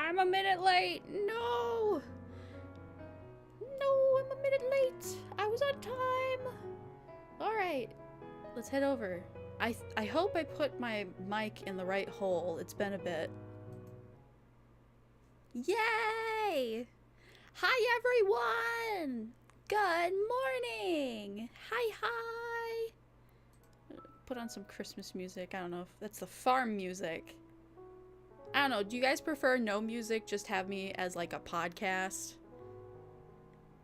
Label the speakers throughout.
Speaker 1: I'm a minute late. No. No, I'm a minute late. I was on time. All right, let's head over. I hope I put my mic in the right hole. It's been a bit. Yay! Hi, everyone. Good morning. Hi. Put on some Christmas music. I don't know if that's the farm music. I don't know. Do you guys prefer no music? Just have me as like a podcast?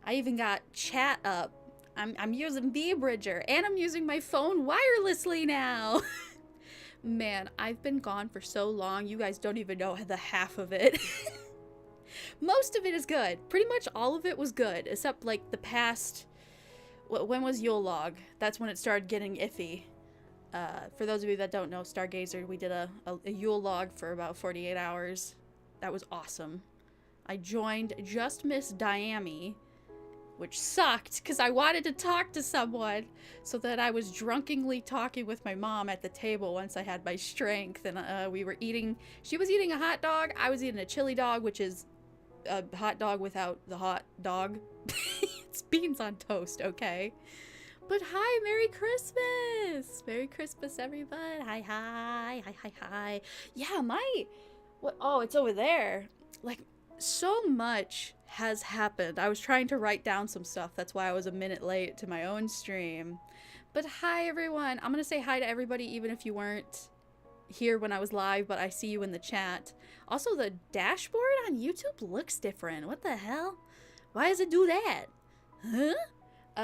Speaker 1: I even got chat up. I'm using VBridger and I'm using my phone wirelessly now. Man, I've been gone for so long. You guys don't even know the half of it. Most of it is good. Pretty much all of it was good, except like the past. When was Yule Log? That's when it started getting iffy. For those of you that don't know, Stargazer, we did a Yule Log for about 48 hours. That was awesome. I joined Just Miss Diami, which sucked because I wanted to talk to someone, so that I was drunkenly talking with my mom at the table once I had my strength, and we were eating. She was eating a hot dog. I was eating a chili dog, which is a hot dog without the hot dog. It's beans on toast, okay? But hi, Merry Christmas! Merry Christmas, everybody. Hi. Yeah, what? Oh, it's over there. Like, so much has happened. I was trying to write down some stuff. That's why I was a minute late to my own stream. But hi, everyone. I'm gonna say hi to everybody, even if you weren't here when I was live, but I see you in the chat. Also, the dashboard on YouTube looks different. What the hell? Why does it do that? Huh?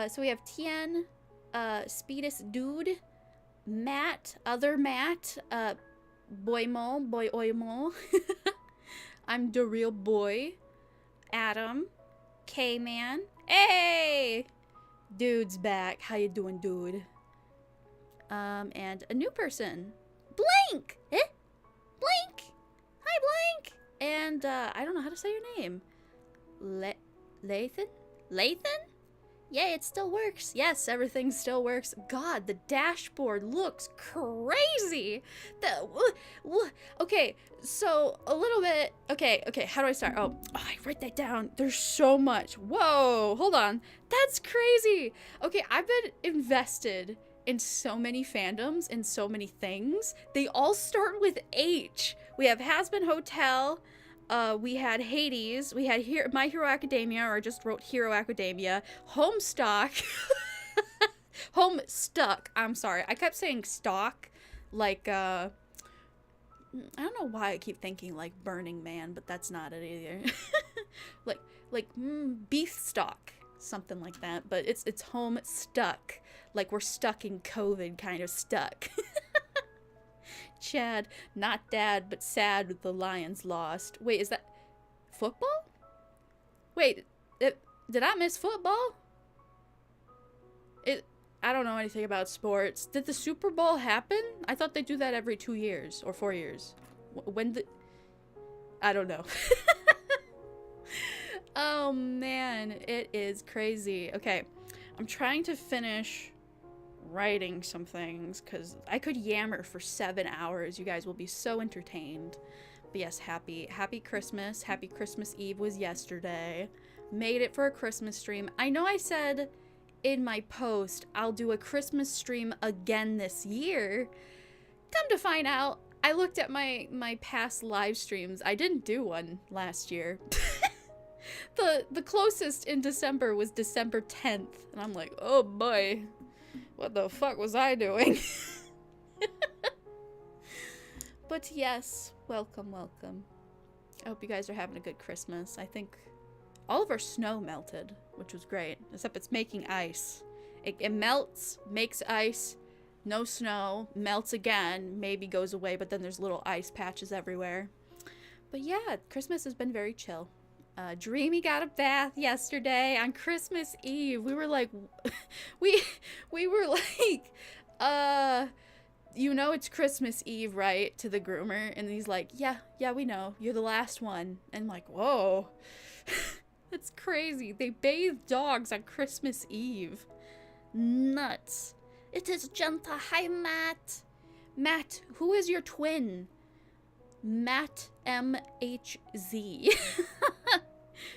Speaker 1: So we have Tien, Speedus Dude, Matt, Other Matt, Boy Oymo. I'm the real boy. Adam, K-Man. Hey! Dude's back. How you doing, dude? And a new person. Blank! Eh? Blank! Hi, Blank! And, I don't know how to say your name. Lathan? Lathan? Yeah, it still works. Yes, everything still works. God, the dashboard looks crazy. Okay, so a little bit. Okay, how do I start? Oh, I write that down. There's so much. Whoa, hold on. That's crazy. Okay, I've been invested in so many fandoms and so many things. They all start with H. We have Has Been Hotel. We had Hades, we had My Hero Academia, or I just wrote Hero Academia, Homestuck, Homestuck, I'm sorry, I kept saying stock, like, I don't know why I keep thinking like Burning Man, but that's not it either, like beef stock, something like that, but it's Homestuck, like we're stuck in COVID kind of stuck. Chad, not dad, but sad with the Lions lost. Wait, is that football? Wait, did I miss football? I don't know anything about sports. Did the Super Bowl happen? I thought they do that every 2 years or 4 years. I don't know. Oh man, it is crazy. Okay, I'm trying to finish writing some things because I could yammer for 7 hours. You guys will be so entertained. But yes, happy Christmas. Happy Christmas Eve was yesterday. Made it for a Christmas stream. I know I said in my post I'll do a Christmas stream again this year. Come to find out, I looked at my past live streams. I didn't do one last year. The closest in December was December 10th, and I'm like, oh boy, what the fuck was I doing? But yes, welcome. I hope you guys are having a good Christmas. I think all of our snow melted, which was great, except it's making ice. It melts, makes ice, no snow, melts again, maybe goes away, but then there's little ice patches everywhere. But yeah, Christmas has been very chill. Dreamy got a bath yesterday on Christmas Eve. We were like, we were like, you know it's Christmas Eve, right? To the groomer. And he's like, yeah, we know. You're the last one. And I'm like, whoa. That's crazy. They bathe dogs on Christmas Eve. Nuts. It is Jenta. Hi, Matt. Matt, who is your twin? Matt MHZ.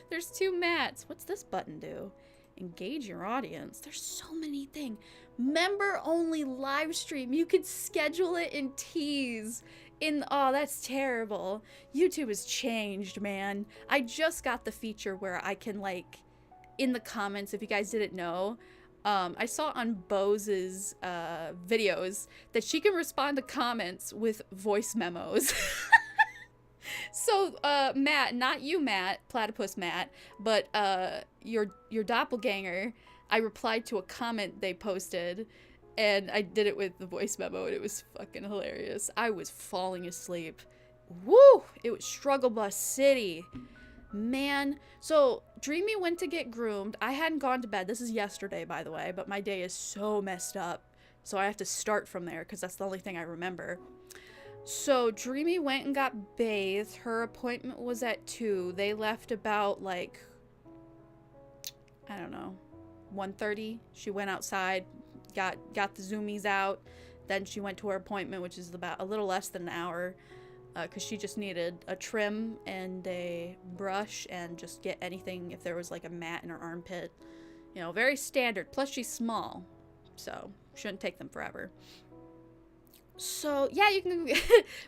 Speaker 1: There's 2 Matts. What's this button do? Engage your audience. There's so many things. Member only live stream. You could schedule it in tease. Oh, that's terrible. YouTube has changed, man. I just got the feature where I can, like, in the comments, if you guys didn't know, I saw on Bose's videos that she can respond to comments with voice memos. So, Matt, not you, Matt, Platypus Matt, but your doppelganger, I replied to a comment they posted, and I did it with the voice memo, and it was fucking hilarious. I was falling asleep. Woo! It was Struggle Bus City. Man. So, Dreamy went to get groomed. I hadn't gone to bed. This is yesterday, by the way, but my day is so messed up. So I have to start from there, because that's the only thing I remember. So, Dreamy went and got bathed. Her appointment was at 2. They left about, like, I don't know, 1:30. She went outside, got the zoomies out. Then she went to her appointment, which is about a little less than an hour, because she just needed a trim and a brush and just get anything if there was, like, a mat in her armpit. You know, very standard. Plus, she's small, so shouldn't take them forever. So, yeah, you can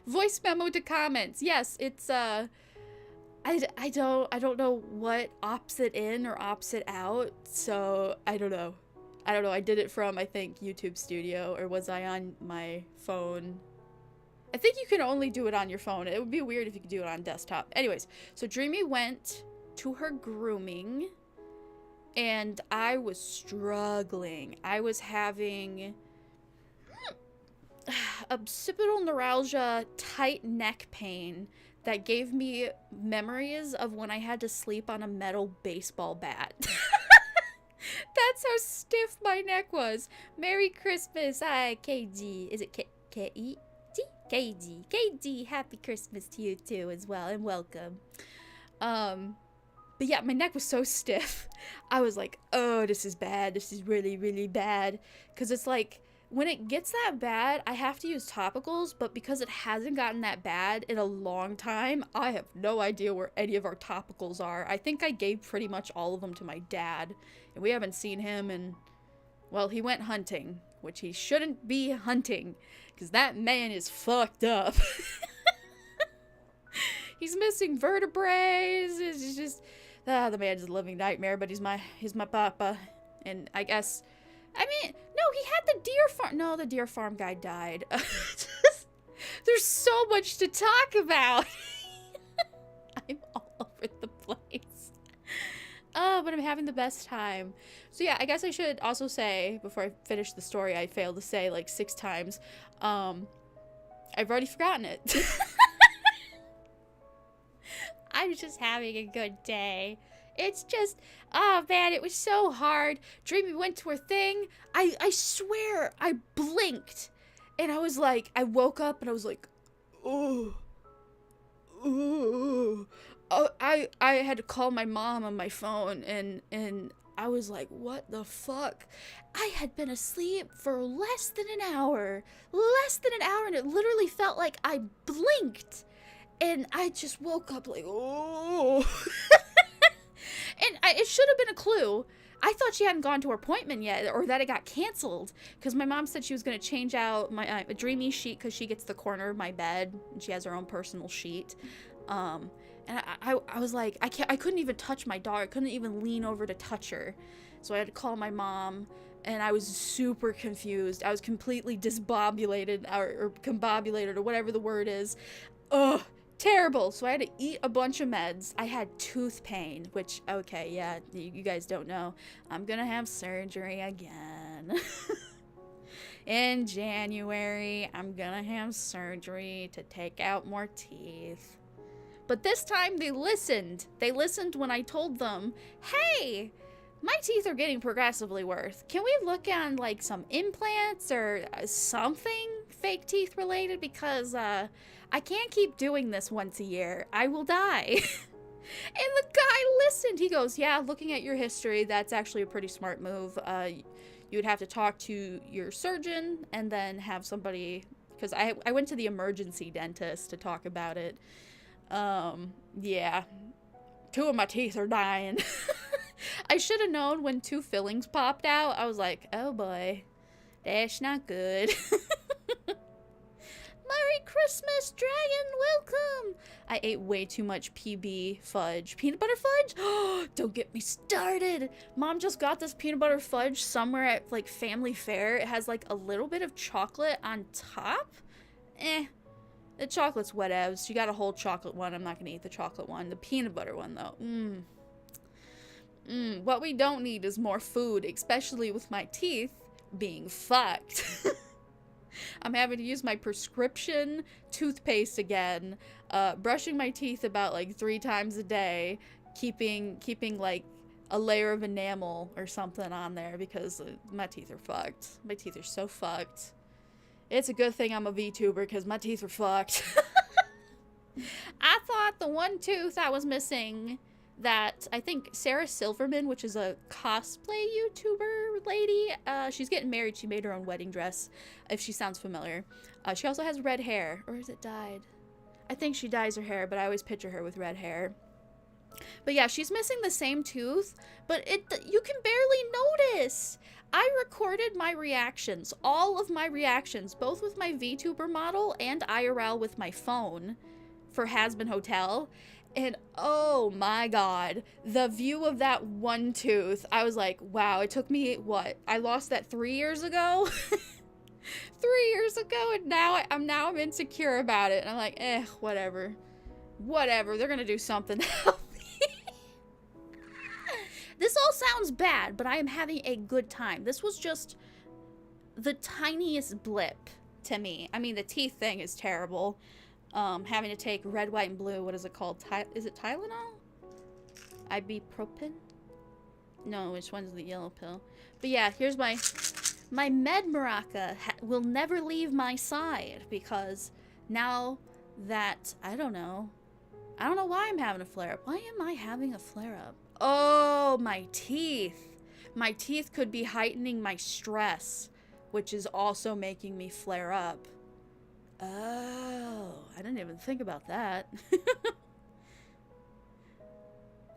Speaker 1: voice memo to comments. Yes, it's, I don't know what opts it in or opts it out, so I don't know. I did it from, I think, YouTube Studio, or was I on my phone? I think you can only do it on your phone. It would be weird if you could do it on desktop. Anyways, so Dreamy went to her grooming, and I was struggling. I was having occipital neuralgia, tight neck pain that gave me memories of when I had to sleep on a metal baseball bat. That's how stiff my neck was. Merry Christmas. Hi, KG. Is it K-E-G? KG. KG, happy Christmas to you too as well, and welcome. But yeah, my neck was so stiff. I was like, oh, this is bad. This is really, really bad. Because it's like, when it gets that bad, I have to use topicals, but because it hasn't gotten that bad in a long time, I have no idea where any of our topicals are. I think I gave pretty much all of them to my dad, and we haven't seen him, and, well, he went hunting, which he shouldn't be hunting, because that man is fucked up. He's missing vertebrae. It's just, the man is a living nightmare, but he's my papa, and I guess, I mean, no, he had the deer farm. No, the deer farm guy died. There's so much to talk about. I'm all over the place. But I'm having the best time. So yeah, I guess I should also say, before I finish the story, I failed to say like 6 times, I've already forgotten it. I'm just having a good day. It's just, oh man, it was so hard. Dreamy went to her thing. I swear, I blinked. And I was like, I woke up and I was like, oh. I had to call my mom on my phone and I was like, what the fuck? I had been asleep for less than an hour. And it literally felt like I blinked. And I just woke up like, oh. And it should have been a clue. I thought she hadn't gone to her appointment yet, or that it got canceled, because my mom said she was going to change out my Dreamy sheet, because she gets the corner of my bed, and she has her own personal sheet. And I was like, I couldn't even touch my dog. I couldn't even lean over to touch her. So I had to call my mom, and I was super confused. I was completely disbobulated, or combobulated, or whatever the word is. Ugh. Terrible. So I had to eat a bunch of meds. I had tooth pain, which, okay, yeah, you guys don't know. I'm gonna have surgery again. In January, I'm gonna have surgery to take out more teeth. But this time they listened. They listened when I told them, hey, my teeth are getting progressively worse. Can we look at like some implants or something fake teeth related? Because, I can't keep doing this once a year. I will die. And the guy listened. He goes, yeah, looking at your history, that's actually a pretty smart move. You would have to talk to your surgeon and then have somebody because I went to the emergency dentist to talk about it. Yeah. 2 of my teeth are dying. I should have known when 2 fillings popped out. I was like, oh boy, that's not good. Merry Christmas, Dragon, welcome! I ate way too much PB fudge. Peanut butter fudge? Don't get me started! Mom just got this peanut butter fudge somewhere at, like, family fare. It has, like, a little bit of chocolate on top. The chocolate's whatevs. She got a whole chocolate one. I'm not gonna eat the chocolate one. The peanut butter one, though. What we don't need is more food, especially with my teeth being fucked. I'm having to use my prescription toothpaste again, brushing my teeth about like 3 times a day, keeping like a layer of enamel or something on there because my teeth are fucked. My teeth are so fucked. It's a good thing I'm a VTuber because my teeth are fucked. I thought the one tooth I was missing that I think Sarah Silverman, which is a cosplay YouTuber lady, she's getting married. She made her own wedding dress, if she sounds familiar. She also has red hair, or is it dyed? I think she dyes her hair, but I always picture her with red hair. But yeah, she's missing the same tooth, but you can barely notice. I recorded my reactions, all of my reactions, both with my VTuber model and IRL with my phone for Hasbin Hotel. And oh my god, the view of that one tooth, I was like, wow, it took me, what? I lost that 3 years ago? 3 years ago, and now I'm insecure about it. And I'm like, whatever. Whatever, they're gonna do something to help me. This all sounds bad, but I am having a good time. This was just the tiniest blip to me. I mean, the teeth thing is terrible. Having to take red, white, and blue. What is it called? Is it Tylenol? Ibuprofen? No, which one's the yellow pill? But yeah, here's my med maraca will never leave my side because now that I don't know why I'm having a flare up. Why am I having a flare up? Oh, my teeth. My teeth could be heightening my stress, which is also making me flare up. Oh, I didn't even think about that.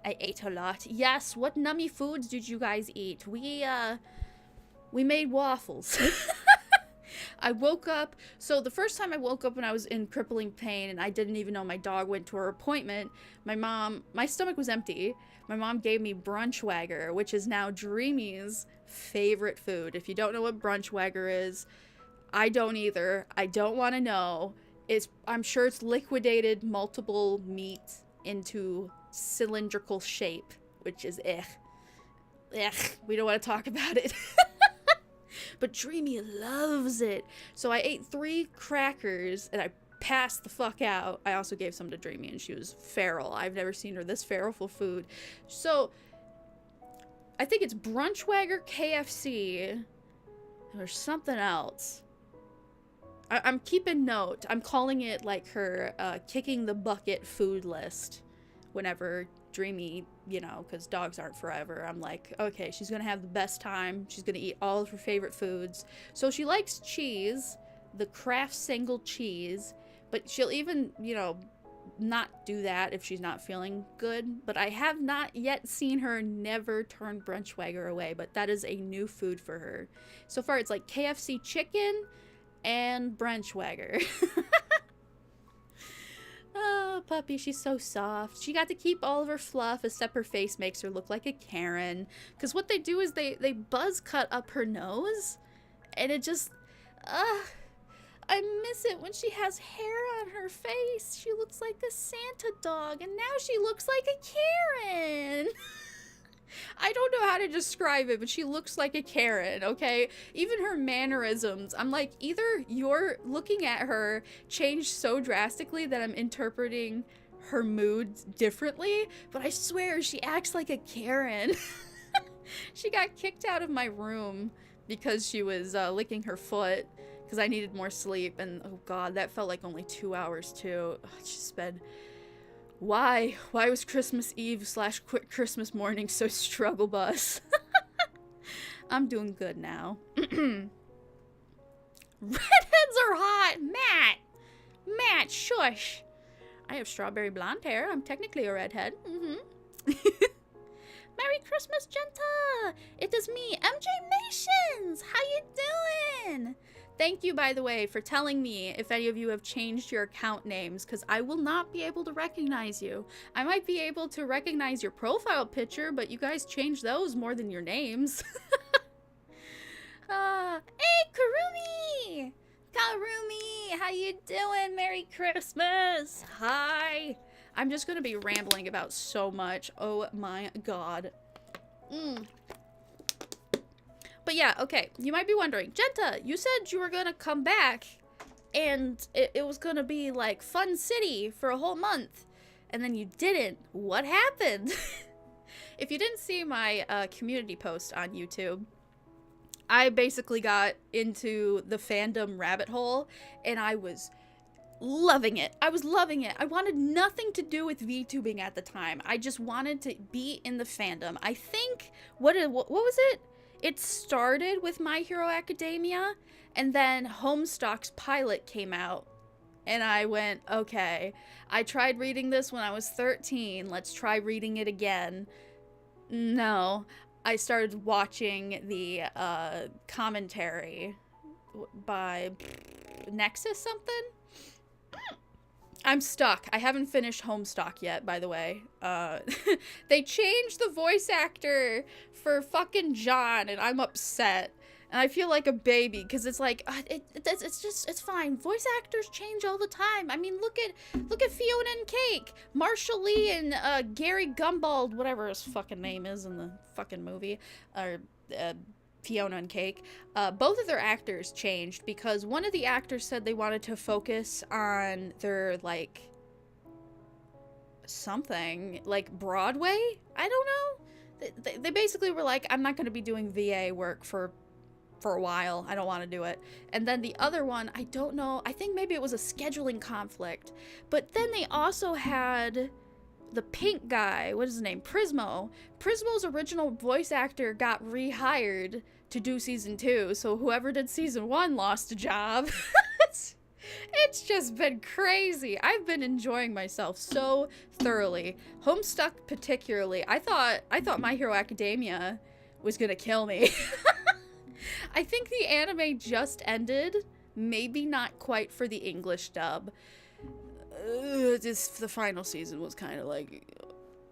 Speaker 1: I ate a lot. Yes, what nummy foods did you guys eat? We made waffles. I woke up, so the first time I woke up when I was in crippling pain and I didn't even know my dog went to her appointment, my stomach was empty. My mom gave me Brunchwagger, which is now Dreamy's favorite food. If you don't know what Brunchwagger is, I don't either. I don't want to know. I'm sure it's liquidated multiple meat into cylindrical shape, which is we don't want to talk about it. But Dreamy loves it. So I ate 3 crackers and I passed the fuck out. I also gave some to Dreamy and she was feral. I've never seen her this feral for food. So I think it's Brunchwagger, KFC, or something else. I'm keeping note. I'm calling it like her kicking the bucket food list whenever Dreamy, you know, because dogs aren't forever. I'm like, okay, she's going to have the best time. She's going to eat all of her favorite foods. So she likes cheese, the Kraft single cheese, but she'll even, you know, not do that if she's not feeling good. But I have not yet seen her never turn Brunchwagger away, but that is a new food for her. So far, it's like KFC chicken and Brunchwagger. Oh, puppy, she's so soft. She got to keep all of her fluff, except her face makes her look like a Karen. Because what they do is they buzz cut up her nose, and it just, I miss it when she has hair on her face. She looks like a Santa dog, and now she looks like a Karen. I don't know how to describe it, but she looks like a Karen, okay? Even her mannerisms, I'm like, either you're looking at her changed so drastically that I'm interpreting her moods differently, but I swear she acts like a Karen. She got kicked out of my room because she was licking her foot because I needed more sleep, and oh god, that felt like only 2 hours too. Ugh, she sped. Why was Christmas Eve / quick Christmas morning so struggle bus? I'm doing good now. Redheads are hot! Matt? Matt, shush. I have strawberry blonde hair. I'm technically a redhead. Merry Christmas, Jenta! It is me, MJ Nations! How you doing? Thank you, by the way, for telling me if any of you have changed your account names, because I will not be able to recognize you. I might be able to recognize your profile picture, but you guys changed those more than your names. Hey, Karumi! Karumi, how you doing? Merry Christmas! Hi! I'm just gonna be rambling about so much. Oh my god. But yeah, okay. You might be wondering, Jenta, you said you were gonna come back and it was gonna be like Fun City for a whole month. And then you didn't. What happened? If you didn't see my community post on YouTube, I basically got into the fandom rabbit hole and I was loving it. I was loving it. I wanted nothing to do with VTubing at the time. I just wanted to be in the fandom. I think, what was it? It started with My Hero Academia, and then Homestuck's pilot came out, and I went, okay, I tried reading this when I was 13, let's try reading it again. No, I started watching the commentary by Nexus something? I'm stuck. I haven't finished Homestuck yet, by the way. They changed the voice actor for fucking John, and I'm upset. And I feel like a baby, because it's like, it's fine. Voice actors change all the time. I mean, look at Fiona and Cake. Marshall Lee and Gary Gumbald, whatever his fucking name is in the fucking movie. Or, Fiona and Cake. Both of their actors changed because one of the actors said they wanted to focus on their, like, something, like Broadway? I don't know. They basically were like, I'm not going to be doing VA work for a while. I don't want to do it. And then the other one, I don't know. I think maybe it was a scheduling conflict. But then they also had the pink guy, what is his name? Prismo. Prismo's original voice actor got rehired to do season 2, so whoever did season 1 lost a job. It's just been crazy. I've been enjoying myself so thoroughly. Homestuck particularly. I thought My Hero Academia was gonna kill me. I think the anime just ended. Maybe not quite for the English dub. The final season was kind of like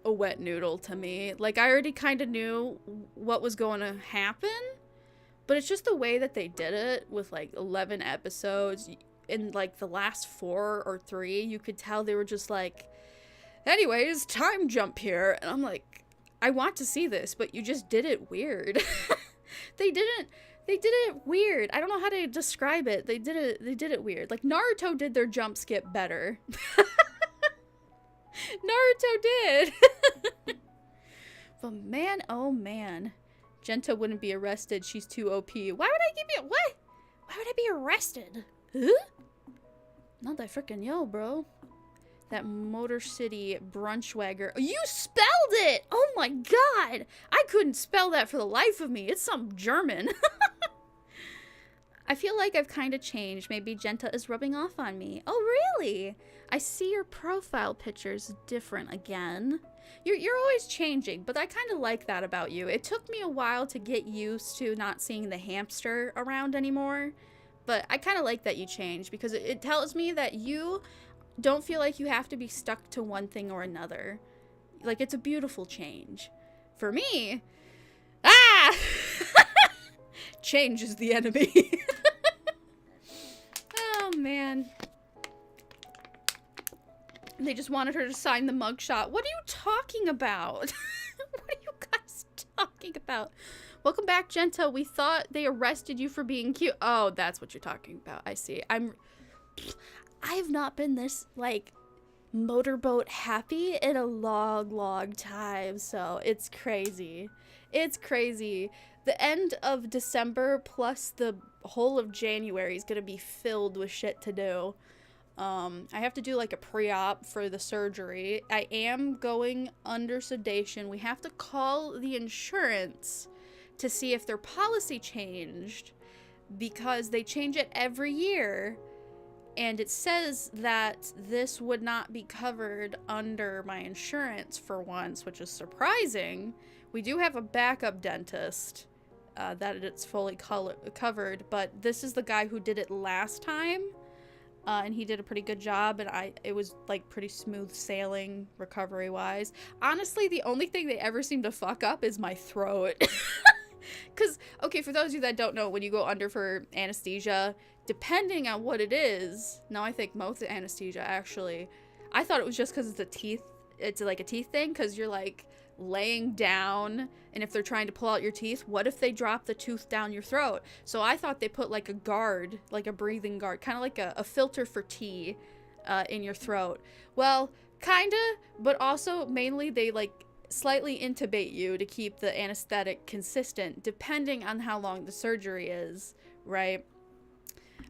Speaker 1: a wet noodle to me. Like, I already kind of knew what was going to happen, but it's just the way that they did it with like 11 episodes. In like the last 4 or 3, you could tell they were just like, anyways, time jump here. And I'm like, I want to see this, but you just did it weird. They did it weird. I don't know how to describe it. They did it weird. Like, Naruto did their jump skip better. Naruto did. But man, oh man. Jenta wouldn't be arrested. She's too OP. Why would I give you what? Why would I be arrested? Huh? Not that freaking yo, bro. That Motor City Brunchwagger. You spelled it! Oh my god! I couldn't spell that for the life of me. It's some German. I feel like I've kind of changed. Maybe Jenta is rubbing off on me. Oh, really? I see your profile pictures different again. You're always changing, but I kind of like that about you. It took me a while to get used to not seeing the hamster around anymore, but I kind of like that you changed because it tells me that you don't feel like you have to be stuck to one thing or another. Like, it's a beautiful change. For me, change is the enemy. Oh, man. They just wanted her to sign the mugshot. What are you talking about? What are you guys talking about? Welcome back, Jenta. We thought they arrested you for being cute. Oh, that's what you're talking about. I see. I have not been this, like, motorboat happy in a long time, so it's crazy. It's crazy. The end of December plus the whole of January is gonna be filled with shit to do. I have to do like a pre-op for the surgery. I am going under sedation. We have to call the insurance to see if their policy changed because they change it every year. And it says that this would not be covered under my insurance for once, which is surprising. We do have a backup dentist that it's fully covered, but this is the guy who did it last time. And he did a pretty good job, and it was like pretty smooth sailing recovery wise. Honestly, the only thing they ever seem to fuck up is my throat. Because, okay, for those of you that don't know, when you go under for anesthesia, depending on what it is, now I think most anesthesia actually, I thought it was just because it's like a teeth thing, because you're like laying down, and if they're trying to pull out your teeth, what if they drop the tooth down your throat? So I thought they put like a guard, like a breathing guard, kind of like a filter for tea in your throat. Well, kinda, but also mainly they like slightly intubate you to keep the anesthetic consistent depending on how long the surgery is, right?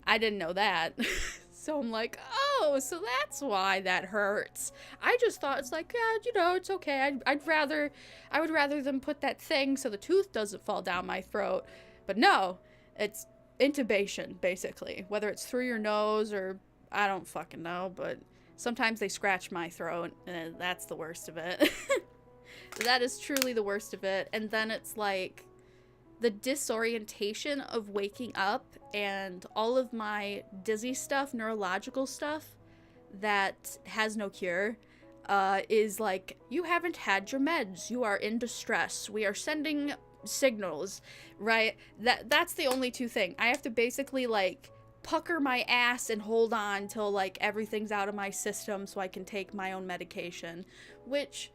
Speaker 1: I didn't know that. So I'm like, oh, so that's why that hurts. I just thought it's like, yeah, you know, it's okay. I would rather them put that thing so the tooth doesn't fall down my throat. But no, it's intubation, basically. Whether it's through your nose or I don't fucking know, but sometimes they scratch my throat, and that's the worst of it. That is truly the worst of it. And then it's like the disorientation of waking up and all of my dizzy stuff, neurological stuff that has no cure, is like, you haven't had your meds, you are in distress, we are sending signals, right? That's the only two things. I have to basically like pucker my ass and hold on till like everything's out of my system so I can take my own medication, which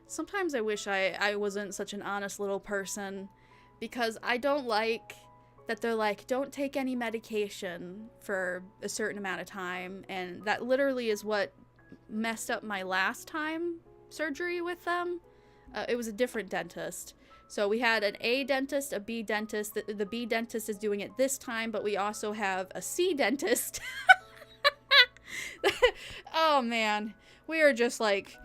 Speaker 1: sometimes I wish I wasn't such an honest little person, because I don't like that they're like, don't take any medication for a certain amount of time, and that literally is what messed up my last time surgery with them. It was a different dentist. So we had an A dentist, a B dentist. The B dentist is doing it this time, but we also have a C dentist. Oh man, we are just like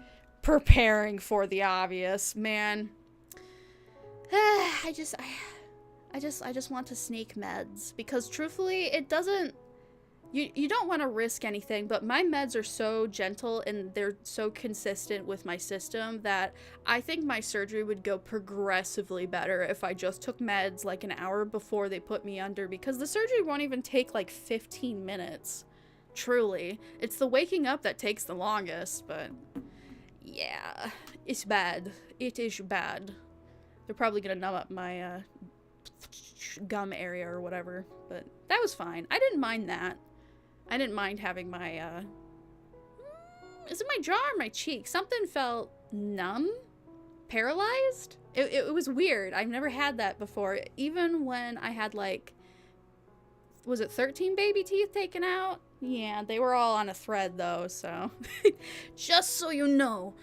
Speaker 1: preparing for the obvious, man. I just want to sneak meds, because truthfully, it doesn't, you don't want to risk anything, but my meds are so gentle and they're so consistent with my system that I think my surgery would go progressively better if I just took meds like an hour before they put me under, because the surgery won't even take like 15 minutes. Truly. It's the waking up that takes the longest, but yeah, it's bad. It is bad. They're probably gonna numb up my gum area or whatever, but that was fine. I didn't mind that. I didn't mind having my is it my jaw or my cheek? Something felt numb, paralyzed. It was weird. I've never had that before. Even when I had like, was it 13 baby teeth taken out? Yeah, they were all on a thread though, so just so you know,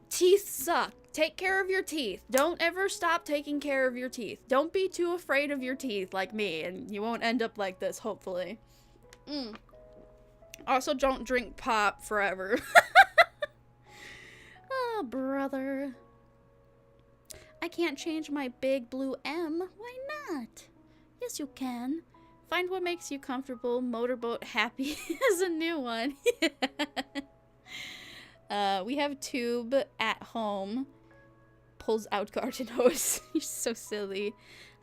Speaker 1: teeth suck. Take care of your teeth. Don't ever stop taking care of your teeth. Don't be too afraid of your teeth like me, and you won't end up like this, hopefully. Also, don't drink pop forever. Oh, brother. I can't change my big blue M. Why not? Yes, you can. Find what makes you comfortable. Motorboat happy is a new one. We have Tube at home. Pulls out garden hose. You're so silly.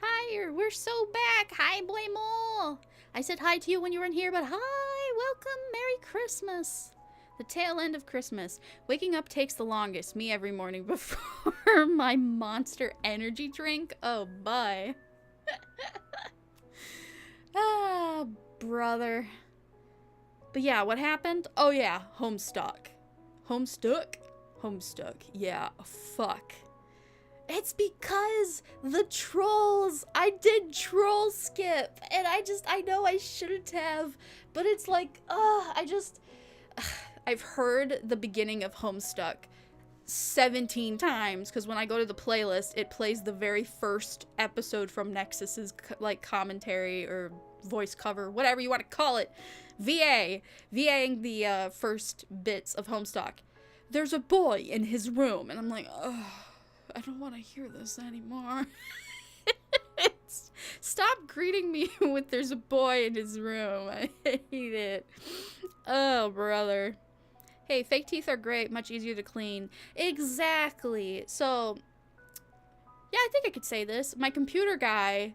Speaker 1: Hi, we're so back. Hi, boy mo. I said hi to you when you weren't here, but hi, welcome, Merry Christmas. The tail end of Christmas. Waking up takes the longest. Me every morning before my Monster energy drink. Oh, bye. Ah, brother. But yeah, what happened? Oh yeah, Homestuck. Homestuck? Homestuck. Yeah, fuck. It's because the trolls. I did troll skip, and I know I shouldn't have, but it's like, I've heard the beginning of Homestuck 17 times, because when I go to the playlist, it plays the very first episode from Nexus's like commentary or voice cover, whatever you want to call it, VAing the first bits of Homestuck. There's a boy in his room, and I'm like, oh, I don't want to hear this anymore. Stop greeting me with there's a boy in his room. I hate it. Oh, brother. Hey, fake teeth are great. Much easier to clean. Exactly. So, yeah, I think I could say this. My computer guy,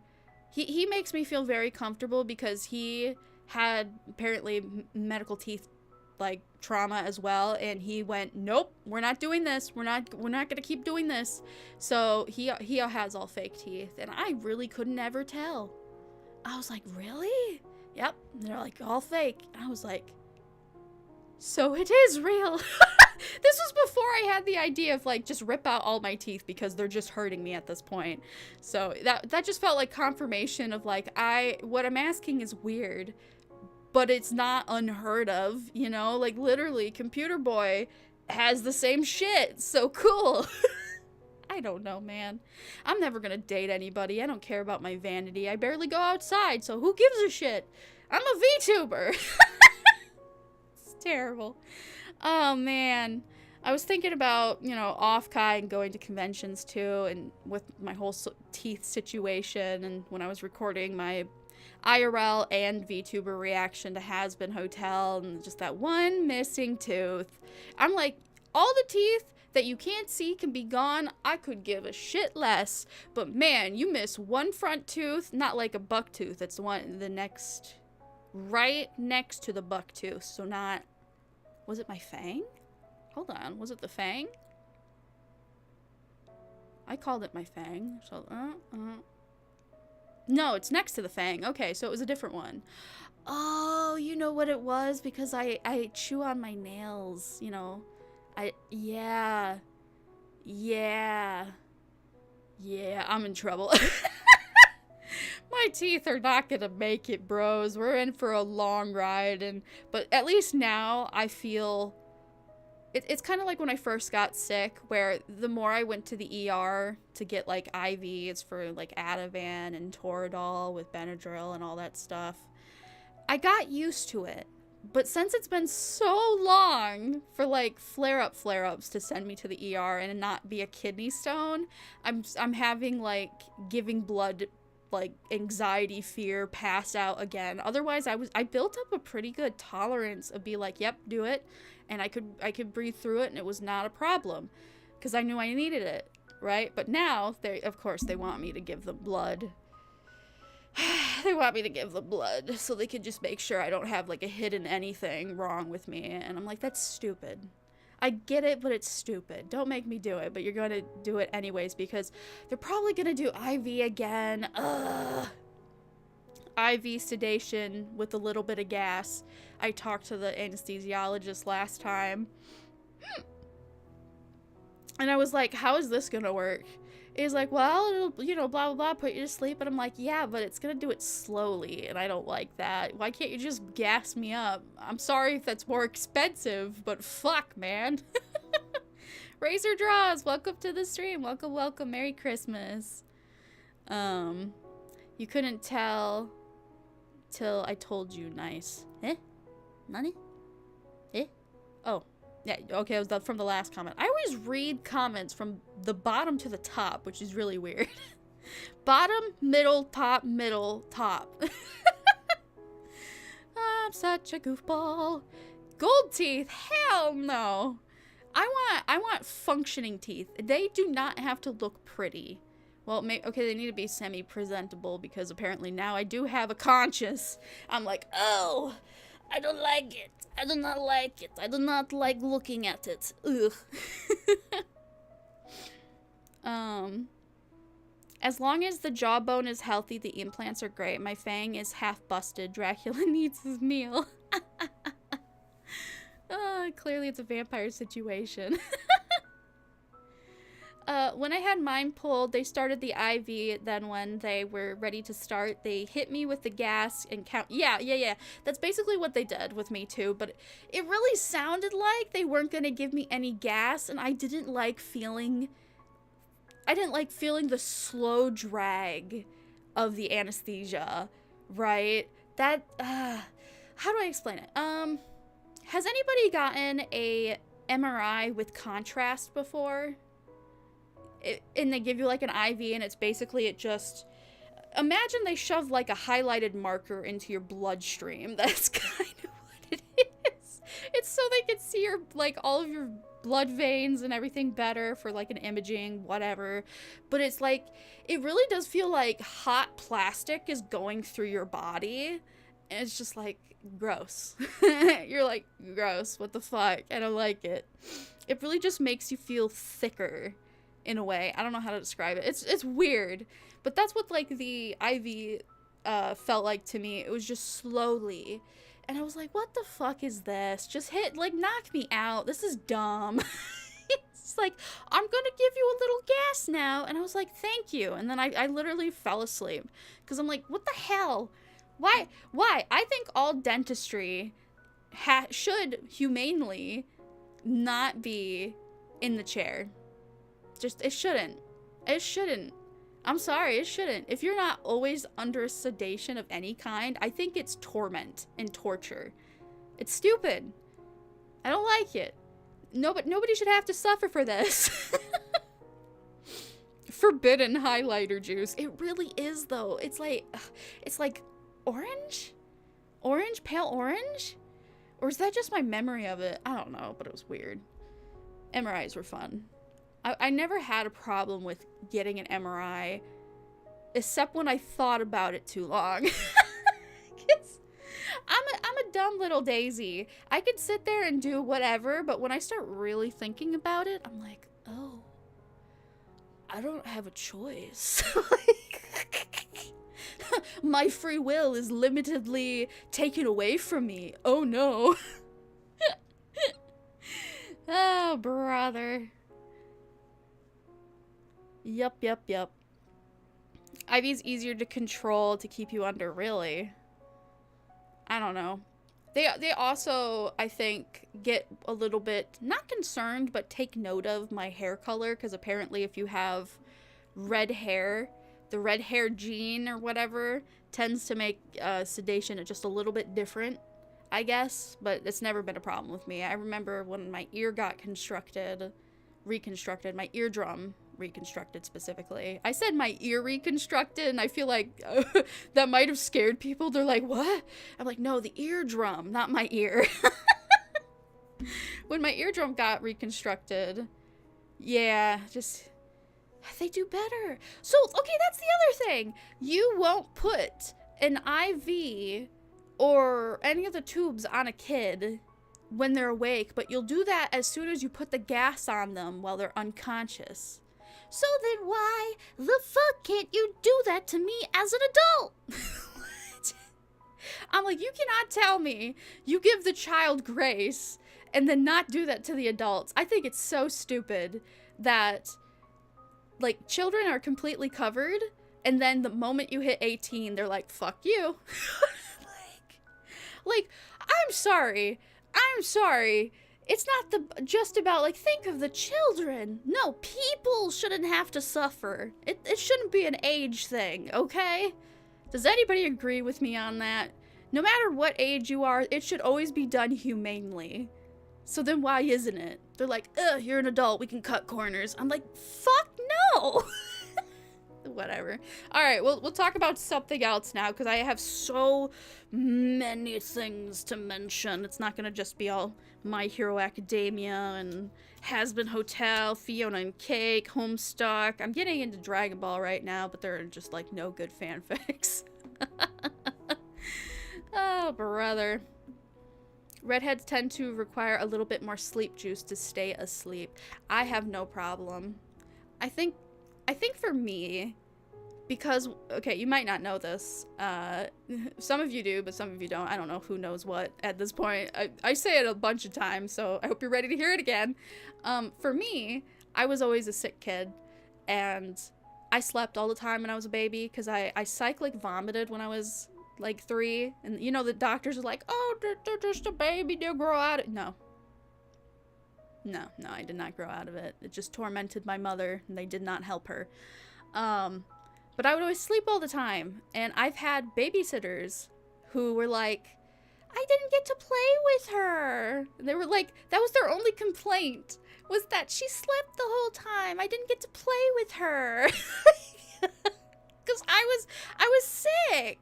Speaker 1: he makes me feel very comfortable because he had apparently medical teeth like trauma as well, and he went, nope, we're not doing this, we're not gonna keep doing this. So he has all fake teeth, and I really couldn't ever tell. I was like, really? Yep. And they're like, all fake. I was like, so it is real. This was before I had the idea of like just rip out all my teeth because they're just hurting me at this point. So that just felt like confirmation of like, what I'm asking is weird, but it's not unheard of, you know? Like, literally, Computer Boy has the same shit. So cool. I don't know, man. I'm never gonna date anybody. I don't care about my vanity. I barely go outside, so who gives a shit? I'm a VTuber. It's terrible. Oh, man. I was thinking about, you know, off-Kai and going to conventions, too, and with my whole teeth situation, and when I was recording my IRL and VTuber reaction to Has Been Hotel, and just that one missing tooth. I'm like, all the teeth that you can't see can be gone. I could give a shit less. But man, you miss one front tooth, not like a buck tooth. It's the next, right next to the buck tooth. So not, was it my fang? Hold on, was it the fang? I called it my fang. So, no, it's next to the fang. Okay, so it was a different one. Oh, you know what it was? Because I chew on my nails, you know. Yeah, I'm in trouble. My teeth are not gonna make it, bros. We're in for a long ride, but at least now I feel... It's kind of like when I first got sick, where the more I went to the ER to get, like, IVs for, like, Ativan and Toradol with Benadryl and all that stuff, I got used to it. But since it's been so long for, like, flare-ups to send me to the ER and not be a kidney stone, I'm having, like, giving blood, like, anxiety, fear, pass out again. Otherwise, I built up a pretty good tolerance of be like, yep, do it. And I could breathe through it, and it was not a problem, because I knew I needed it, right? But now, of course, they want me to give the blood. They want me to give the blood, so they could just make sure I don't have, like, a hidden anything wrong with me. And I'm like, that's stupid. I get it, but it's stupid. Don't make me do it, but you're going to do it anyways, because they're probably going to do IV again. Ugh. IV sedation with a little bit of gas. I talked to the anesthesiologist last time, and I was like, how is this gonna work? He's like, well, it'll, you know, blah blah blah, put you to sleep. And I'm like, yeah, but it's gonna do it slowly, and I don't like that. Why can't you just gas me up? I'm sorry if that's more expensive, but fuck, man. Razor Draws, welcome to the stream. Welcome, Merry Christmas. You couldn't tell till I told you. Nice. Eh? Nani? Eh? Oh. Yeah, okay, it was from the last comment. I always read comments from the bottom to the top, which is really weird. Bottom, middle, top, middle, top. I'm such a goofball. Gold teeth? Hell no. I want functioning teeth. They do not have to look pretty. Well, okay, they need to be semi-presentable, because apparently now I do have a conscience. I'm like, oh, I don't like it. I do not like it. I do not like looking at it. Ugh. As long as the jawbone is healthy, the implants are great. My fang is half busted. Dracula needs his meal. Clearly it's a vampire situation. When I had mine pulled, they started the IV. Then when they were ready to start, they hit me with the gas and count. Yeah. That's basically what they did with me too. But it really sounded like they weren't going to give me any gas. And I didn't like feeling the slow drag of the anesthesia, right? That, how do I explain it? Has anybody gotten a MRI with contrast before? And they give you like an IV, and it's basically, it just imagine they shove like a highlighted marker into your bloodstream. That's kind of what it is. It's so they can see your, like, all of your blood veins and everything better for like an imaging, whatever. But it's like, it really does feel like hot plastic is going through your body. And it's just like, gross. You're like, gross, what the fuck? I don't like it. It really just makes you feel thicker in a way. I don't know how to describe it. It's weird. But that's what like the IV felt like to me. It was just slowly. And I was like, what the fuck is this? Just hit, like, knock me out. This is dumb. It's like, I'm gonna give you a little gas now. And I was like, thank you. And then I literally fell asleep. Because I'm like, what the hell? Why? I think all dentistry should humanely not be in the chair. Just, it shouldn't. It shouldn't. I'm sorry, it shouldn't. If you're not always under sedation of any kind, I think it's torment and torture. It's stupid. I don't like it. Nobody should have to suffer for this. Forbidden highlighter juice. It really is, though. It's like orange? Orange? Pale orange? Or is that just my memory of it? I don't know, but it was weird. MRIs were fun. I never had a problem with getting an MRI, except when I thought about it too long. I'm a dumb little daisy. I could sit there and do whatever, but when I start really thinking about it, I'm like, oh, I don't have a choice. My free will is limitedly taken away from me. Oh no. Oh, brother. Yup. IV's easier to control to keep you under, really. I don't know. They also, I think, get a little bit, not concerned, but take note of my hair color, because apparently if you have red hair, the red hair gene or whatever tends to make sedation just a little bit different, I guess, but it's never been a problem with me. I remember when my ear got reconstructed, my eardrum reconstructed specifically. I said my ear reconstructed, and I feel like that might have scared people. They're like, what? I'm like, no, the eardrum, not my ear. When my eardrum got reconstructed, yeah, just, they do better. So, okay, that's the other thing. You won't put an IV or any of the tubes on a kid when they're awake, but you'll do that as soon as you put the gas on them while they're unconscious. So then why the fuck can't you do that to me as an adult? What? I'm like, you cannot tell me you give the child grace and then not do that to the adults. I think it's so stupid that, like, children are completely covered, and then the moment you hit 18, they're like, fuck you. like, I'm sorry. It's not just about, like, think of the children. No, people shouldn't have to suffer. It shouldn't be an age thing, okay? Does anybody agree with me on that? No matter what age you are, it should always be done humanely. So then why isn't it? They're like, ugh, you're an adult, we can cut corners. I'm like, fuck no! Whatever. Alright, we'll talk about something else now, because I have so many things to mention. It's not gonna just be all My Hero Academia and Has-Been Hotel, Fiona and Cake, Homestuck. I'm getting into Dragon Ball right now, but there are just, like, no good fanfics. Oh, brother. Redheads tend to require a little bit more sleep juice to stay asleep. I have no problem. I think for me, because, okay, you might not know this. Some of you do, but some of you don't. I don't know who knows what at this point. I say it a bunch of times, so I hope you're ready to hear it again. For me, I was always a sick kid, and I slept all the time when I was a baby, because I cyclic vomited when I was, like, 3, and, you know, the doctors are like, oh, they're just a baby, they'll grow out of it. No, I did not grow out of it. It just tormented my mother, and they did not help her. But I would always sleep all the time, and I've had babysitters who were like, I didn't get to play with her. And they were like, that was their only complaint, was that she slept the whole time. I didn't get to play with her. Because I was sick.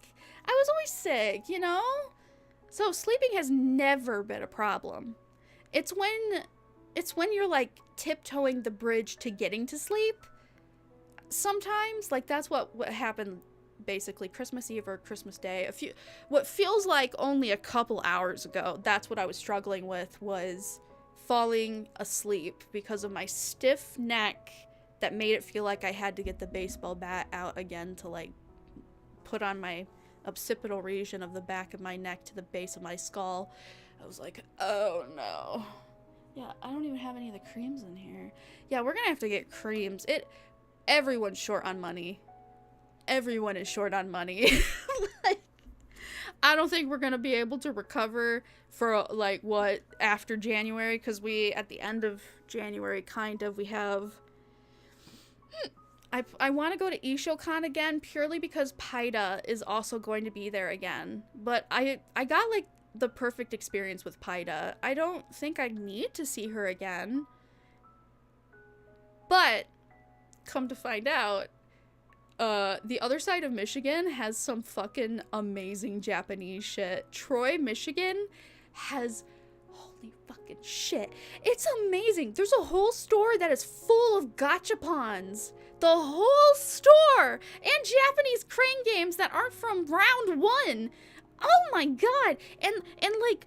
Speaker 1: I was always sick, you know? So sleeping has never been a problem. It's when you're like tiptoeing the bridge to getting to sleep. Sometimes, like, that's what happened basically Christmas Eve or Christmas Day. What feels like only a couple hours ago, that's what I was struggling with, was falling asleep because of my stiff neck that made it feel like I had to get the baseball bat out again to like put on my occipital region of the back of my neck to the base of my skull. I was like, oh no. Yeah, I don't even have any of the creams in here. Yeah, we're gonna have to get creams. Everyone's short on money. Everyone is short on money. Like, I don't think we're gonna be able to recover for like what after January, because we at the end of January we have I want to go to Ishocon again purely because Paida is also going to be there again. But I got like the perfect experience with Paida. I don't think I need to see her again. But come to find out, the other side of Michigan has some fucking amazing Japanese shit. Troy, Michigan has holy fucking shit. It's amazing. There's a whole store that is full of gachapons. The whole store! And Japanese crane games that aren't from round one. Oh my god. And like,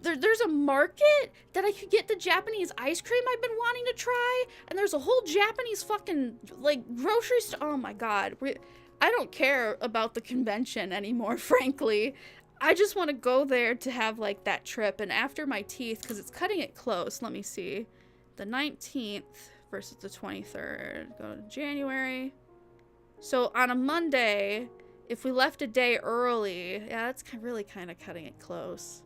Speaker 1: there's a market that I could get the Japanese ice cream I've been wanting to try. And there's a whole Japanese fucking, like, grocery store. Oh my god. I don't care about the convention anymore, frankly. I just want to go there to have, like, that trip. And after my teeth, because it's cutting it close. Let me see. The 19th versus the 23rd. Go to January. So on a Monday, if we left a day early, yeah, that's really kind of cutting it close.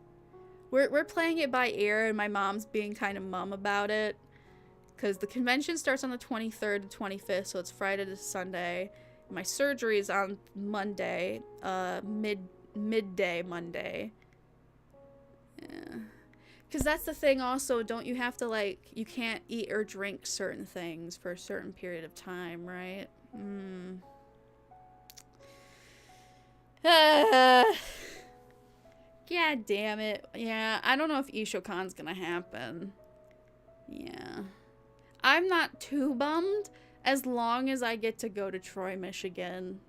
Speaker 1: We're playing it by ear, and my mom's being kind of mum about it. Because the convention starts on the 23rd to 25th, so it's Friday to Sunday. My surgery is on Monday, midday Monday. Yeah. Because that's the thing also, don't you have to, like, you can't eat or drink certain things for a certain period of time, right? God damn it. Yeah, I don't know if Ishocon's gonna happen. Yeah. I'm not too bummed as long as I get to go to Troy, Michigan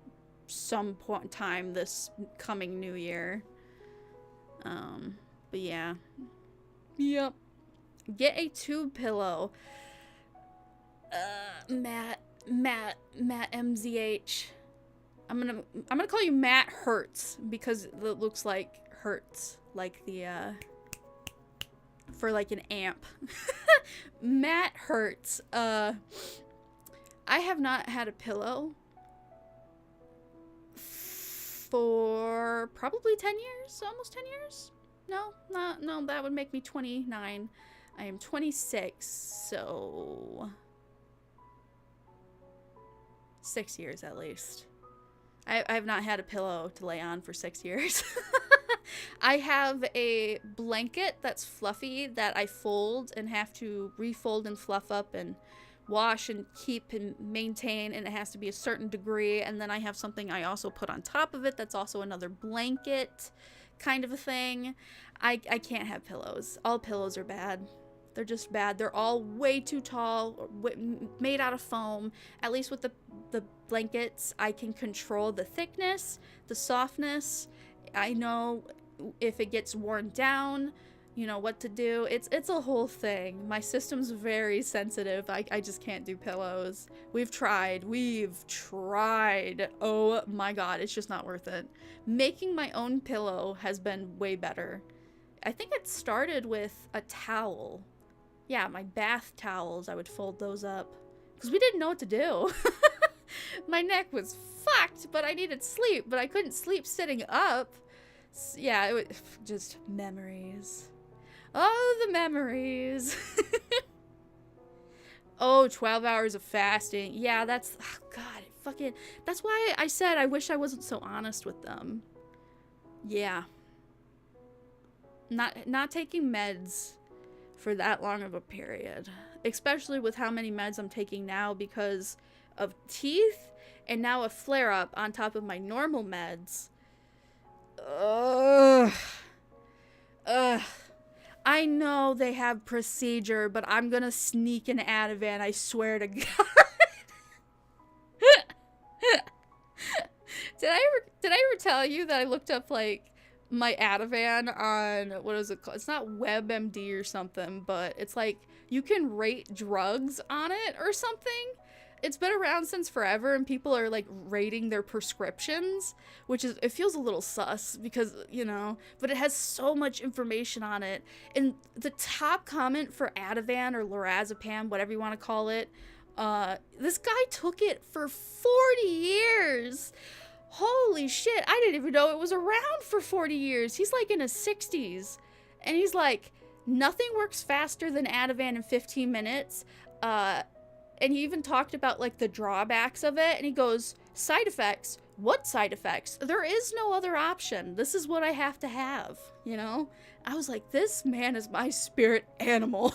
Speaker 1: some point in time this coming new year. But yeah. Yep. Get a tube pillow. Matt MZH. I'm gonna call you Matt Hertz because it looks like Hertz, like the for like an amp. Matt Hertz. I have not had a pillow for probably 10 years, almost 10 years. No, that would make me 29. I am 26, so 6 years at least. I have not had a pillow to lay on for 6 years. I have a blanket that's fluffy that I fold and have to refold and fluff up and wash and keep and maintain, and it has to be a certain degree. And then I have something I also put on top of it that's also another blanket kind of a thing. I can't have pillows. All pillows are bad. They're just bad. They're all way too tall, made out of foam. At least with the blankets, I can control the thickness, the softness. I know if it gets worn down, you know what to do. It's a whole thing. My system's very sensitive. I just can't do pillows. We've tried. Oh my god, it's just not worth it. Making my own pillow has been way better. I think it started with a towel. Yeah, my bath towels, I would fold those up. Because we didn't know what to do. My neck was fucked, but I needed sleep. But I couldn't sleep sitting up. Yeah, it was just memories. Oh, the memories. Oh, 12 hours of fasting. Yeah, that's... Oh, God, fucking... That's why I said I wish I wasn't so honest with them. Yeah. Not taking meds for that long of a period. Especially with how many meds I'm taking now, because of teeth and now a flare-up on top of my normal meds. Ugh. Ugh. I know they have procedure, but I'm gonna sneak an Ativan, I swear to God. Did I ever tell you that I looked up, like, my Ativan on, what is it called? It's not WebMD or something, but it's like, you can rate drugs on it or something. It's been around since forever, and people are, like, rating their prescriptions, which is, it feels a little sus, because, you know, but it has so much information on it. And the top comment for Ativan, or lorazepam, whatever you want to call it, this guy took it for 40 years. Holy shit, I didn't even know it was around for 40 years. He's, like, in his 60s, and he's like, nothing works faster than Ativan in 15 minutes, and he even talked about, like, the drawbacks of it, and he goes, side effects? What side effects? There is no other option. This is what I have to have, you know? I was like, this man is my spirit animal.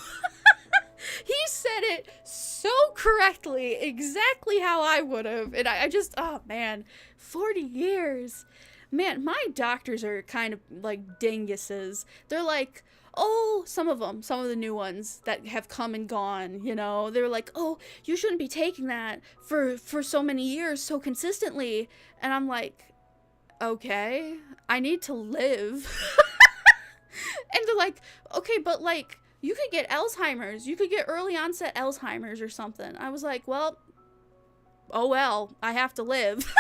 Speaker 1: He said it so correctly, exactly how I would have, and I just, oh man, 40 years. Man, my doctors are kind of like dinguses. They're like, oh, some of the new ones that have come and gone, you know, they're like, oh, you shouldn't be taking that for so many years so consistently. And I'm like, okay, I need to live. And they're like, okay, but like, you could get Alzheimer's. You could get early onset Alzheimer's or something. I was like, well, oh well, I have to live.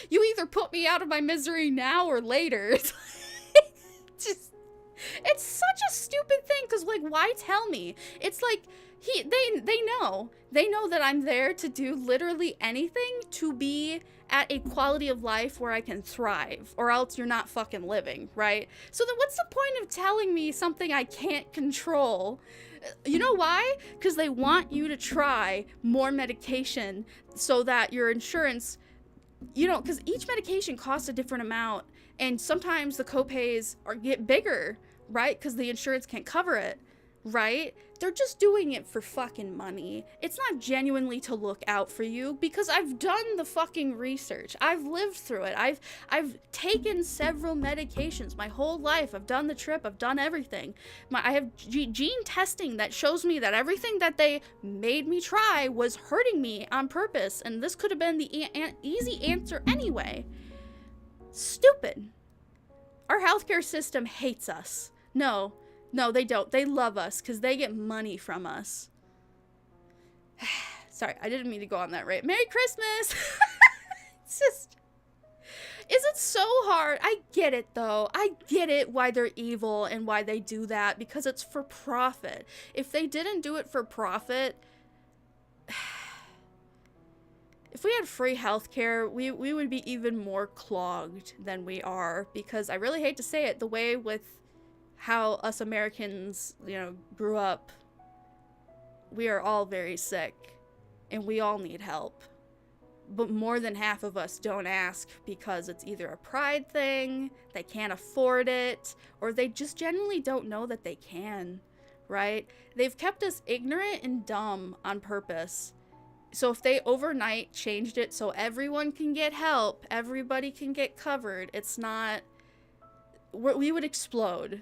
Speaker 1: You either put me out of my misery now or later. It's such a stupid thing, because, like, why tell me? It's like, they know that I'm there to do literally anything to be at a quality of life where I can thrive, or else you're not fucking living, right? So then what's the point of telling me something I can't control? You know why? Because they want you to try more medication so that your insurance, you know, because each medication costs a different amount, and sometimes the copays get bigger, right? Because the insurance can't cover it, right? They're just doing it for fucking money. It's not genuinely to look out for you, because I've done the fucking research. I've lived through it. I've taken several medications my whole life. I've done the trip. I've done everything. I have gene testing that shows me that everything that they made me try was hurting me on purpose, and this could have been the easy answer anyway. Stupid. Our healthcare system hates us. No, they don't. They love us because they get money from us. Sorry, I didn't mean to go on that rant. Merry Christmas! It's just... Is it so hard? I get it, though. I get it why they're evil and why they do that, because it's for profit. If they didn't do it for profit... If we had free healthcare, we would be even more clogged than we are, because I really hate to say it, the way with how us Americans, you know, grew up, we are all very sick, and we all need help. But more than half of us don't ask because it's either a pride thing, they can't afford it, or they just genuinely don't know that they can, right? They've kept us ignorant and dumb on purpose. So if they overnight changed it so everyone can get help, everybody can get covered, it's not... We would explode.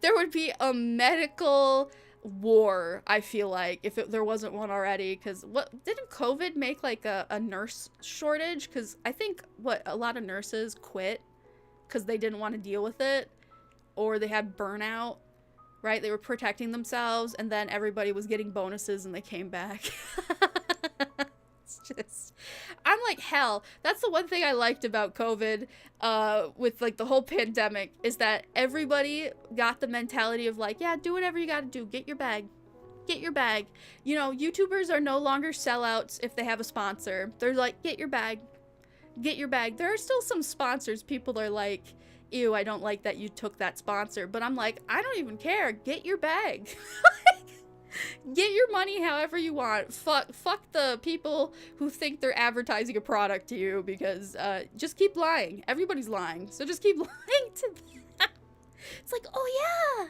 Speaker 1: There would be a medical war, I feel like, if there wasn't one already, because didn't COVID make like a nurse shortage? Because I think a lot of nurses quit because they didn't want to deal with it, or they had burnout, right? They were protecting themselves, and then everybody was getting bonuses and they came back. It's just, I'm like, hell, that's the one thing I liked about COVID, with like the whole pandemic, is that everybody got the mentality of like, yeah, do whatever you gotta do, get your bag. Get your bag. You know, YouTubers are no longer sellouts if they have a sponsor. They're like, get your bag. Get your bag. There are still some sponsors, people are like, ew, I don't like that you took that sponsor, but I'm like, I don't even care, get your bag. Get your money however you want. Fuck the people who think they're advertising a product to you, because just keep lying. Everybody's lying, so just keep lying to them. It's like, oh yeah,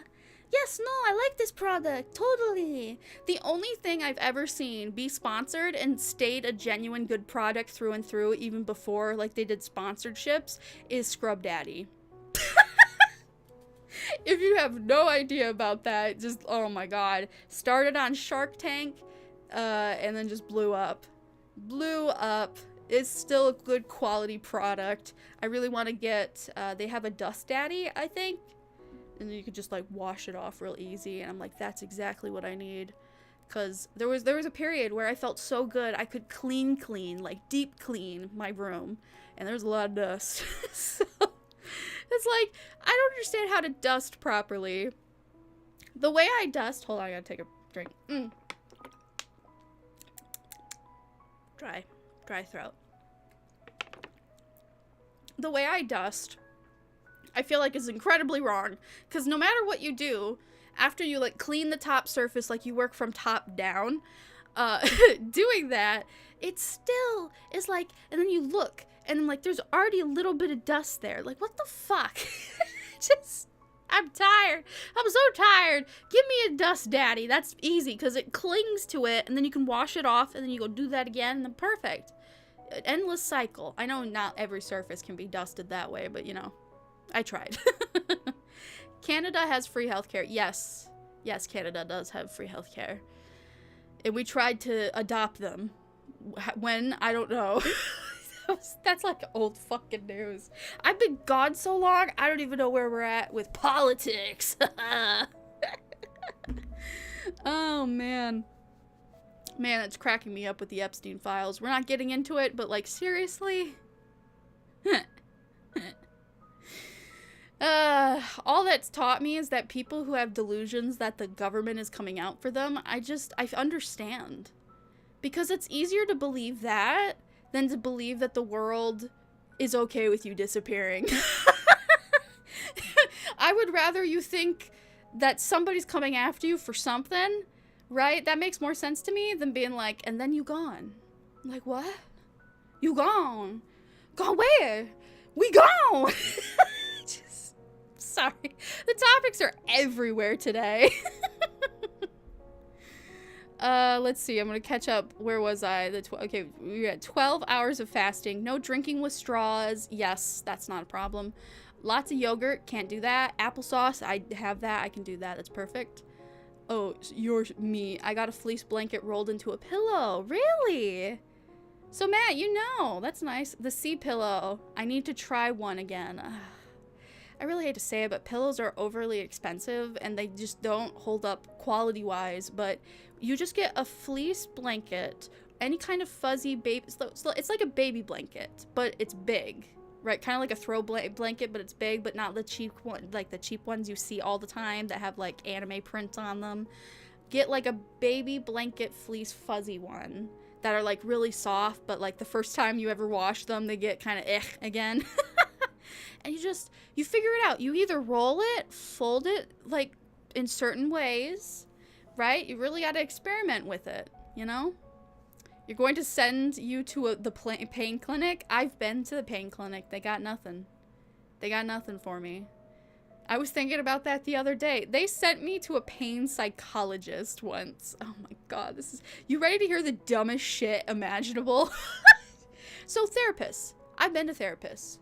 Speaker 1: Yes, no, I like this product. Totally. The only thing I've ever seen be sponsored and stayed a genuine good product through and through, even before like they did sponsorships, is Scrub Daddy. If you have no idea about that, just, oh my god. Started on Shark Tank, and then just blew up. Blew up. It's still a good quality product. I really want to get, they have a Dust Daddy, I think. And you could just like wash it off real easy. And I'm like, that's exactly what I need. Cause there was a period where I felt so good I could clean, like deep clean my room. And there's a lot of dust. So it's like, I don't understand how to dust properly. The way I dust, hold on, I gotta take a drink. Dry throat. The way I dust, I feel like is incredibly wrong. Because no matter what you do, after you like clean the top surface, like you work from top down, doing that, it still is like, and then you look, and then like there's already a little bit of dust there. Like, what the fuck? Just, I'm tired. I'm so tired. Give me a Dust Daddy. That's easy because it clings to it, and then you can wash it off, and then you go do that again, and then perfect. An endless cycle. I know not every surface can be dusted that way, but you know, I tried. Canada has free healthcare. Yes. Yes, Canada does have free healthcare. And we tried to adopt them. When? I don't know. That's like old fucking news. I've been gone so long, I don't even know where we're at with politics. Oh, man. Man, it's cracking me up with the Epstein files. We're not getting into it, but like, seriously? All that's taught me is that people who have delusions that the government is coming out for them, I understand. Because it's easier to believe that than to believe that the world is okay with you disappearing. I would rather you think that somebody's coming after you for something, right? That makes more sense to me than being like, and then you gone. I'm like, what? You gone? Gone where? We gone! Sorry. The topics are everywhere today. Let's see. I'm gonna catch up. Where was I? Okay, we had 12 hours of fasting. No drinking with straws. Yes, that's not a problem. Lots of yogurt. Can't do that. Applesauce. I have that. I can do that. That's perfect. Oh, you're me. I got a fleece blanket rolled into a pillow. Really? So, Matt, you know. That's nice. The sea pillow. I need to try one again. I really hate to say it, but pillows are overly expensive and they just don't hold up quality-wise, but you just get a fleece blanket, any kind of fuzzy baby, it's like a baby blanket, but it's big, right? Kind of like a throw blanket, but it's big, but not the cheap one, like the cheap ones you see all the time that have like anime prints on them. Get like a baby blanket fleece fuzzy one that are like really soft, but like the first time you ever wash them, they get kind of again. And you figure it out. You either roll it, fold it, like, in certain ways, right? You really got to experiment with it, you know? You're going to send you to the pain clinic. I've been to the pain clinic. They got nothing. They got nothing for me. I was thinking about that the other day. They sent me to a pain psychologist once. Oh my god, you ready to hear the dumbest shit imaginable? So therapists. I've been to therapists,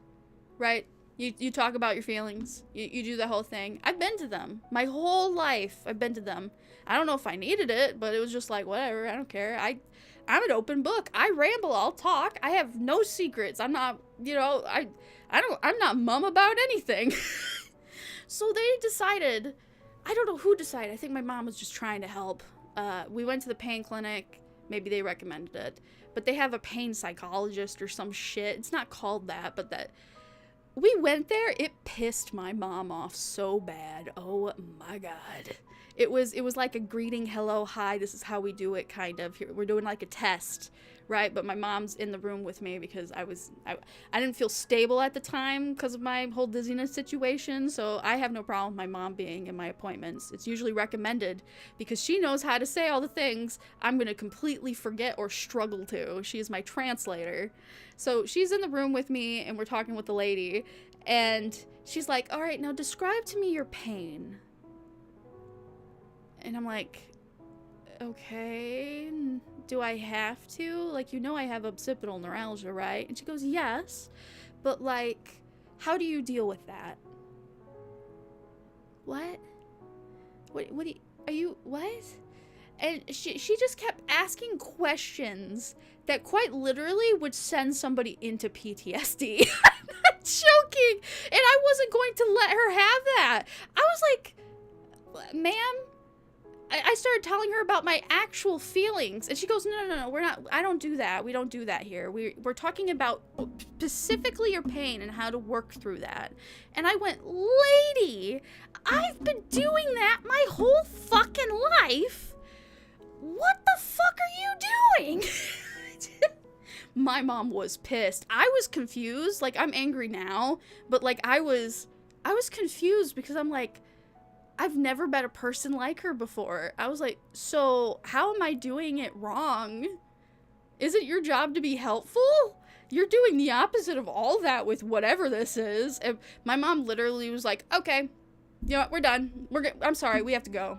Speaker 1: right? You talk about your feelings. You do the whole thing. I've been to them. My whole life, I've been to them. I don't know if I needed it, but it was just like, whatever, I don't care. I'm an open book. I ramble, I'll talk. I have no secrets. I'm not, I'm not mum about anything. So they decided, I don't know who decided. I think my mom was just trying to help. We went to the pain clinic. Maybe they recommended it. But they have a pain psychologist or some shit. It's not called that, but that... We went there, it pissed my mom off so bad. Oh my god. It was like a greeting, hello, hi, this is how we do it, kind of. We're doing like a test, right? But my mom's in the room with me because I didn't feel stable at the time because of my whole dizziness situation, so I have no problem with my mom being in my appointments. It's usually recommended because she knows how to say all the things I'm gonna completely forget or struggle to. She is my translator. So she's in the room with me and we're talking with the lady and she's like, all right, now describe to me your pain. And I'm like, okay, do I have to? Like, you know I have occipital neuralgia, right? And she goes, yes, but like, how do you deal with that? What? What do you, are you, what? And she just kept asking questions that quite literally would send somebody into PTSD. I'm not joking. And I wasn't going to let her have that. I was like, ma'am, I started telling her about my actual feelings. And she goes, no, we're not, I don't do that. We don't do that here. We're talking about specifically your pain and how to work through that. And I went, lady, I've been doing that my whole fucking life. What the fuck are you doing? My mom was pissed. I was confused. Like, I'm angry now, but like I was confused because I'm like, I've never met a person like her before. I was like, so how am I doing it wrong? Is it your job to be helpful? You're doing the opposite of all that with whatever this is. And my mom literally was like, okay, you know what, we're done. I'm sorry, we have to go.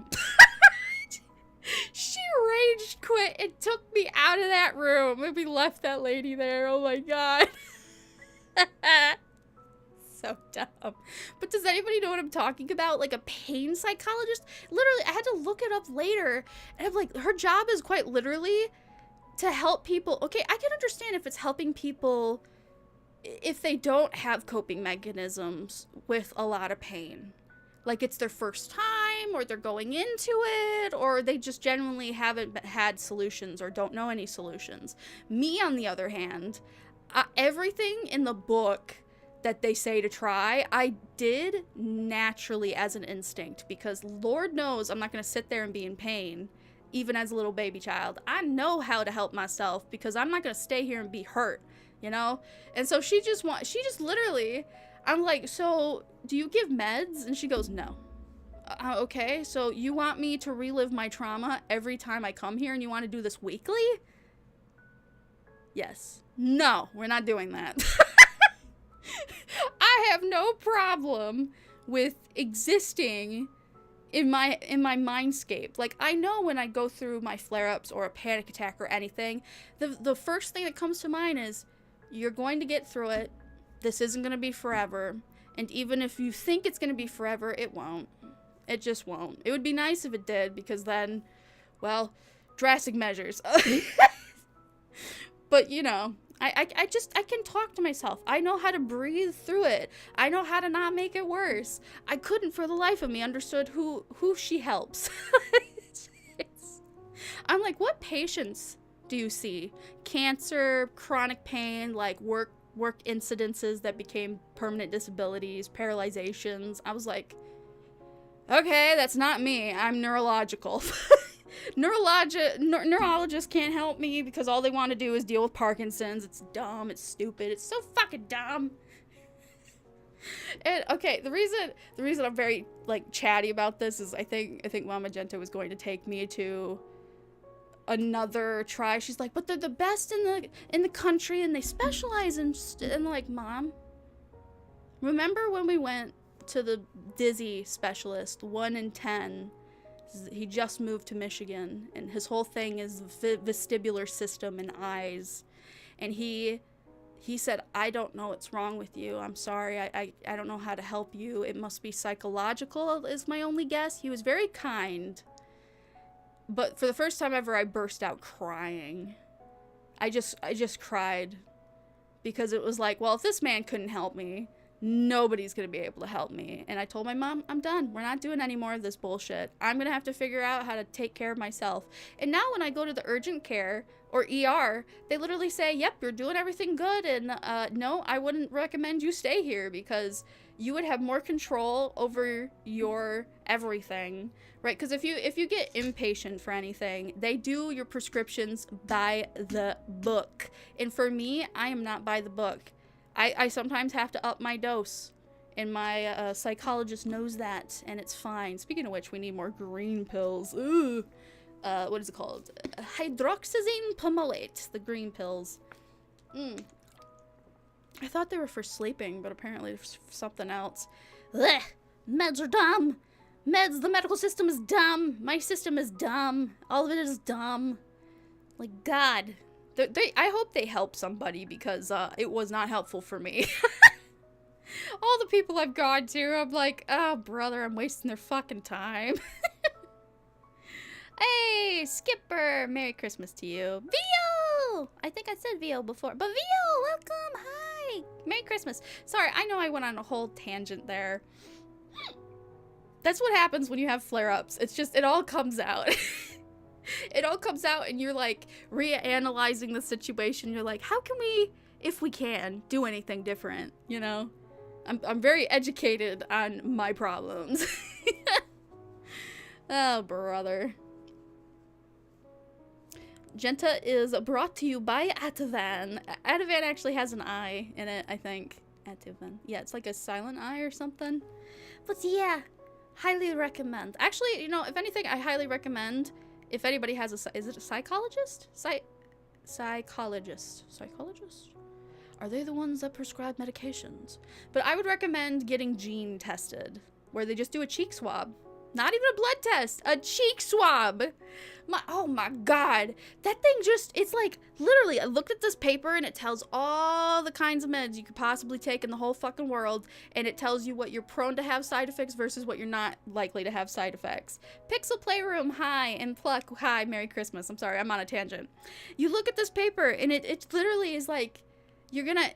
Speaker 1: She rage quit and took me out of that room, and we left that lady there. Oh my god. So dumb. But does anybody know what I'm talking about? Like a pain psychologist? Literally, I had to look it up later, and I'm like, her job is quite literally to help people. Okay, I can understand if it's helping people if they don't have coping mechanisms with a lot of pain. Like it's their first time, or they're going into it, or they just genuinely haven't had solutions or don't know any solutions. Me, on the other hand, everything in the book that they say to try, I did naturally as an instinct, because Lord knows I'm not going to sit there and be in pain, even as a little baby child. I know how to help myself, because I'm not going to stay here and be hurt, you know? And so she just literally, I'm like, so do you give meds? And she goes, no. Okay, so you want me to relive my trauma every time I come here, and you want to do this weekly? Yes. No, we're not doing that. I have no problem with existing in my mindscape. Like, I know when I go through my flare-ups or a panic attack or anything, the first thing that comes to mind is, you're going to get through it. This isn't going to be forever. And even if you think it's going to be forever, it won't. It just won't. It would be nice if it did, because then, well, drastic measures. But, you know, I can talk to myself. I know how to breathe through it. I know how to not make it worse. I couldn't for the life of me understood who she helps. I'm like, what patients do you see? Cancer, chronic pain, like work incidences that became permanent disabilities, paralyzations. I was like, okay, that's not me. I'm neurological. Neurologists can't help me because all they want to do is deal with Parkinson's. It's dumb. It's stupid. It's so fucking dumb. And okay, the reason I'm very like chatty about this is I think Mama Jenta was going to take me to another try. She's like, but they're the best in the country, and they specialize in and like, Mom, remember when we went to the dizzy specialist, 1 in 10? He just moved to Michigan, and his whole thing is vestibular system and eyes. And he said, I don't know what's wrong with you. I'm sorry. I don't know how to help you. It must be psychological is my only guess. He was very kind. But for the first time ever, I burst out crying. I just cried. Because it was like, well, if this man couldn't help me, nobody's gonna be able to help me. And I told my mom, I'm done. We're not doing any more of this bullshit. I'm gonna have to figure out how to take care of myself. And now when I go to the urgent care or ER, they literally say, yep, you're doing everything good, and no, I wouldn't recommend you stay here, because you would have more control over your everything, right? Because if you get inpatient for anything, they do your prescriptions by the book. And for me, I am not by the book. I sometimes have to up my dose, and my psychologist knows that, and it's fine. Speaking of which, we need more green pills. Ooh. What is it called? Hydroxyzine pomoate, the green pills. I thought they were for sleeping, but apparently it's something else. Blech, meds are dumb. Meds, the medical system is dumb. My system is dumb. All of it is dumb. Like, God. I hope they help somebody because it was not helpful for me. All the people I've gone to, I'm like, oh, brother, I'm wasting their fucking time. Hey, Skipper! Merry Christmas to you. Vio! I think I said Vio before, but Vio, welcome! Hi! Merry Christmas. Sorry, I know I went on a whole tangent there. That's what happens when you have flare-ups. It's just, it all comes out. It all comes out and you're like reanalyzing the situation. You're like, how can we, if we can, do anything different, you know? I'm very educated on my problems. Oh, brother. Jenta is brought to you by Ativan. Ativan actually has an I in it, I think. Ativan. Yeah, it's like a silent I or something. But yeah, highly recommend. Actually, you know, if anything, I highly recommend if anybody has a... Is it a psychologist? Psychologist? Are they the ones that prescribe medications? But I would recommend getting gene tested, where they just do a cheek swab. Not even a blood test, a cheek swab. Oh my God. That thing just, it's like, literally, I looked at this paper and it tells all the kinds of meds you could possibly take in the whole fucking world. And it tells you what you're prone to have side effects versus what you're not likely to have side effects. Pixel Playroom, hi, and Pluck, hi, Merry Christmas. I'm sorry, I'm on a tangent. You look at this paper and it literally is like,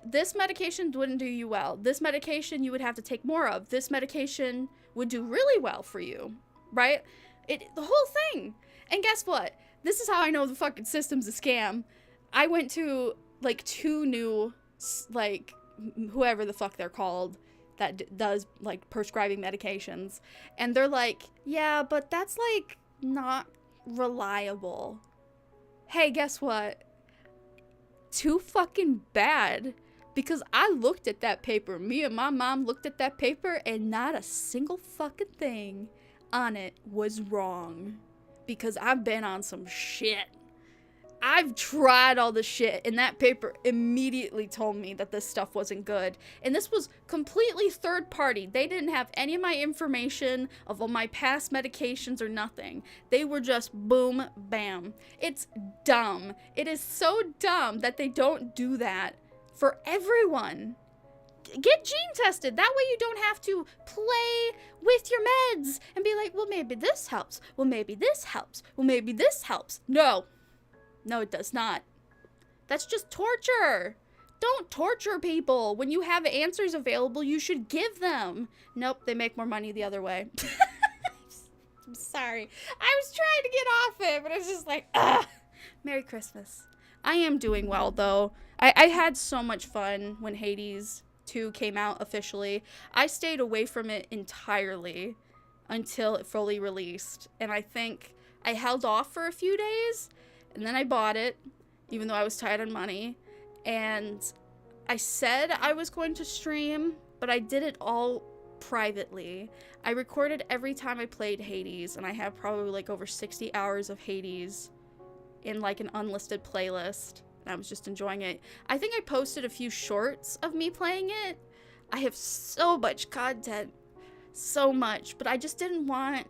Speaker 1: this medication wouldn't do you well. This medication you would have to take more of. This medication would do really well for you, right? The whole thing. And guess what? This is how I know the fucking system's a scam. I went to, like, 2 new, like, whoever the fuck they're called that does, like, prescribing medications. And they're like, yeah, but that's, like, not reliable. Hey, guess what? Too fucking bad, because I looked at that paper. Me and my mom looked at that paper and not a single fucking thing on it was wrong, because I've been on some shit. I've tried all the shit, and that paper immediately told me that this stuff wasn't good. And this was completely third party. They didn't have any of my information of all my past medications or nothing. They were just boom, bam. It's dumb. It is so dumb that they don't do that for everyone. Get gene tested. That way you don't have to play with your meds and be like, well, maybe this helps. Well, maybe this helps. Well, maybe this helps. No. No, it does not. That's just torture. Don't torture people. When you have answers available, you should give them. Nope, they make more money the other way. I'm sorry. I was trying to get off it, but it's just like, ugh. Merry Christmas. I am doing well, though. I had so much fun when Hades 2 came out officially. I stayed away from it entirely until it fully released. And I think I held off for a few days. And then I bought it, even though I was tight on money. And I said I was going to stream, but I did it all privately. I recorded every time I played Hades, and I have probably like over 60 hours of Hades in like an unlisted playlist. And I was just enjoying it. I think I posted a few shorts of me playing it. I have so much content. So much. But I just didn't want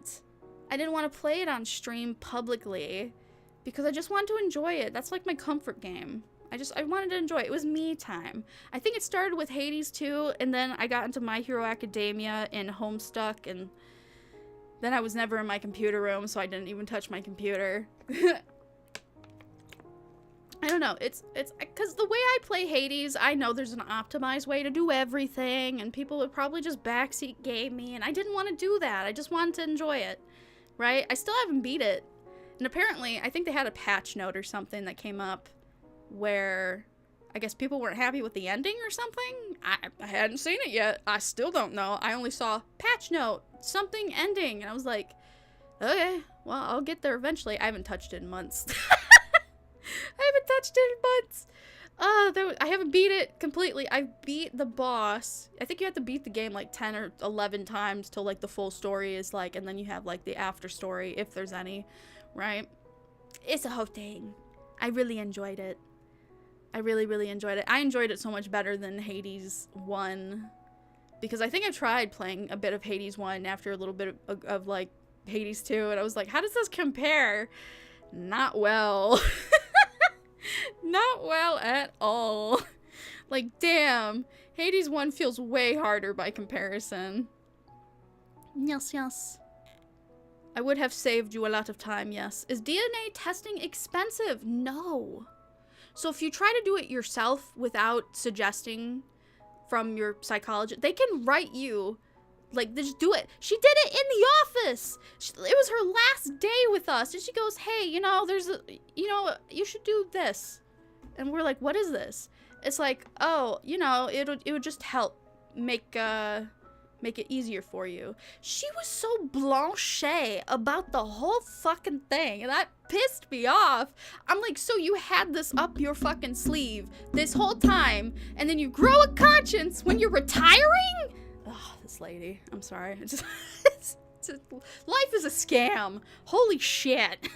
Speaker 1: to play it on stream publicly. Because I just wanted to enjoy it. That's like my comfort game. I wanted to enjoy it. It was me time. I think it started with Hades 2, and then I got into My Hero Academia and Homestuck, and then I was never in my computer room, so I didn't even touch my computer. I don't know. It's because the way I play Hades, I know there's an optimized way to do everything, and people would probably just backseat game me, and I didn't want to do that. I just wanted to enjoy it, right? I still haven't beat it. And apparently, I think they had a patch note or something that came up where I guess people weren't happy with the ending or something. I hadn't seen it yet. I still don't know. I only saw patch note, something ending. And I was like, okay, well, I'll get there eventually. I haven't touched it in months. I haven't touched it in months. I haven't beat it completely. I beat the boss. I think you have to beat the game like 10 or 11 times till like the full story is like, and then you have like the after story if there's any. Right? It's a whole thing. I really enjoyed it. I really, really enjoyed it. I enjoyed it so much better than Hades 1. because I think I tried playing a bit of Hades 1 after a little bit of like Hades 2, and I was like, how does this compare? Not well. Not well at all. Like, damn, Hades 1 feels way harder by comparison. Yes, yes. I would have saved you a lot of time, yes. Is DNA testing expensive? No. So if you try to do it yourself without suggesting from your psychologist, they can write you, like, just do it. She did it in the office. It was her last day with us. And she goes, hey, you know, you should do this. And we're like, what is this? It's like, oh, you know, it would just help make it easier for you. She was so blanche about the whole fucking thing, and that pissed me off. I'm like, so you had this up your fucking sleeve this whole time, and then you grow a conscience when you're retiring? Ugh, this lady. I'm sorry. Life is a scam. Holy shit.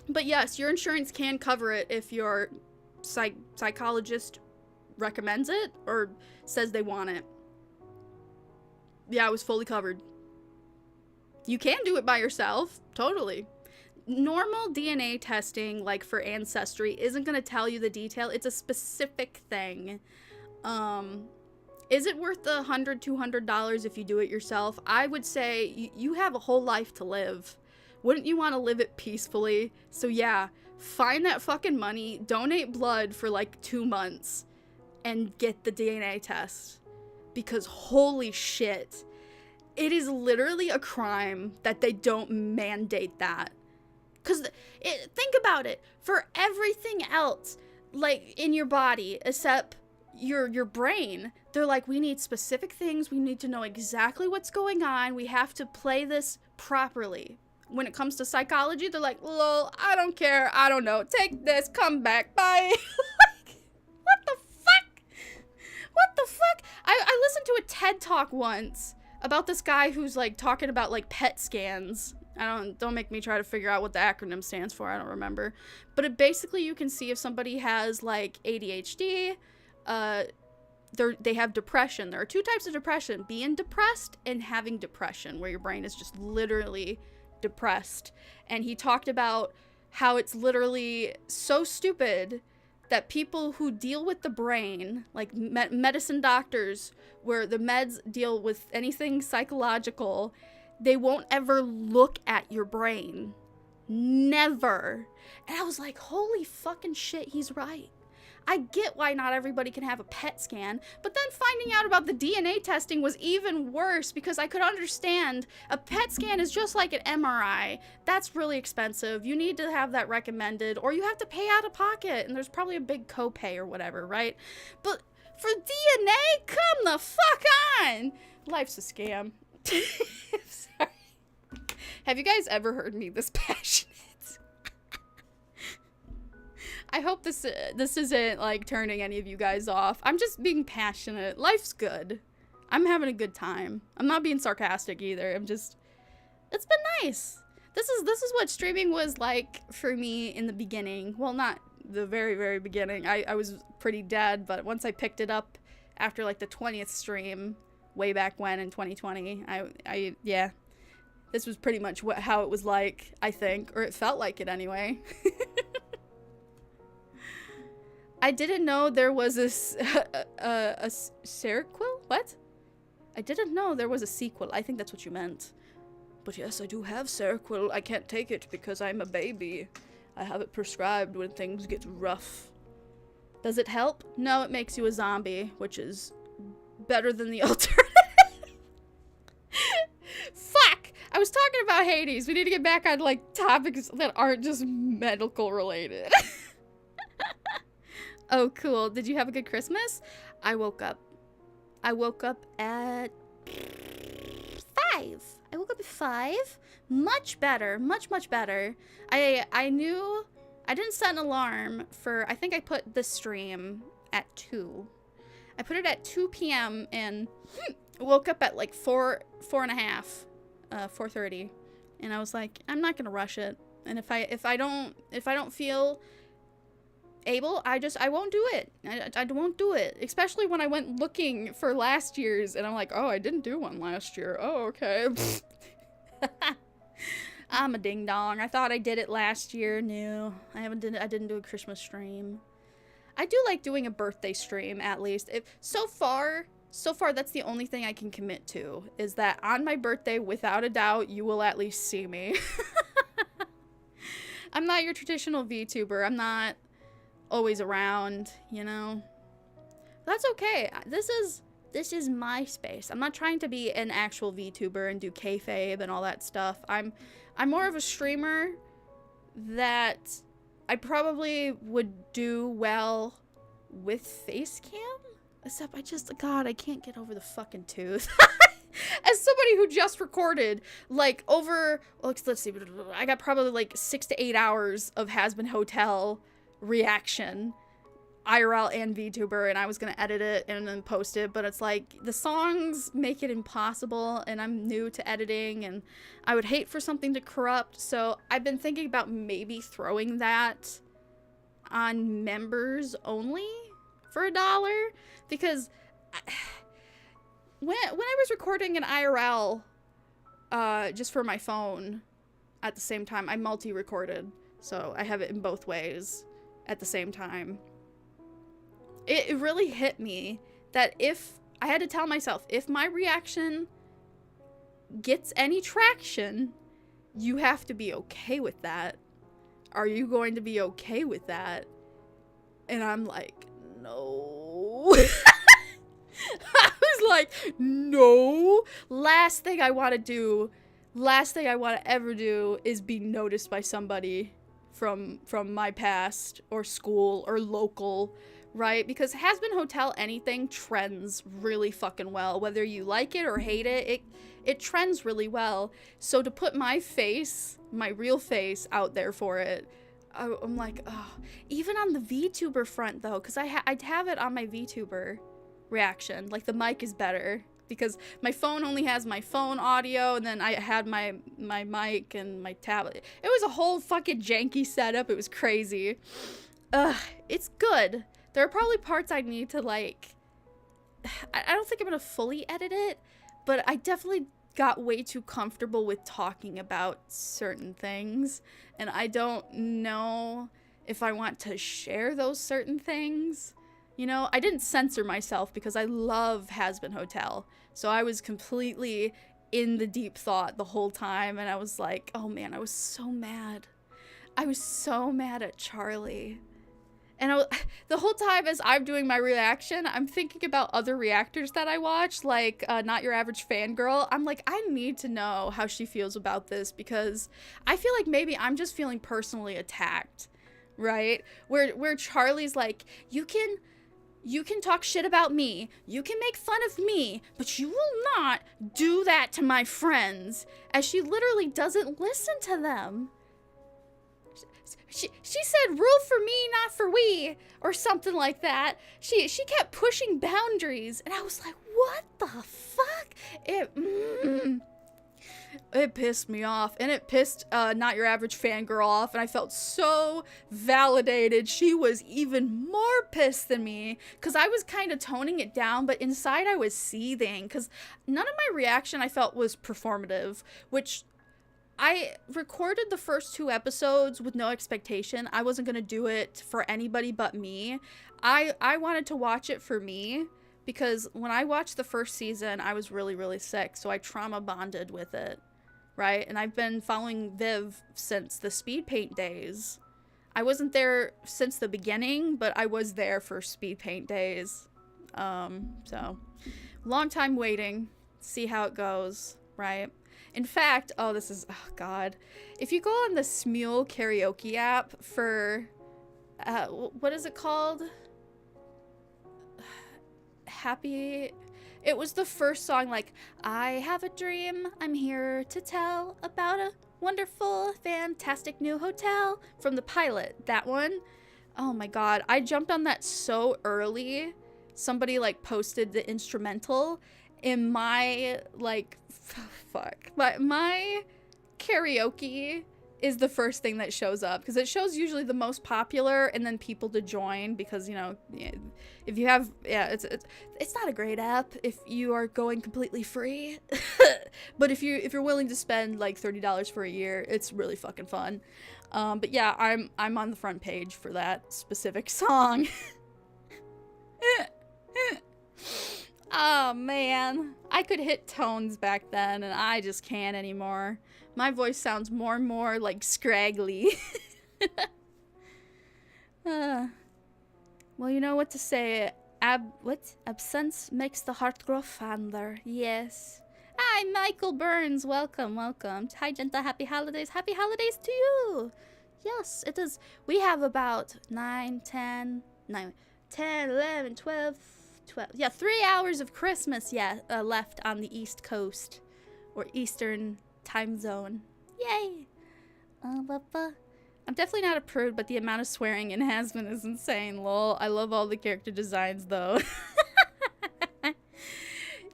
Speaker 1: But yes, your insurance can cover it if your psychologist recommends it or says they want it. Yeah, it was fully covered. You can do it by yourself, totally. Normal DNA testing, like for ancestry, isn't going to tell you the detail. It's a specific thing. Is it worth the $100, $200 if you do it yourself? I would say you have a whole life to live. Wouldn't you want to live it peacefully? So yeah, find that fucking money, donate blood for like 2 months, and get the DNA test. Because holy shit, it is literally a crime that they don't mandate that. Because think about it, for everything else, like in your body, except your brain, they're like, we need specific things, we need to know exactly what's going on, we have to play this properly. When it comes to psychology, they're like, lol, I don't care, I don't know, take this, come back, bye. Like, what the fuck? What the fuck? I listened to a TED Talk once about this guy who's like talking about like PET scans. Don't make me try to figure out what the acronym stands for, I don't remember. But it basically, you can see if somebody has like ADHD, they have depression. There are 2 types of depression, being depressed and having depression, where your brain is just literally depressed. And he talked about how it's literally so stupid that people who deal with the brain, like medicine doctors, where the meds deal with anything psychological, they won't ever look at your brain. Never. And I was like, holy fucking shit, he's right. I get why not everybody can have a PET scan, but then finding out about the DNA testing was even worse, because I could understand a PET scan is just like an MRI. That's really expensive. You need to have that recommended, or you have to pay out of pocket, and there's probably a big copay or whatever, right? But for DNA, come the fuck on! Life's a scam. I'm sorry. Have you guys ever heard me this passionate? I hope this isn't like turning any of you guys off. I'm just being passionate. Life's good. I'm having a good time. I'm not being sarcastic either. It's been nice. This is what streaming was like for me in the beginning. Well, not the very, very beginning. I was pretty dead, but once I picked it up after like the 20th stream way back when in 2020, yeah. This was pretty much how it was like, I think, or it felt like it anyway. I didn't know there was a sequel? What? I didn't know there was a sequel. I think that's what you meant. But yes, I do have sequel. I can't take it because I'm a baby. I have it prescribed when things get rough. Does it help? No, it makes you a zombie, which is better than the alternative. Fuck! I was talking about Hades. We need to get back on, like, topics that aren't just medical related. Oh, cool. Did you have a good Christmas? I woke up at 5. I woke up at 5. Much better. Much, much better. I knew... I didn't set an alarm for... I think I put the stream at 2. I put it at 2 p.m. and woke up at like 4:30. And I was like, I'm not gonna rush it. And if I don't feel able, I won't do it. I won't do it. Especially when I went looking for last year's and I'm like, oh, I didn't do one last year. Oh, okay. I'm a ding dong. I thought I did it last year. No, I didn't do a Christmas stream. I do like doing a birthday stream, at least. So far, that's the only thing I can commit to, is that on my birthday, without a doubt, you will at least see me. I'm not your traditional VTuber. I'm not always around, you know? That's okay. This is my space. I'm not trying to be an actual VTuber and do kayfabe and all that stuff. I'm more of a streamer that I probably would do well with face cam. Except God, I can't get over the fucking tooth. As somebody who just recorded, like, over, let's see, I got probably like 6 to 8 hours of Has Been Hotel reaction, IRL and VTuber, and I was gonna edit it and then post it, but it's like, the songs make it impossible, and I'm new to editing, and I would hate for something to corrupt, so I've been thinking about maybe throwing that on members only for $1, because when I was recording an IRL, just for my phone, at the same time, I multi-recorded, so I have it in both ways at the same time. It really hit me that if, I had to tell myself, if my reaction gets any traction, you have to be okay with that. Are you going to be okay with that? And I'm like, no. I was like, no. Last thing I want to ever do is be noticed by somebody from my past or school or local, right? Because Has Been Hotel anything trends really fucking well. Whether you like it or hate it, it trends really well. So to put my face, my real face out there for it, I'm like, oh. Even on the VTuber front though, because I'd have it on my VTuber reaction. Like, the mic is better because my phone only has my phone audio, and then I had my mic and my tablet. It was a whole fucking janky setup. It was crazy. It's good. There are probably parts I need to, like, I don't think I'm gonna fully edit it, but I definitely got way too comfortable with talking about certain things, and I don't know if I want to share those certain things. You know, I didn't censor myself because I love Has Been Hotel, so I was completely in the deep thought the whole time, and I was like, oh man, I was so mad. I was so mad at Charlie. And the whole time as I'm doing my reaction, I'm thinking about other reactors that I watch, like Not Your Average Fangirl. I'm like, I need to know how she feels about this, because I feel like maybe I'm just feeling personally attacked, right? Where Charlie's like, you can talk shit about me, you can make fun of me, but you will not do that to my friends, as she literally doesn't listen to them. She said, rule for me, not for we, or something like that. She kept pushing boundaries, and I was like, what the fuck? It pissed me off, and it pissed Not Your Average Fangirl off, and I felt so validated. She was even more pissed than me, because I was kind of toning it down, but inside I was seething, because none of my reaction I felt was performative, which I recorded the first 2 episodes with no expectation. I wasn't going to do it for anybody but me. I wanted to watch it for me, because when I watched the first season, I was really, really sick, so I trauma bonded with it, right? And I've been following Viv since the speed paint days. I wasn't there since the beginning, but I was there for speed paint days. So long time waiting, see how it goes, right? In fact, oh god. If you go on the Smule karaoke app for, what is it called? Happy, it was the first song, like, I have a dream, I'm here to tell about a wonderful, fantastic new hotel, from the pilot, that one. Oh my god, I jumped on that so early. Somebody, like, posted the instrumental, in my, like, fuck, but my karaoke is the first thing that shows up, because it shows usually the most popular and then people to join, because, you know, if you have, it's not a great app if you are going completely free. But if you're willing to spend like $30 for a year, it's really fucking fun. But yeah, I'm on the front page for that specific song. Oh man, I could hit tones back then and I just can't anymore. My voice sounds more and more like scraggly. Well, you know what to say. Absence makes the heart grow fonder. Yes. Hi, Michael Burns. Welcome, welcome. Hi, Jenta. Happy holidays. Happy holidays to you. Yes, it is. We have about 10, 11, 12. Yeah, 3 hours of Christmas, left on the East Coast. Or Eastern time zone. Yay! I'm definitely not a prude, but the amount of swearing in Hasbin is insane, lol. I love all the character designs, though.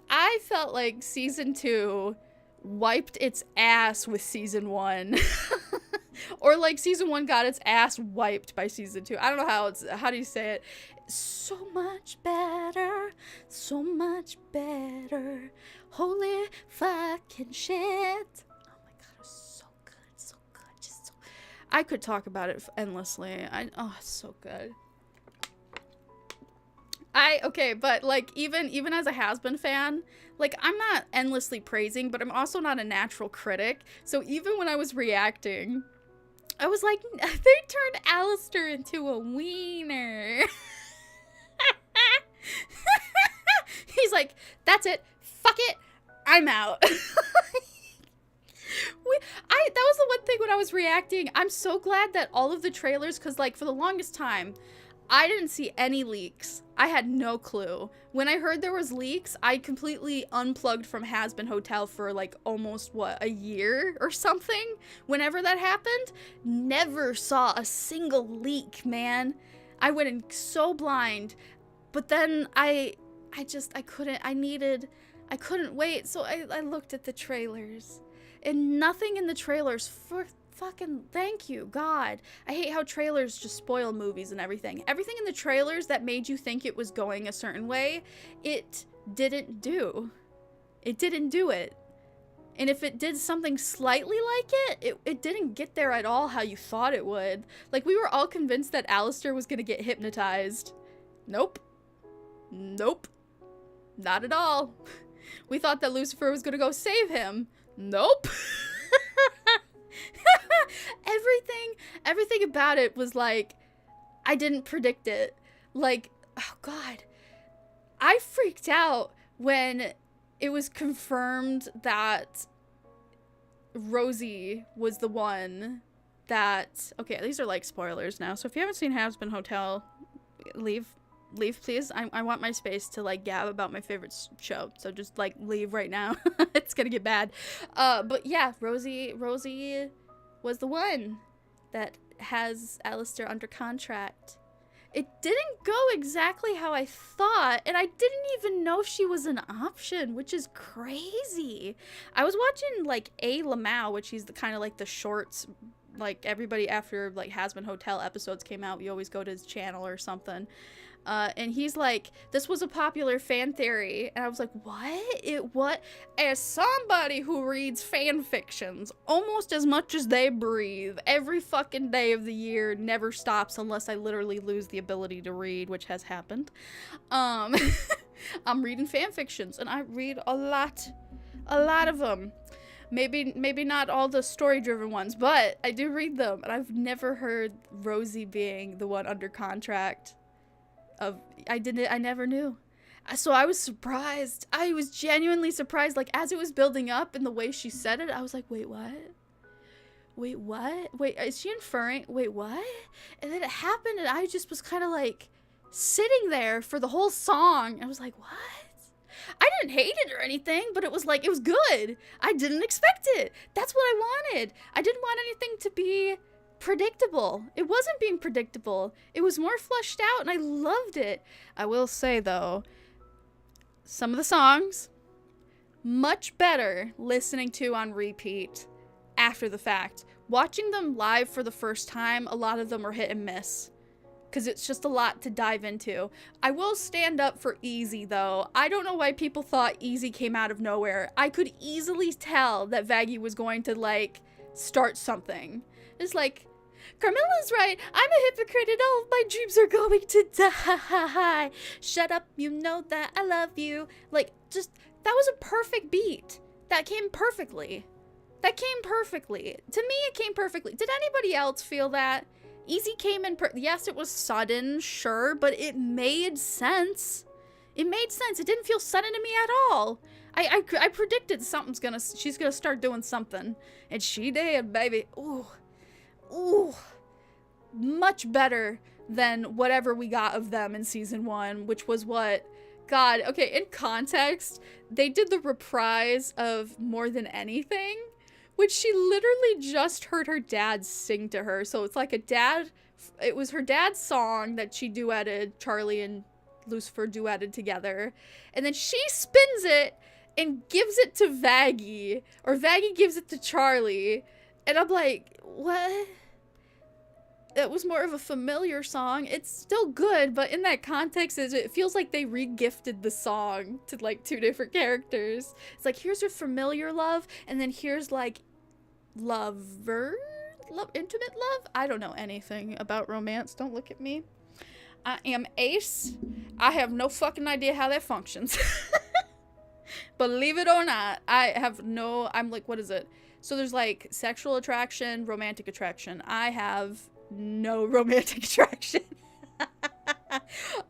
Speaker 1: I felt like Season 2 wiped its ass with Season 1. Or like Season 1 got its ass wiped by Season 2. I don't know how do you say it? So much better, so much better. Holy fucking shit. Oh my god, it was so good, so good. Just so... I could talk about it endlessly. Oh, it's so good. Okay, but like even as a Has-Been fan, like I'm not endlessly praising, but I'm also not a natural critic. So even when I was reacting, I was like, they turned Alistair into a wiener. He's like, that's it, fuck it, I'm out. That was the one thing when I was reacting. I'm so glad that all of the trailers, because like for the longest time I didn't see any leaks. I had no clue. When I heard there was leaks, I completely unplugged from Has-Been Hotel for like almost, what, a year or something? Whenever that happened, never saw a single leak, man. I went in so blind. But then I couldn't wait, so I looked at the trailers. And nothing in the trailers, for fucking thank you, God. I hate how trailers just spoil movies and everything. Everything in the trailers that made you think it was going a certain way, it didn't do. It didn't do it. And if it did something slightly like it didn't get there at all how you thought it would. Like, we were all convinced that Alistair was gonna get hypnotized. Nope. Nope. Not at all. We thought that Lucifer was gonna go save him. Nope. Everything about it was like, I didn't predict it. Like, oh god. I freaked out when it was confirmed that Rosie was the one that... Okay, these are like spoilers now, so if you haven't seen Has-Been Hotel, leave please. I want my space to like gab about my favorite show, so just like leave right now. It's gonna get bad. But yeah, Rosie was the one that has Alistair under contract. It didn't go exactly how I thought, and I didn't even know she was an option, which is crazy. I was watching like A. Lamau, which he's the kind of like the shorts, like everybody after like Has-Been Hotel episodes came out, we always go to his channel or something. And he's like, this was a popular fan theory. And I was like, what? As somebody who reads fan fictions almost as much as they breathe every fucking day of the year, never stops unless I literally lose the ability to read, which has happened. I'm reading fan fictions, and I read a lot of them. Maybe not all the story-driven ones, but I do read them. And I've never heard Rosie being the one under contract. I never knew. So I was surprised. I was genuinely surprised. Like, as it was building up and the way she said it, I was like, wait, what? Wait, what? Wait, is she inferring? Wait, what? And then it happened, and I just was kind of like sitting there for the whole song. And I was like, what? I didn't hate it or anything, but it was like, it was good. I didn't expect it. That's what I wanted. I didn't want anything to be predictable. It wasn't being predictable. It was more fleshed out, and I loved it. I will say, though, some of the songs, much better listening to on repeat after the fact. Watching them live for the first time, a lot of them are hit and miss. Because it's just a lot to dive into. I will stand up for Easy, though. I don't know why people thought Easy came out of nowhere. I could easily tell that Vaggie was going to, like, start something. It's like, Carmella's right. I'm a hypocrite and all of my dreams are going to die. Shut up, you know that I love you. Like, just, that was a perfect beat. That came perfectly. That came perfectly. To me, it came perfectly. Did anybody else feel that? Easy came in, yes, it was sudden, sure, but it made sense. It made sense. It didn't feel sudden to me at all. I predicted she's gonna start doing something. And she did, baby. Ooh. Ooh. Much better than whatever we got of them in season 1, which was what? God, okay, in context, they did the reprise of More Than Anything, which she literally just heard her dad sing to her. So it's like it was her dad's song that she duetted, Charlie and Lucifer duetted together. And then she spins it and gives it to Vaggie, or Vaggie gives it to Charlie. And I'm like, what? It was more of a familiar song. It's still good, but in that context, it feels like they re-gifted the song to like 2 different characters. It's like, here's your familiar love, and then here's like intimate love? I don't know anything about romance. Don't look at me. I am Ace. I have no fucking idea how that functions. Believe it or not, I'm like, what is it? So there's like sexual attraction, romantic attraction. I have no romantic attraction.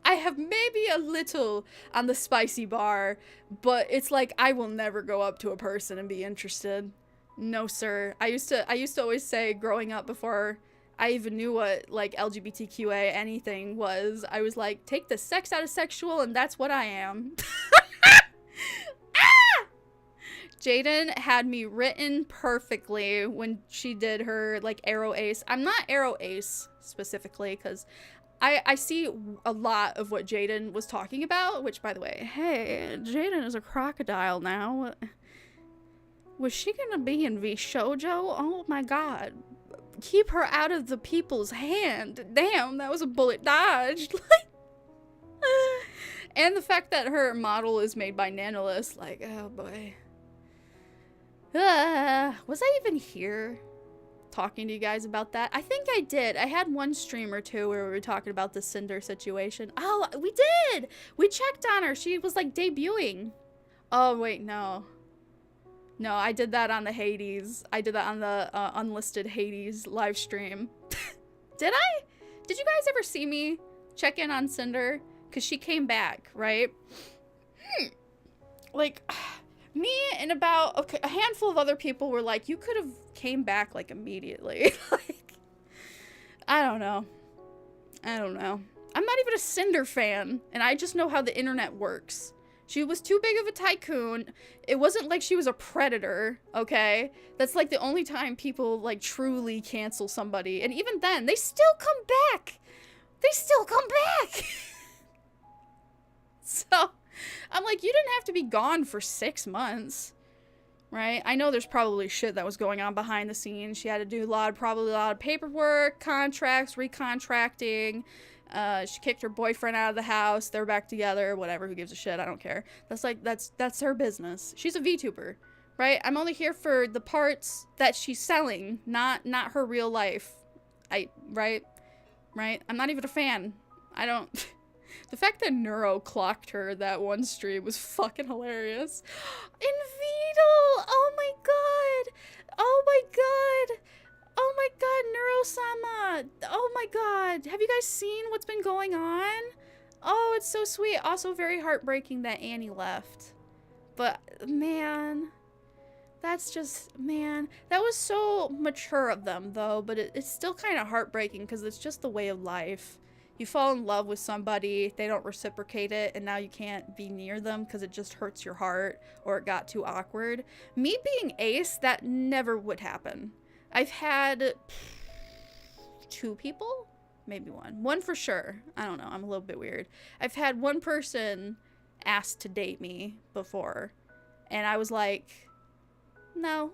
Speaker 1: I have maybe a little on the spicy bar, but it's like I will never go up to a person and be interested. No, sir. I used to always say growing up, before I even knew what like LGBTQA anything was, I was like, take the sex out of sexual and that's what I am. Jaden had me written perfectly when she did her like Arrow Ace. I'm not Arrow Ace specifically because I see a lot of what Jaden was talking about, which, by the way, hey, Jaden is a crocodile now. Was she gonna be in VShojo? Oh my god. Keep her out of the people's hand. Damn, that was a bullet dodged. And the fact that her model is made by Nanolist, like, oh boy. Was I even here talking to you guys about that? I think I did. I had one stream or two where we were talking about the Cinder situation. Oh, we did! We checked on her. She was like debuting. Oh, wait, no. No, I did that on the Hades. I did that on the unlisted Hades live stream. Did I? Did you guys ever see me check in on Cinder? Because she came back, right? Like, me and about a handful of other people were like, you could have came back, like, immediately. Like, I don't know. I'm not even a Cinder fan, and I just know how the internet works. She was too big of a tycoon. It wasn't like she was a predator, okay? That's like the only time people like truly cancel somebody. And even then, they still come back. So, I'm like, you didn't have to be gone for 6 months, right? I know there's probably shit that was going on behind the scenes. She had to do probably a lot of paperwork, contracts, recontracting. She kicked her boyfriend out of the house. They're back together. Whatever. Who gives a shit? I don't care. That's her business. She's a VTuber, right? I'm only here for the parts that she's selling, not her real life. Right? I'm not even a fan. I don't. The fact that Neuro clocked her that one stream was fucking hilarious. EnVTuber! Oh my god! Oh my god! Oh my god, Neuro-sama! Oh my god! Have you guys seen what's been going on? Oh, it's so sweet. Also very heartbreaking that Annie left. But, man... That's just... Man. That was so mature of them, though. But it's still kind of heartbreaking because it's just the way of life. You fall in love with somebody, they don't reciprocate it, and now you can't be near them because it just hurts your heart or it got too awkward. Me being Ace, that never would happen. I've had 2 people, maybe one. One for sure. I don't know. I'm a little bit weird. I've had one person ask to date me before, and I was like, no.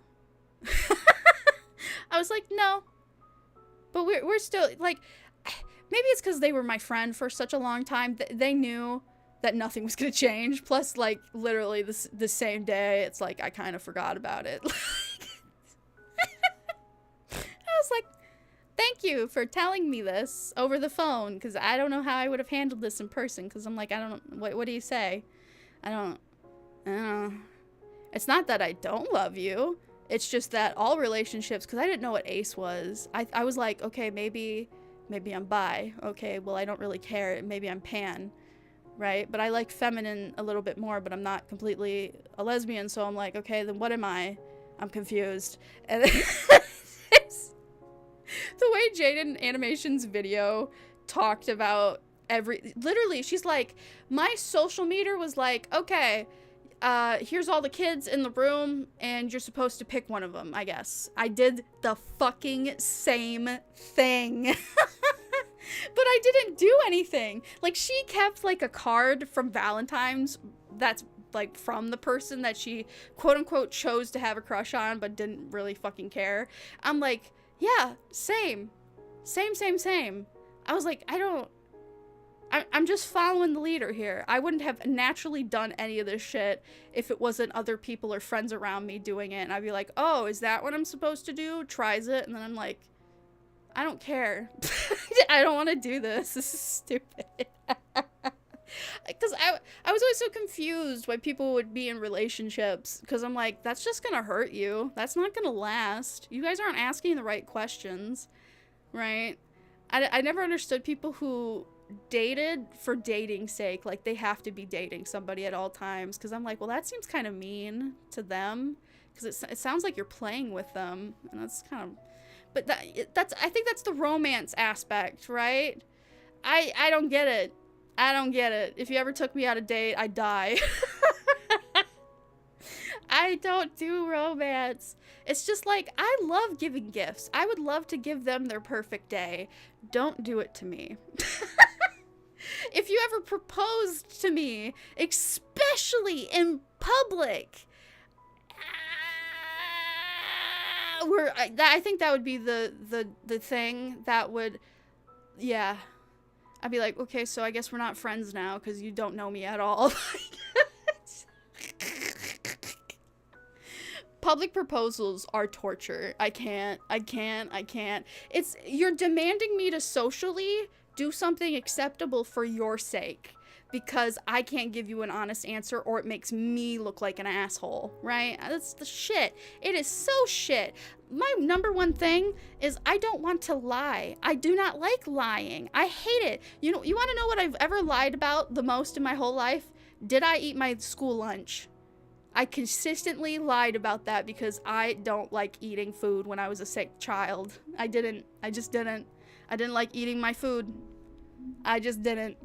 Speaker 1: I was like, no. But we're still, like, maybe it's because they were my friend for such a long time. They knew that nothing was going to change. Plus, like, literally the same day, it's like, I kind of forgot about it. I was like, thank you for telling me this over the phone, because I don't know how I would have handled this in person, because I'm like, I don't know, what do you say? I don't know. It's not that I don't love you. It's just that all relationships, because I didn't know what ace was. I was like, okay, maybe I'm bi. Okay, well, I don't really care. Maybe I'm pan, right? But I like feminine a little bit more, but I'm not completely a lesbian, so I'm like, okay, then what am I? I'm confused. And the way Jaden Animation's video talked about literally, she's like, my social meter was like, okay, here's all the kids in the room, and you're supposed to pick one of them, I guess. I did the fucking same thing. But I didn't do anything. Like, she kept, like, a card from Valentine's that's, like, from the person that she, quote-unquote, chose to have a crush on, but didn't really fucking care. I'm like, yeah, same. Same. I was like, I'm just following the leader here. I wouldn't have naturally done any of this shit if it wasn't other people or friends around me doing it. And I'd be like, oh, is that what I'm supposed to do? Tries it. And then I'm like, I don't care. I don't want to do this. This is stupid. Because I was always so confused why people would be in relationships. Because I'm like, that's just going to hurt you. That's not going to last. You guys aren't asking the right questions. Right? I never understood people who dated for dating's sake. Like, they have to be dating somebody at all times. Because I'm like, well, that seems kind of mean to them. Because it sounds like you're playing with them. And that's kind of... But I think that's the romance aspect, right? I don't get it. I don't get it. If you ever took me out a date, I'd die. I don't do romance. It's just like, I love giving gifts. I would love to give them their perfect day. Don't do it to me. If you ever proposed to me, especially in public, I think that would be the thing that would, yeah. I'd be like, okay, so I guess we're not friends now because you don't know me at all. Public proposals are torture. I can't. You're demanding me to socially do something acceptable for your sake because I can't give you an honest answer or it makes me look like an asshole, right? That's the shit. It is so shit. My number one thing is I don't want to lie. I do not like lying. I hate it. You want to know what I've ever lied about the most in my whole life? Did I eat my school lunch? I consistently lied about that because I don't like eating food when I was a sick child. I just didn't. I didn't like eating my food. I just didn't.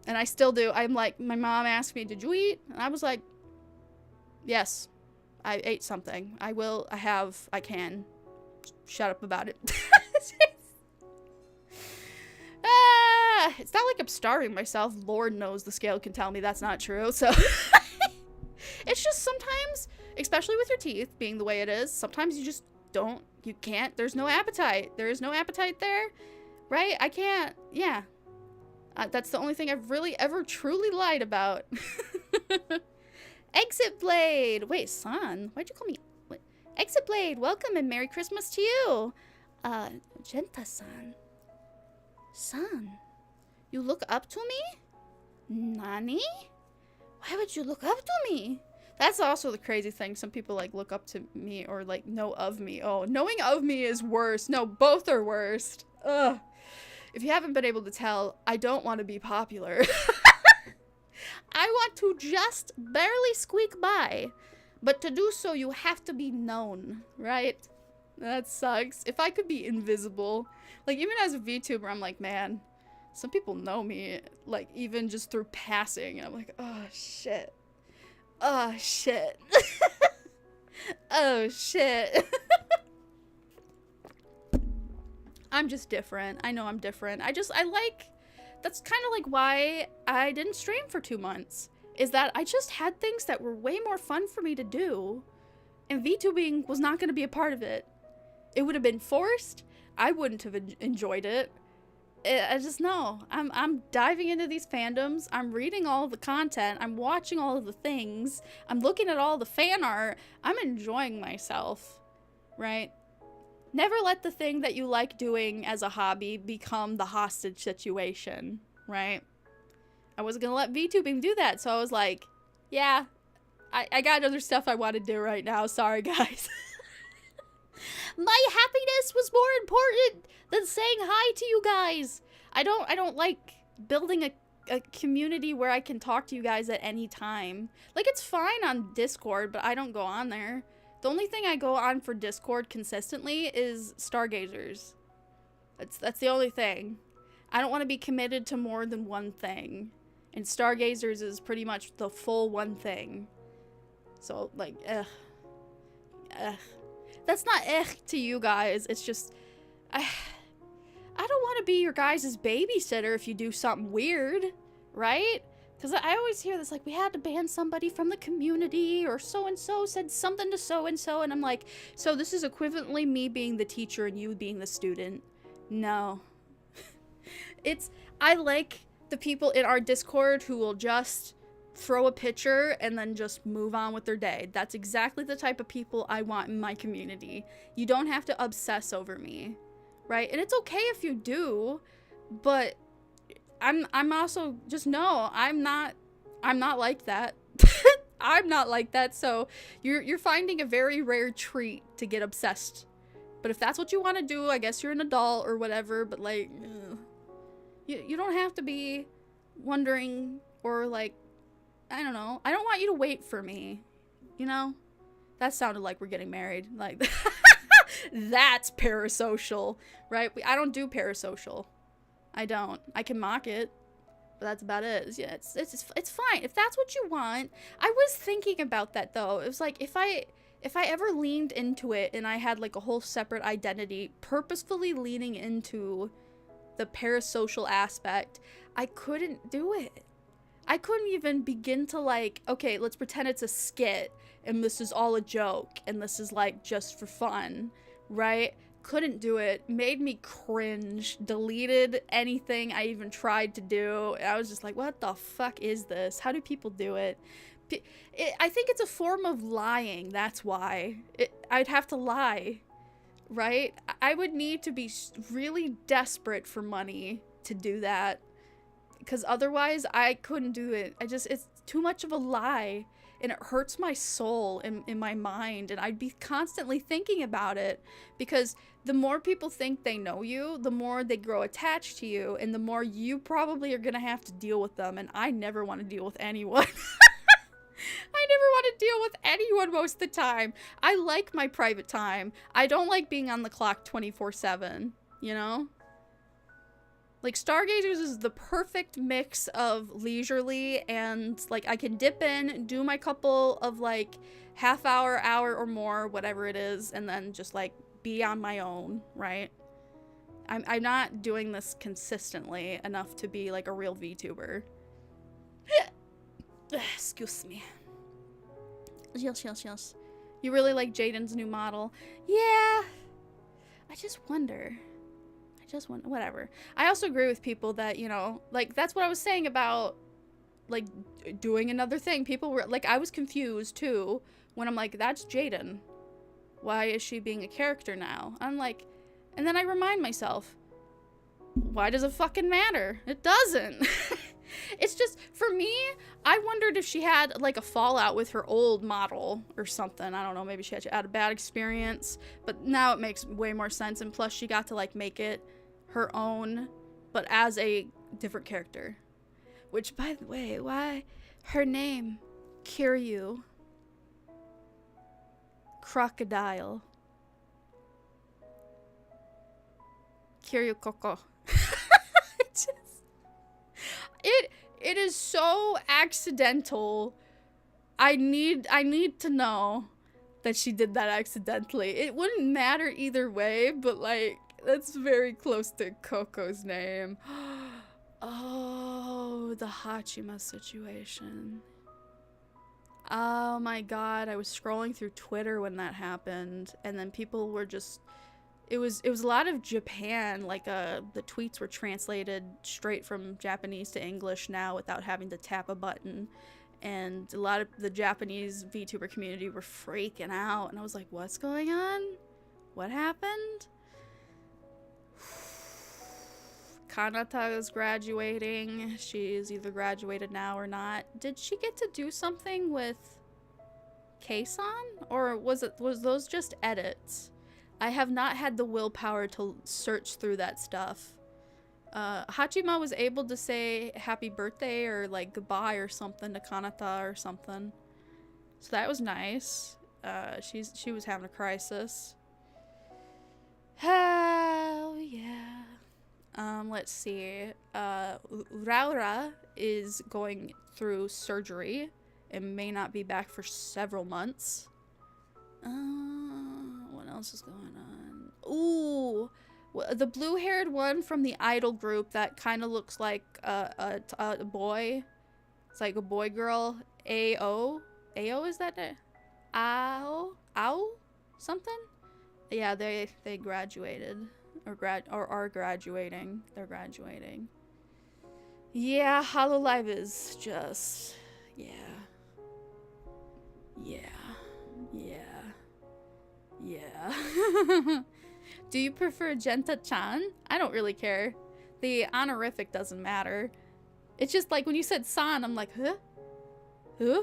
Speaker 1: And I still do. I'm like, my mom asked me, did you eat? And I was like, yes, I ate something. I can. Shut up about it. It's not like I'm starving myself. Lord knows the scale can tell me that's not true. So it's just sometimes, especially with your teeth being the way it is, sometimes you can't, there's no appetite. There is no appetite there, right? I can't, yeah. That's the only thing I've really ever truly lied about. Exit Blade! Wait, son, why'd you call me? Wait. Exit Blade, welcome and Merry Christmas to you! Jenta-san. Son, you look up to me? Nani? Why would you look up to me? That's also the crazy thing. Some people, like, look up to me or, like, know of me. Oh, knowing of me is worse. No, both are worst. Ugh. If you haven't been able to tell, I don't want to be popular. I want to just barely squeak by. But to do so, you have to be known, right? That sucks. If I could be invisible. Like, even as a VTuber, I'm like, man, some people know me, like, even just through passing. And I'm like, oh, shit. Oh, shit. Oh, shit. I'm just different. I know I'm different. that's kind of like why I didn't stream for 2 months. Is that I just had things that were way more fun for me to do. And VTubing was not going to be a part of it. It would have been forced. I wouldn't have enjoyed it. I just know. I'm diving into these fandoms. I'm reading all of the content. I'm watching all of the things. I'm looking at all the fan art. I'm enjoying myself, right? Never let the thing that you like doing as a hobby become the hostage situation, right? I wasn't gonna let VTubing do that, so I was like, yeah, I got other stuff I want to do right now. Sorry, guys. My happiness was more important than saying hi to you guys. I don't like building a community where I can talk to you guys at any time. Like, it's fine on Discord, but I don't go on there. The only thing I go on for Discord consistently is Stargazers. That's the only thing. I don't want to be committed to more than one thing. And Stargazers is pretty much the full one thing. So, like, ugh. That's not to you guys. It's just, I don't want to be your guys' babysitter if you do something weird, right? Because I always hear this, like, we had to ban somebody from the community, or so-and-so said something to so-and-so, and I'm like, so this is equivalently me being the teacher and you being the student. No. I like the people in our Discord who will just throw a picture and then just move on with their day. That's exactly the type of people I want in my community. You don't have to obsess over me, right? And it's okay if you do, but I'm also, just know I'm not like that. I'm not like that. So you're finding a very rare treat to get obsessed. But if that's what you want to do, I guess you're an adult or whatever, but like, you don't have to be wondering, or like, I don't know. I don't want you to wait for me. You know? That sounded like we're getting married. Like, that's parasocial, right? I don't do parasocial. I don't. I can mock it, but that's about it. Yeah, it's fine. If that's what you want. I was thinking about that, though. It was like, if I ever leaned into it and I had like a whole separate identity, purposefully leaning into the parasocial aspect, I couldn't do it. I couldn't even begin to, like, okay, let's pretend it's a skit and this is all a joke and this is like just for fun, right? Couldn't do it. Made me cringe. Deleted anything I even tried to do. I was just like, what the fuck is this? How do people do it? I think it's a form of lying. That's why. I'd have to lie, right? I would need to be really desperate for money to do that. Because otherwise, I couldn't do it. It's too much of a lie. And it hurts my soul in my mind. And I'd be constantly thinking about it. Because the more people think they know you, the more they grow attached to you. And the more you probably are going to have to deal with them. And I never want to deal with anyone. I never want to deal with anyone most of the time. I like my private time. I don't like being on the clock 24/7, you know? Like, Stargazers is the perfect mix of leisurely and, like, I can dip in, do my couple of, like, half hour or more, whatever it is, and then just, like, be on my own, right? I'm not doing this consistently enough to be, like, a real VTuber. Excuse me. Yes. You really like Jaden's new model? Yeah. I just wonder, whatever. I also agree with people that, you know, like, that's what I was saying about, like, doing another thing. People were, like, I was confused, too, when I'm like, that's Jaden. Why is she being a character now? I'm like, and then I remind myself, why does it fucking matter? It doesn't. It's just, for me, I wondered if she had, like, a fallout with her old model or something. I don't know, maybe she had a bad experience, but now it makes way more sense, and plus she got to, like, make it her own, but as a different character. Which, by the way, why her name, Kiryu. Crocodile. Kiryu Koko. It is so accidental. I need to know that she did that accidentally. It wouldn't matter either way, but, like, that's very close to Coco's name. Oh, the Hachima situation. Oh my god, I was scrolling through Twitter when that happened, and then people were just it was a lot of Japan, like the tweets were translated straight from Japanese to English now without having to tap a button, and a lot of the Japanese VTuber community were freaking out, and I was like, what's going on? What happened? Kanata is graduating. She's either graduated now or not. Did she get to do something with Kei-san? Or was those just edits? I have not had the willpower to search through that stuff. Hachima was able to say happy birthday or like goodbye or something to Kanata or something. So that was nice. She was having a crisis. Hell yeah. Let's see. Raura is going through surgery and may not be back for several months. What else is going on? Ooh, the blue-haired one from the idol group that kind of looks like a boy. It's like a boy-girl. Ao? Ao, is that it? Ao? Something? Yeah, they graduated. Or are graduating. They're graduating. Yeah, Hololive is just... Yeah. Do you prefer Jenta-chan? I don't really care. The honorific doesn't matter. It's just like when you said san, I'm like, huh? Huh?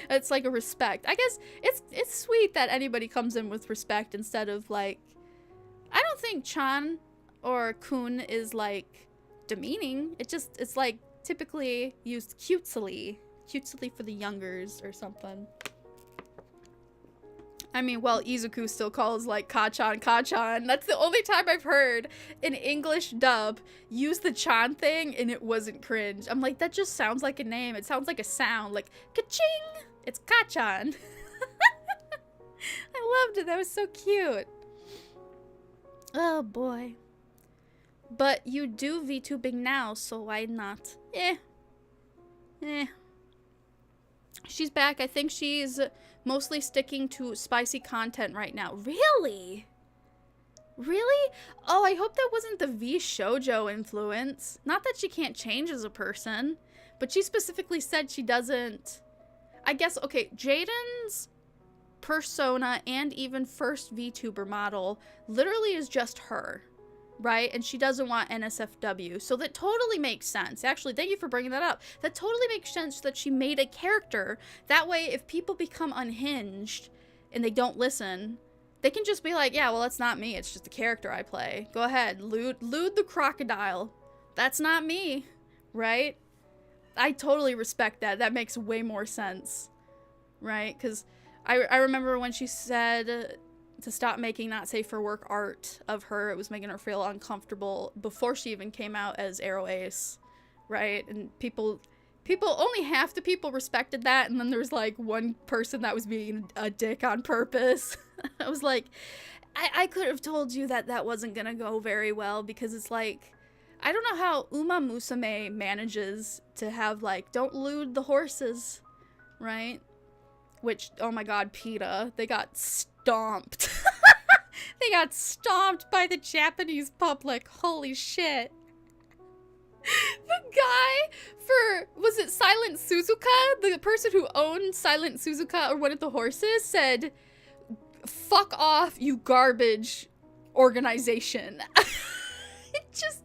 Speaker 1: It's like a respect. I guess it's sweet that anybody comes in with respect instead of like... I don't think chan or kun is like demeaning. It's like typically used cutesily for the youngers or something. I mean, well, Izuku still calls like Ka-chan. That's the only time I've heard an English dub use the chan thing and it wasn't cringe. I'm like, that just sounds like a name. It sounds like a sound, like ka-ching. It's Ka-chan. I loved it. That was so cute. Oh boy. But you do VTubing now, so why not? She's back. I think she's mostly sticking to spicy content right now. Really? Really? Oh, I hope that wasn't the V shoujo influence. Not that she can't change as a person, but she specifically said she doesn't... I guess, okay, Jaden's persona and even first VTuber model literally is just her, right? And she doesn't want NSFW, so that totally makes sense. Actually, thank you for bringing that up. That totally makes sense that she made a character. That way, if people become unhinged and they don't listen, they can just be like, yeah, well, that's not me. It's just a character I play. Go ahead, lewd the crocodile. That's not me, right? I totally respect that. That makes way more sense, right? Because I remember when she said to stop making not safe for work art of her, it was making her feel uncomfortable before she even came out as Arrow Ace, right? And people, only half the people respected that, and then there's like one person that was being a dick on purpose. I was like, I could have told you that that wasn't gonna go very well, because it's like, I don't know how Uma Musume manages to have, like, don't lewd the horses, right? Which, oh my god, PETA, they got stomped. They got stomped by the Japanese public. Holy shit. The guy for, was it Silent Suzuka? The person who owned Silent Suzuka, or one of the horses, said, fuck off, you garbage organization. It just...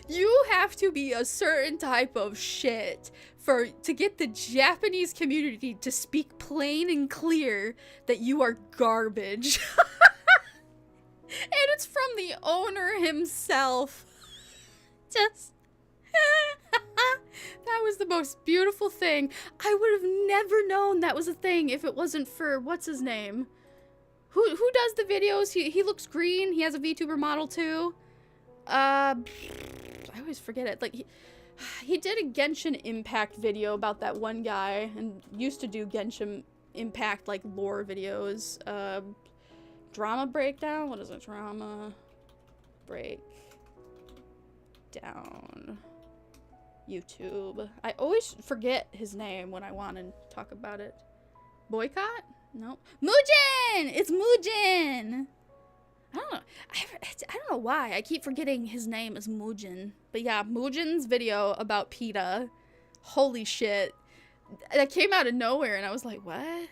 Speaker 1: You have to be a certain type of shit to get the Japanese community to speak plain and clear that you are garbage. And it's from the owner himself. Just... That was the most beautiful thing. I would have never known that was a thing if it wasn't for, what's his name? Who does the videos? He looks green. He has a VTuber model too. I always forget it. Like, he did a Genshin Impact video about that one guy, and used to do Genshin Impact, like, lore videos. Drama breakdown? What is it? Drama breakdown. YouTube. I always forget his name when I want to talk about it. Boycott? No. Muujin! It's Muujin! I don't know. I don't know why. I keep forgetting his name is Muujin. But yeah, Muujin's video about PETA. Holy shit. That came out of nowhere and I was like, what?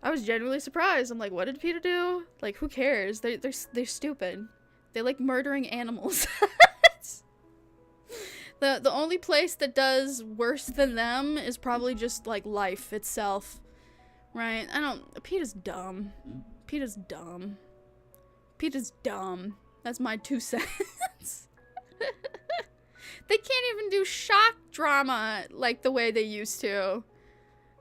Speaker 1: I was genuinely surprised. I'm like, what did PETA do? Like, who cares? They're stupid. They like murdering animals. The only place that does worse than them is probably just like life itself. Right? PETA's dumb. PETA's dumb. PETA's dumb. That's my 2 cents. They can't even do shock drama like the way they used to.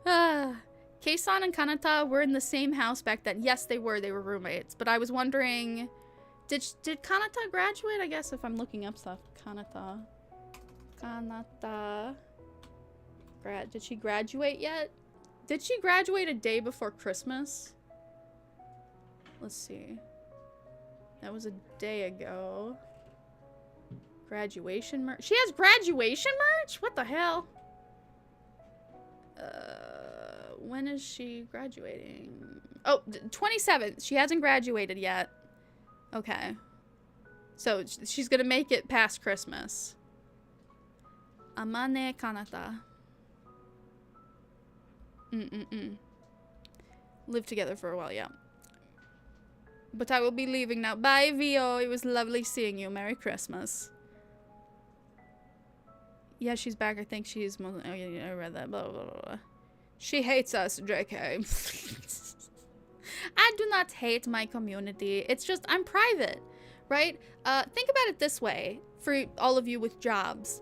Speaker 1: Keisan and Kanata were in the same house back then. Yes, they were. They were roommates. But I was wondering, did Kanata graduate? I guess if I'm looking up stuff. Kanata. Did she graduate yet? Did she graduate a day before Christmas? Let's see. That was a day ago. Graduation merch. She has graduation merch? What the hell? When is she graduating? Oh, 27th. She hasn't graduated yet. Okay. So she's gonna make it past Christmas. Amane Kanata. Live together for a while, yeah. But I will be leaving now. Bye, Vio. It was lovely seeing you. Merry Christmas. Yeah, she's back. I think she's... Oh, yeah, I read that. Blah, blah, blah, blah. She hates us, JK. I do not hate my community. It's just, I'm private, right? Think about it this way, for all of you with jobs.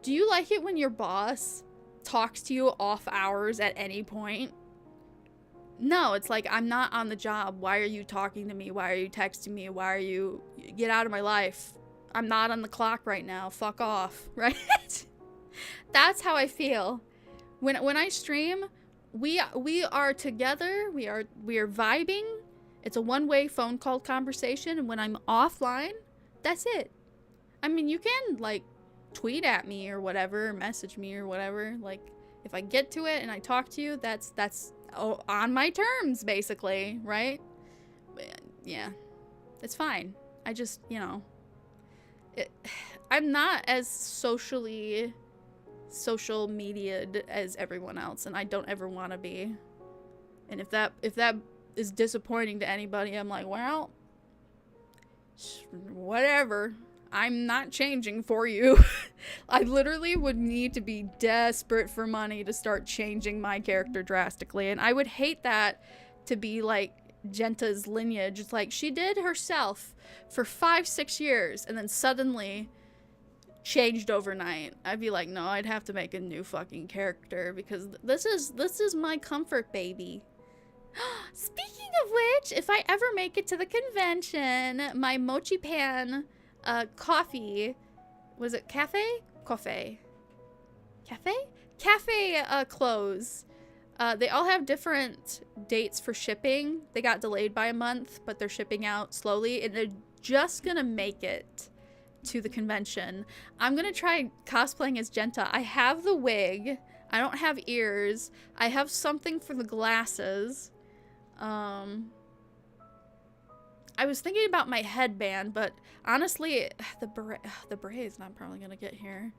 Speaker 1: Do you like it when your boss talks to you off hours at any point? No, it's like, I'm not on the job. Why are you talking to me? Why are you texting me? Why are you... Get out of my life. I'm not on the clock right now. Fuck off, right? That's how I feel. When I stream, we are together. We are vibing. It's a one-way phone call conversation. And when I'm offline, that's it. I mean, you can, like, tweet at me or whatever, or message me or whatever. Like, if I get to it and I talk to you, that's on my terms, basically, right? Yeah, it's fine. I just, you know, I'm not as social media'd as everyone else, and I don't ever want to be. And if that is disappointing to anybody, I'm like, well, whatever. I'm not changing for you. I literally would need to be desperate for money to start changing my character drastically. And I would hate that to be like Jenta's lineage. It's like she did herself for 5-6 years and then suddenly changed overnight. I'd be like, no, I'd have to make a new fucking character because this is my comfort baby. Speaking of which, if I ever make it to the convention, my Mochi Pan coffee, was it cafe clothes, they all have different dates for shipping. They got delayed by a month, but they're shipping out slowly and they're just gonna make it to the convention. I'm gonna try cosplaying as Jenta. I have the wig, I don't have ears, I have something for the glasses. I was thinking about my headband, but honestly, the beret is not probably gonna get here.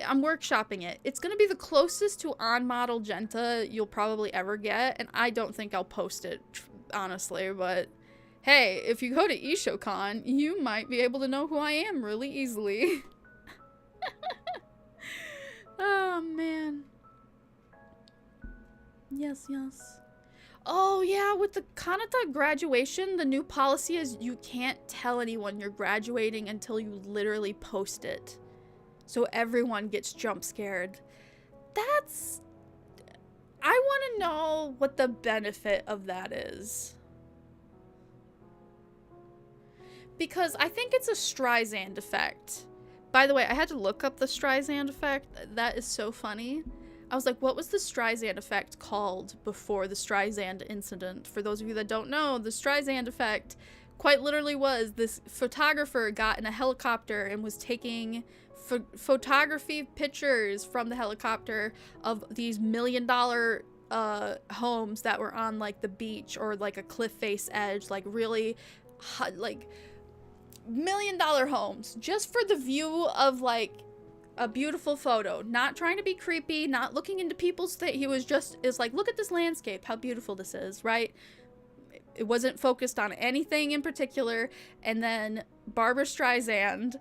Speaker 1: I'm workshopping it. It's gonna be the closest to on-model Jenta you'll probably ever get, and I don't think I'll post it, honestly, but hey, if you go to Ishocon, you might be able to know who I am really easily. Oh, man. Yes. Oh, yeah, with the Kanata graduation, the new policy is you can't tell anyone you're graduating until you literally post it. So everyone gets jump scared. I want to know what the benefit of that is. Because I think it's a Streisand effect. By the way, I had to look up the Streisand effect. That is so funny. I was like, what was the Streisand effect called before the Streisand incident? For those of you that don't know, the Streisand effect quite literally was this photographer got in a helicopter and was taking photography pictures from the helicopter of these $1 million homes that were on like the beach or like a cliff face edge, like really like $1 million homes, just for the view of like a beautiful photo, not trying to be creepy, not looking into people's thing. He was just, is like, look at this landscape, how beautiful this is, right? It wasn't focused on anything in particular. And then Barbara Streisand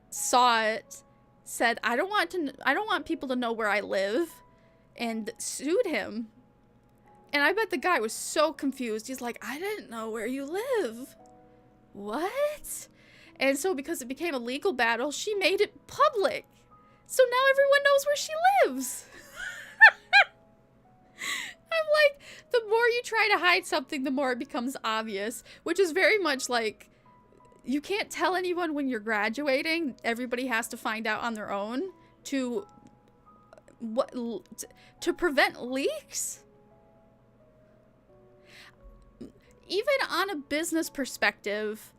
Speaker 1: saw it, said, I don't want people to know where I live, and sued him. And I bet the guy was so confused. He's like, I didn't know where you live. What? And so because it became a legal battle, she made it public. So now everyone knows where she lives. I'm like, the more you try to hide something, the more it becomes obvious, which is very much like, you can't tell anyone when you're graduating. Everybody has to find out on their own to prevent leaks. Even on a business perspective,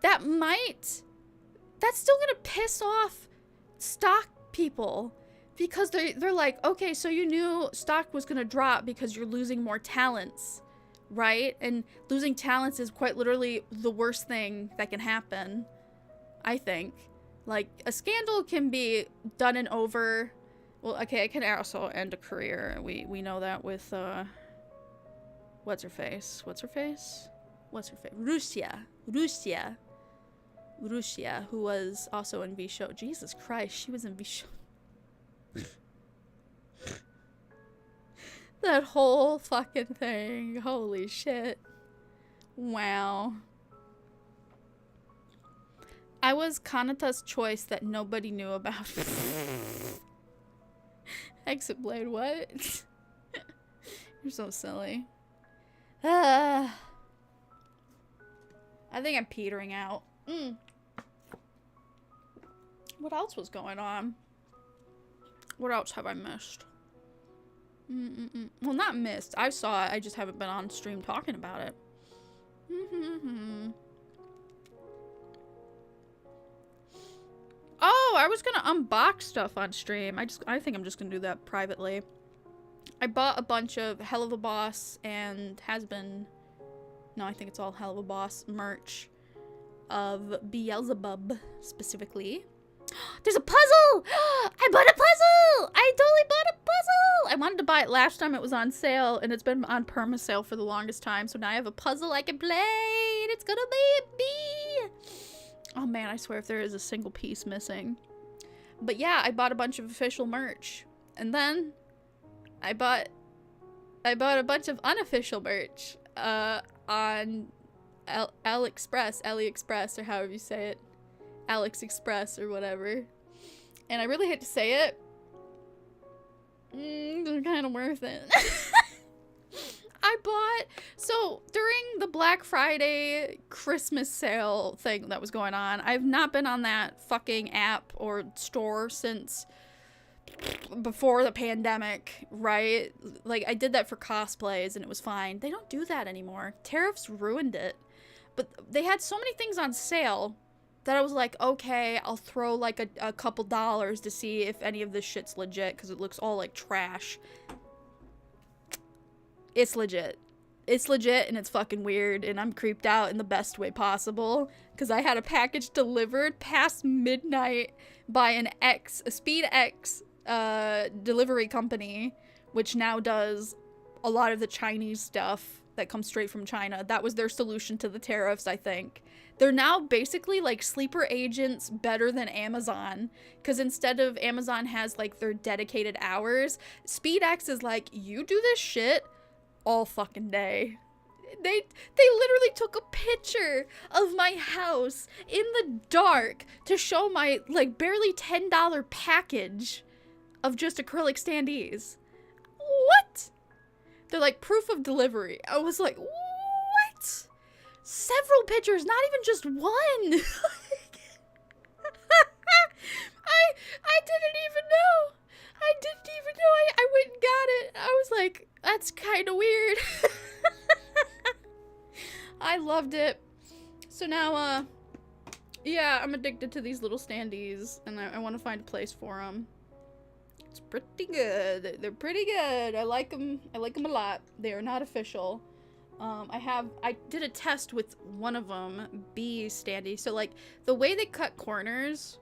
Speaker 1: that's still gonna piss off stock people, because they're like, okay, so you knew stock was gonna drop because you're losing more talents, right? And losing talents is quite literally the worst thing that can happen, I think. Like, a scandal can be done and over. Well, okay, it can also end a career. We know that with what's her face? Russia, who was also in V Show. Jesus Christ, she was in V Show. That whole fucking thing. Holy shit. Wow. I was Kanata's choice that nobody knew about. Exit Blade, what? You're so silly. I think I'm petering out. What else was going on? What else have I missed? Well, not missed. I saw it. I just haven't been on stream talking about it. Oh, I was gonna unbox stuff on stream. I think I'm just gonna do that privately. I bought a bunch of Hell of a Boss and Has-Been. No, I think it's all Hell of a Boss merch of Beelzebub specifically. There's a puzzle! I bought a puzzle! I totally bought a puzzle! I wanted to buy it last time it was on sale, and it's been on perma sale for the longest time, so now I have a puzzle I can play, and it's gonna be me! Oh man, I swear if there is a single piece missing. But yeah, I bought a bunch of official merch. And then I bought a bunch of unofficial merch on AliExpress, or however you say it. Alex Express or whatever. And I really hate to say it. They're kind of worth it. So during the Black Friday Christmas sale thing that was going on, I've not been on that fucking app or store since before the pandemic, right? Like, I did that for cosplays and it was fine. They don't do that anymore. Tariffs ruined it. But they had so many things on sale that I was like, okay, I'll throw like a couple dollars to see if any of this shit's legit, because it looks all like trash. It's legit. It's legit, and it's fucking weird, and I'm creeped out in the best way possible, because I had a package delivered past midnight by a Speed X delivery company, which now does a lot of the Chinese stuff that comes straight from China. That was their solution to the tariffs, I think. They're now basically like sleeper agents better than Amazon, because instead of Amazon has like their dedicated hours, SpeedX is like, you do this shit all fucking day. They literally took a picture of my house in the dark to show my like barely $10 package of just acrylic standees. What? They're like, proof of delivery. I was like, what? Several pictures, not even just one. I didn't even know. I went and got it. I was like, that's kind of weird. I loved it. So now, yeah, I'm addicted to these little standees, and I want to find a place for them. It's pretty good. They're pretty good. I like them. I like them a lot. They are not official. I did a test with one of them, B Standy. So like the way they cut corners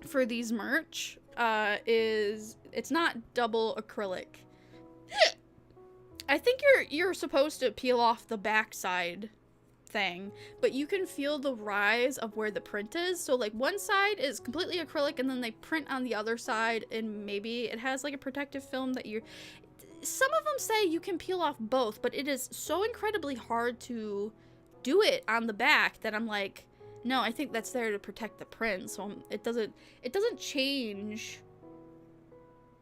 Speaker 1: for these merch is it's not double acrylic. I think you're supposed to peel off the backside thing, but you can feel the rise of where the print is. So like one side is completely acrylic and then they print on the other side and maybe it has like a protective film that you some of them say you can peel off both, but it is so incredibly hard to do it on the back that I'm like, no, I think that's there to protect the print. So it doesn't change.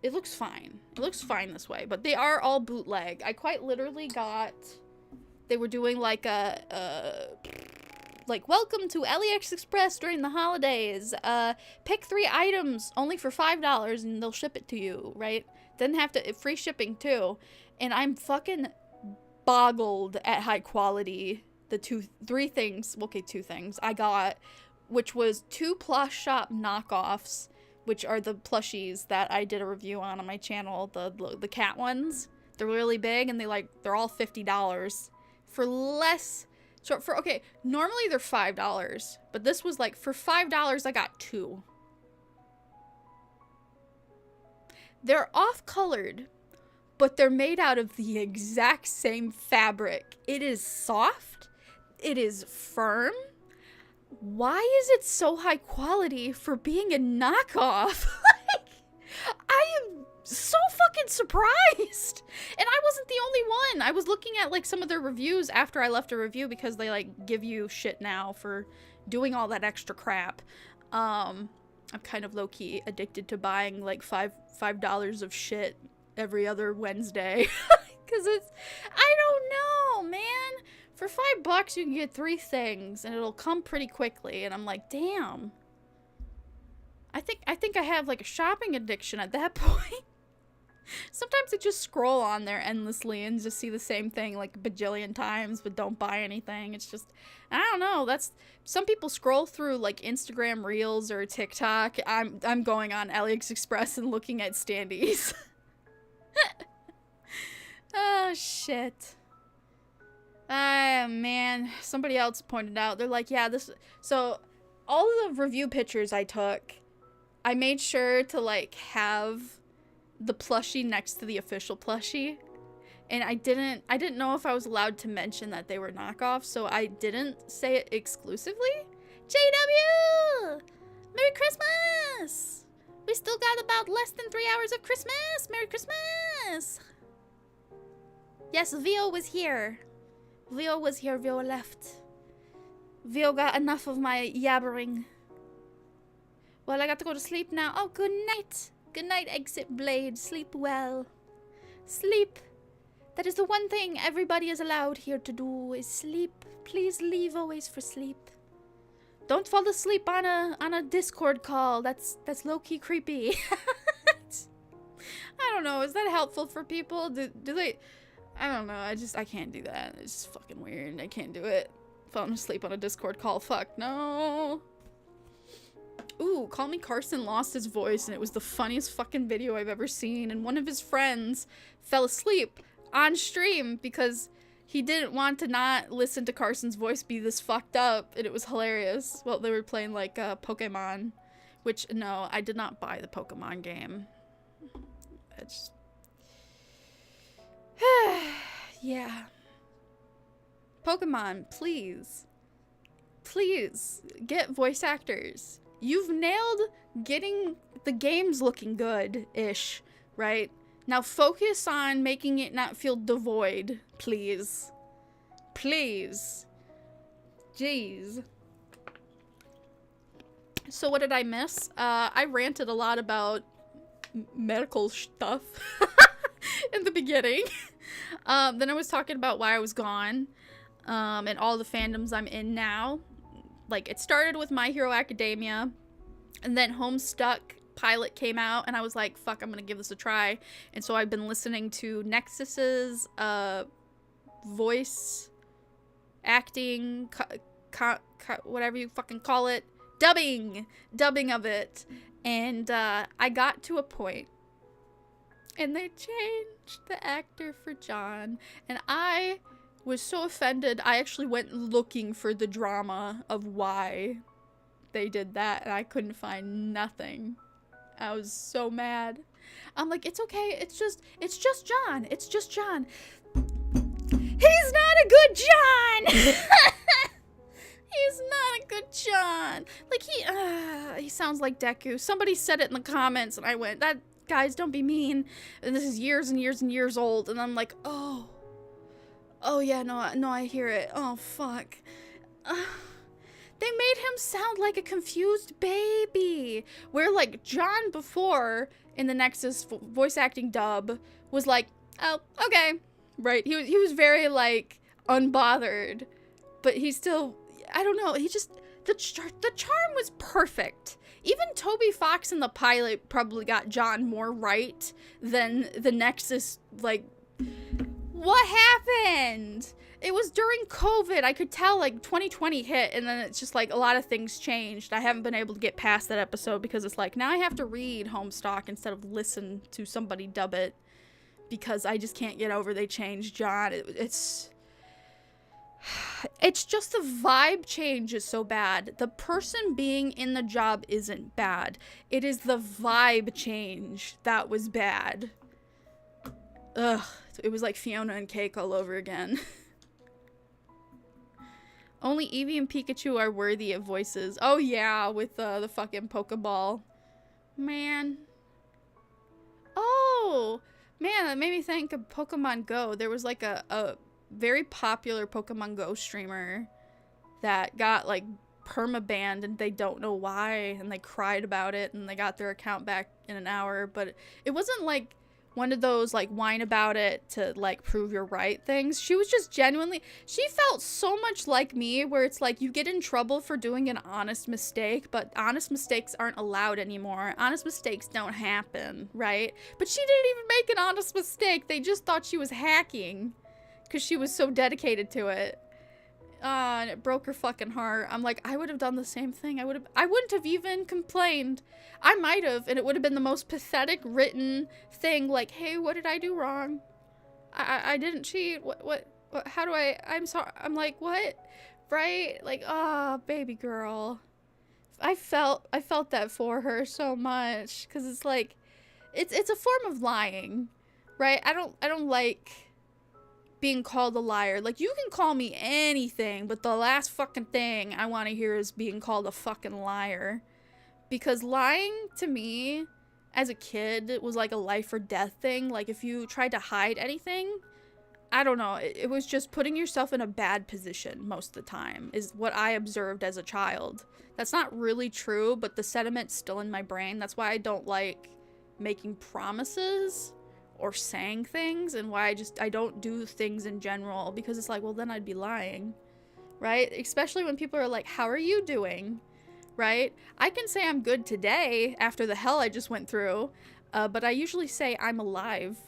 Speaker 1: It looks fine. It looks fine this way, but they are all bootleg. I quite literally got, they were doing like like, welcome to AliExpress during the holidays. Pick 3 items only for $5 and they'll ship it to you, right? Didn't have to, free shipping too. And I'm fucking boggled at high quality. The 3 things, okay, 2 things I got, which was 2 Plush Shop knockoffs, which are the plushies that I did a review on my channel, the cat ones. They're really big and they're all $50 for less. So okay, normally they're $5, but this was like for $5 I got 2. They're off-colored, but they're made out of the exact same fabric. It is soft. It is firm. Why is it so high quality for being a knockoff? Like, I am so fucking surprised. And I wasn't the only one. I was looking at like some of their reviews after I left a review because they like give you shit now for doing all that extra crap. I'm kind of low-key addicted to buying like $5 of shit every other Wednesday. Cause it's, I don't know, man. For $5 you can get 3 things and it'll come pretty quickly. And I'm like, damn. I think I have like a shopping addiction at that point. Sometimes I just scroll on there endlessly and just see the same thing like a bajillion times but don't buy anything. It's just, I don't know, that's, some people scroll through like Instagram Reels or TikTok. I'm going on AliExpress and looking at standees. Oh shit. Man, somebody else pointed out, they're like, yeah, this, so all of the review pictures I took, I made sure to like have the plushie next to the official plushie, and I didn't know if I was allowed to mention that they were knockoffs, so I didn't say it exclusively. JW! Merry Christmas! We still got about less than 3 hours of Christmas! Merry Christmas! Yes, Vio was here. Vio was here, Vio left. Vio got enough of my yabbering. Well, I got to go to sleep now. Oh, good night. Good night, Exit Blade. Sleep well. Sleep. That is the one thing everybody is allowed here to do, is sleep. Please leave always for sleep. Don't fall asleep on a Discord call. That's low-key creepy. I don't know. Is that helpful for people? Do they... I don't know. I can't do that. It's just fucking weird. I can't do it. Falling asleep on a Discord call. Fuck no. Ooh, Call Me Carson lost his voice and it was the funniest fucking video I've ever seen, and one of his friends fell asleep on stream because he didn't want to not listen to Carson's voice be this fucked up, and it was hilarious. Well, they were playing like Pokemon, which, no, I did not buy the Pokemon game. It's yeah. Pokemon, please. Please, get voice actors. You've nailed getting the games looking good-ish, right? Now focus on making it not feel devoid, please. Please. Jeez. So what did I miss? I ranted a lot about medical stuff in the beginning. Then I was talking about why I was gone, and all the fandoms I'm in now. Like, it started with My Hero Academia, and then Homestuck pilot came out, and I was like, fuck, I'm gonna give this a try. And so I've been listening to Nexus's voice acting, whatever you fucking call it, dubbing of it. And I got to a point And they changed the actor for John. And I was so offended, I actually went looking for the drama of why they did that, and I couldn't find nothing. I was so mad. I'm like, it's okay, it's just John. It's just John. He's not a good John! He's not a good John. Like, he sounds like Deku. Somebody said it in the comments, and I went, guys, don't be mean. And this is years and years and years old, and I'm like, oh yeah, no, I hear it. Oh, fuck. They made him sound like a confused baby. Where, like, John before, in the Nexus voice acting dub, was like, oh, okay. Right? He was very, like, unbothered. But he still, I don't know, he just, the charm was perfect. Even Toby Fox in the pilot probably got John more right than the Nexus, like, what happened? It was during COVID. I could tell, like, 2020 hit, and then it's just, like, a lot of things changed. I haven't been able to get past that episode because it's like, now I have to read Homestuck instead of listen to somebody dub it because I just can't get over they changed John. It's just the vibe change is so bad. The person being in the job isn't bad. It is the vibe change that was bad. Ugh. It was like Fiona and Cake all over again. Only Eevee and Pikachu are worthy of voices. Oh yeah, with the fucking Pokeball. Man. Oh! Man, that made me think of Pokemon Go. There was like a very popular Pokemon Go streamer that got like permabanned and they don't know why, and they cried about it and they got their account back in an hour, but it wasn't like one of those like whine about it to like prove you're right things. She was just genuinely, she felt so much like me, where it's like you get in trouble for doing an honest mistake, but honest mistakes aren't allowed anymore. Honest mistakes don't happen, right? But she didn't even make an honest mistake. They just thought she was hacking because she was so dedicated to it. And it broke her fucking heart. I'm like, I would have done the same thing. I wouldn't have even complained. I might have, and it would have been the most pathetic written thing, like, hey, what did I do wrong? I didn't cheat. What, how do I'm sorry. I'm like, what? Right? Like, oh, baby girl. I felt that for her so much, because it's like, it's a form of lying, right? I don't like being called a liar. Like, you can call me anything, but the last fucking thing I want to hear is being called a fucking liar. Because lying to me as a kid was like a life or death thing. Like, if you tried to hide anything, I don't know, it was just putting yourself in a bad position most of the time, is what I observed as a child. That's not really true, but the sentiment's still in my brain. That's why I don't like making promises or saying things, and why I don't do things in general, because it's like, well, then I'd be lying, right? Especially when people are like, how are you doing, right? I can say I'm good today after the hell I just went through, but I usually say I'm alive.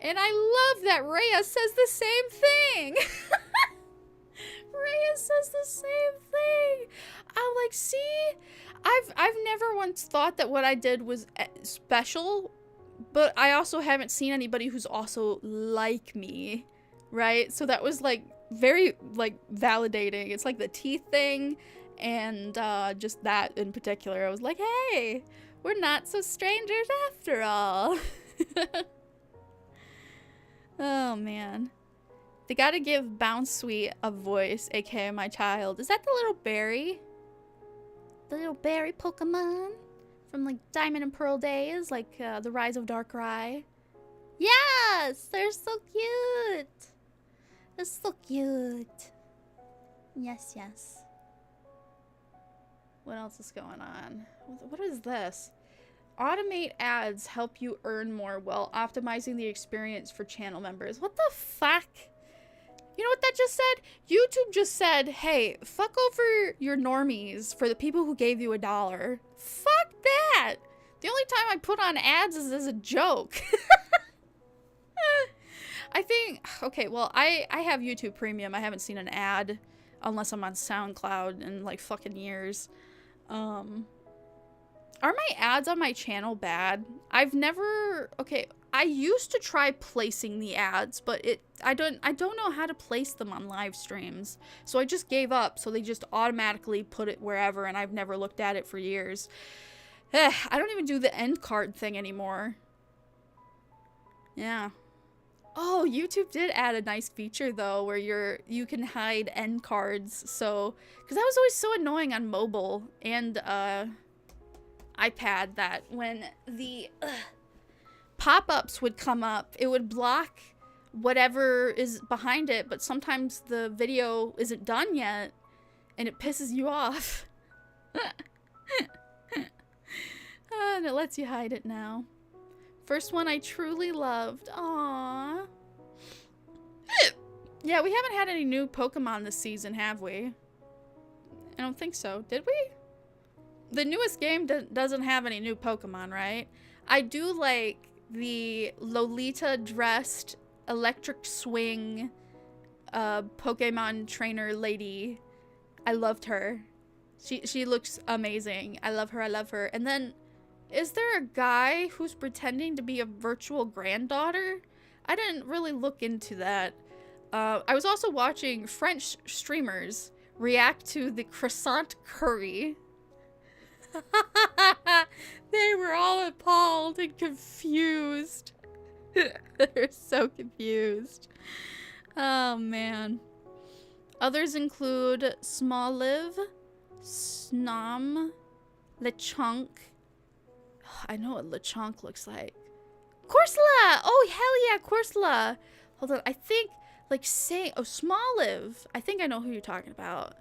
Speaker 1: And I love that Rhea says the same thing. Rhea says the same thing. I'm like, see, I've never once thought that what I did was special, but I also haven't seen anybody who's also like me, right? So that was like very like validating. It's like the teeth thing, and just that in particular. I was like, hey, we're not so strangers after all. Oh man, they gotta give Bounce Sweet a voice, aka my child. Is that the little berry? The little berry Pokemon from like Diamond and Pearl days, like the Rise of Darkrai. Yes, they're so cute. They're so cute. Yes, yes. What else is going on? What is this? Automate ads help you earn more while optimizing the experience for channel members. What the fuck? You know what that just said? YouTube just said, hey, fuck over your normies for the people who gave you $1. Fuck that! The only time I put on ads is as a joke. I think, okay, well, I have YouTube Premium. I haven't seen an ad unless I'm on SoundCloud in like fucking years. Are my ads on my channel bad? I've never, okay, I used to try placing the ads, but I don't know how to place them on live streams. So I just gave up. So they just automatically put it wherever, and I've never looked at it for years. I don't even do the end card thing anymore. Yeah. Oh, YouTube did add a nice feature though, where you can hide end cards. So, because that was always so annoying on mobile and iPad, that when the pop-ups would come up, it would block whatever is behind it, but sometimes the video isn't done yet, and it pisses you off. And it lets you hide it now. First one I truly loved. Aww. Yeah, we haven't had any new Pokemon this season, have we? I don't think so. Did we? The newest game doesn't have any new Pokemon, right? I do like the Lolita-dressed electric swing Pokemon trainer lady. I loved her. She looks amazing. I love her. I love her. And then, is there a guy who's pretending to be a virtual granddaughter? I didn't really look into that. I was also watching French streamers react to the croissant curry. They were all appalled and confused. They're so confused. Oh, man. Others include Smoliv, Snom, Lechonk. I know what Lechonk looks like. Corsola! Oh, hell yeah, Corsola! Hold on, I think, like, oh, Smoliv. I think I know who you're talking about.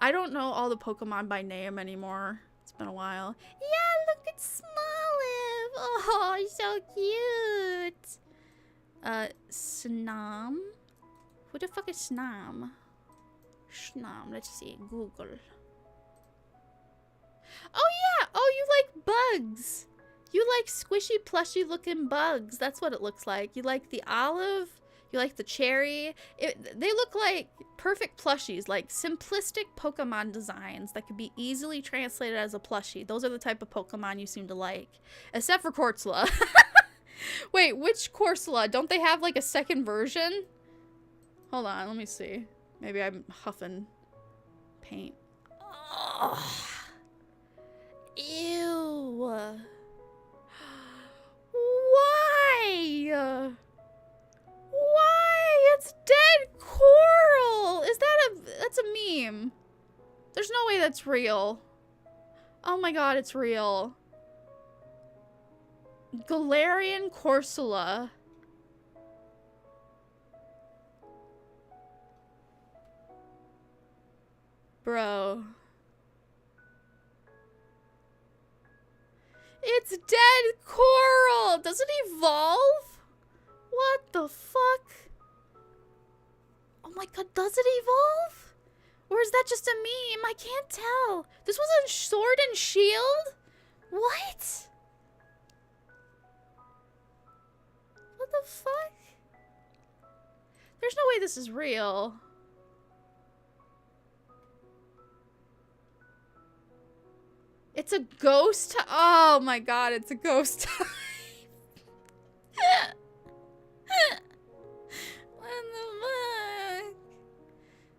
Speaker 1: I don't know all the Pokemon by name anymore. It's been a while. Yeah, look at Smoliv! Oh, so cute! Snom? Who the fuck is Snom? Snom, let's see, Google. Oh yeah! Oh, you like bugs! You like squishy, plushy looking bugs. That's what it looks like. You like the olive. You like the cherry. They look like perfect plushies, like simplistic Pokemon designs that could be easily translated as a plushie. Those are the type of Pokemon you seem to like. Except for Corsola. Wait, which Corsola? Don't they have like a second version? Hold on, let me see. Maybe I'm huffing paint. Oh. Ew. Why? Why? It's dead coral! Is that that's a meme. There's no way that's real. Oh my god, it's real. Galarian Corsola. Bro. It's dead coral! Does it evolve? What the fuck? Oh my god, does it evolve? Or is that just a meme? I can't tell. This wasn't Sword and Shield? What? What the fuck? There's no way this is real. It's a ghost. Oh my god, it's a ghost type. What the fuck?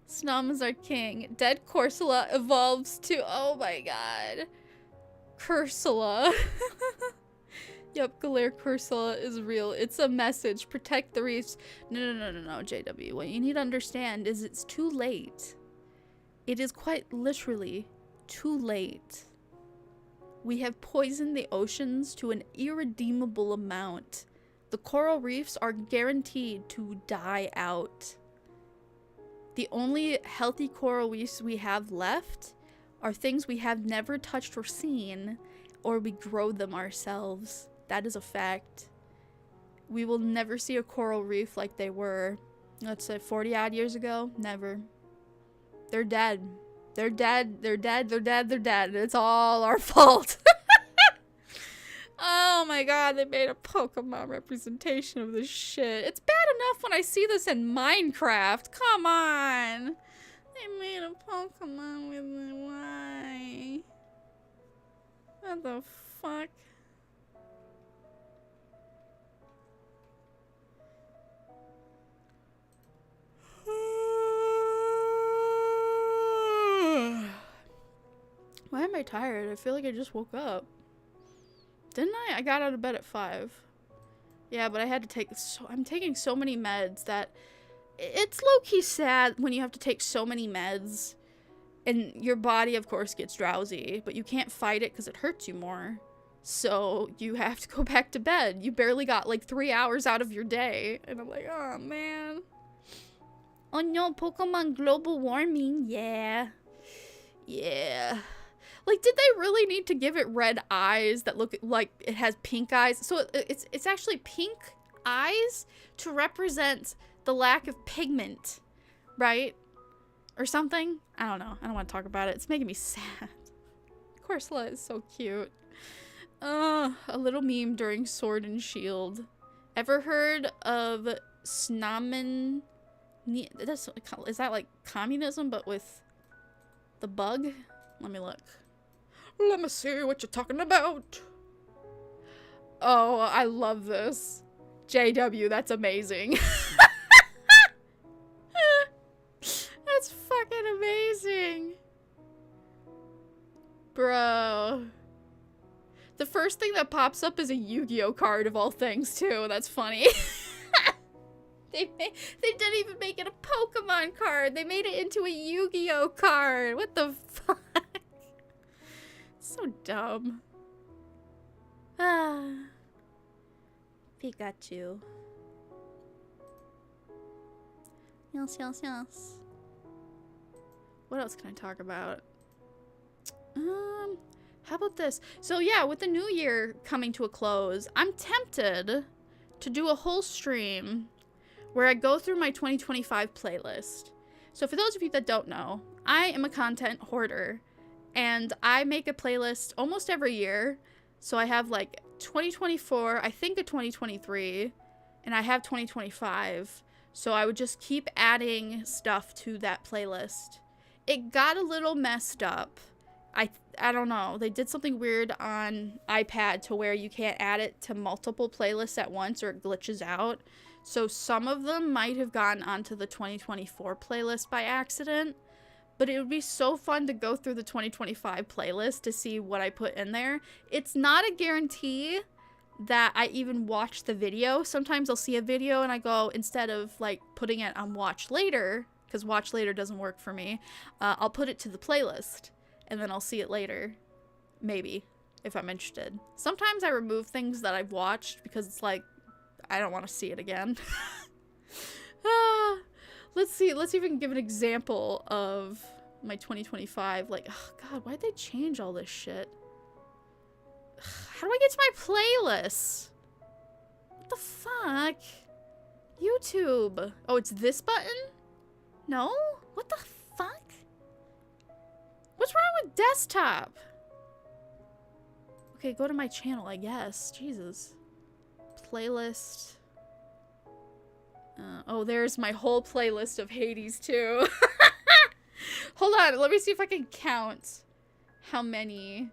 Speaker 1: Snom is our king. Dead Corsola evolves to, oh my god, Cursola. Yep, Galarian Corsola is real. It's a message. Protect the reefs. No, JW. What you need to understand is it's too late. It is quite literally too late. We have poisoned the oceans to an irredeemable amount. The coral reefs are guaranteed to die out. The only healthy coral reefs we have left are things we have never touched or seen, or we grow them ourselves. That is a fact. We will never see a coral reef like they were, let's say, 40 odd years ago. Never. They're dead. They're dead. They're dead. They're dead. They're dead. It's all our fault. Oh my god, they made a Pokemon representation of this shit. It's bad enough when I see this in Minecraft. Come on. They made a Pokemon with it. Why? What the fuck? Why am I tired? I feel like I just woke up. Didn't I? I got out of bed at 5. Yeah, but I had to take I'm taking so many meds that it's low-key sad when you have to take so many meds and your body of course gets drowsy, but you can't fight it because it hurts you more. So you have to go back to bed. You barely got like 3 hours out of your day. And I'm like, oh man. Oh no, Pokemon global warming. Yeah. Yeah. Like, did they really need to give it red eyes that look like it has pink eyes? So it's actually pink eyes to represent the lack of pigment, right? Or something? I don't know. I don't want to talk about it. It's making me sad. Corsola is so cute. A little meme during Sword and Shield. Ever heard of Snamen? Is that like communism but with the bug? Let me look. Let me see what you're talking about. Oh, I love this. JW, that's amazing. That's fucking amazing. Bro. The first thing that pops up is a Yu-Gi-Oh card of all things, too. That's funny. They didn't even make it a Pokemon card. They made it into a Yu-Gi-Oh card. What the fuck? So dumb. Ah. Pikachu. Yes, yes, yes. What else can I talk about? How about this? So yeah, with the new year coming to a close, I'm tempted to do a whole stream where I go through my 2025 playlist. So for those of you that don't know, I am a content hoarder and I make a playlist almost every year. So I have like 2024, I think a 2023, and I have 2025. So I would just keep adding stuff to that playlist. It got a little messed up. I don't know. They did something weird on iPad to where you can't add it to multiple playlists at once or it glitches out. So some of them might have gotten onto the 2024 playlist by accident. But it would be so fun to go through the 2025 playlist to see what I put in there. It's not a guarantee that I even watch the video. Sometimes I'll see a video and I go, instead of like putting it on watch later, because watch later doesn't work for me, I'll put it to the playlist and then I'll see it later. Maybe, if I'm interested. Sometimes I remove things that I've watched because it's like, I don't want to see it again. Let's see if we can give an example of my 2025. Like, oh god, why'd they change all this shit? How do I get to my playlist? What the fuck? YouTube. Oh, it's this button? No? What the fuck? What's wrong with desktop? Okay, go to my channel, I guess. Jesus. Playlist. Oh, there's my whole playlist of Hades, too. Hold on, let me see if I can count how many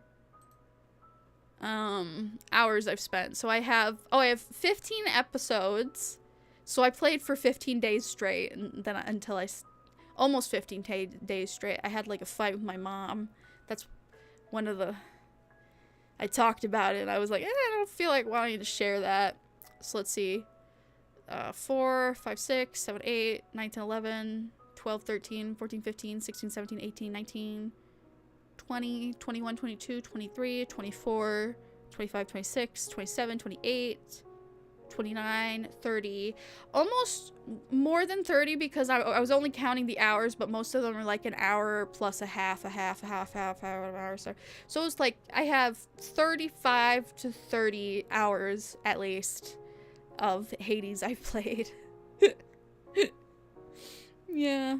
Speaker 1: hours I've spent. So I have 15 episodes. So I played for 15 days straight, and then until almost 15 days straight. I had like a fight with my mom. That's one of the, I talked about it, and I was like, I don't feel like wanting to share that. So let's see. 4, 5, 6, 7, 8, 9, 10, 11, 12, 13, 14, 15, 16, 17, 18, 19, 20, 21, 22, 23, 24, 25, 26, 27, 28, 29, 30. Almost more than 30 because I was only counting the hours, but most of them are like an hour plus a half hour. So it was like I have 35 to 30 hours at least of Hades I've played. Yeah.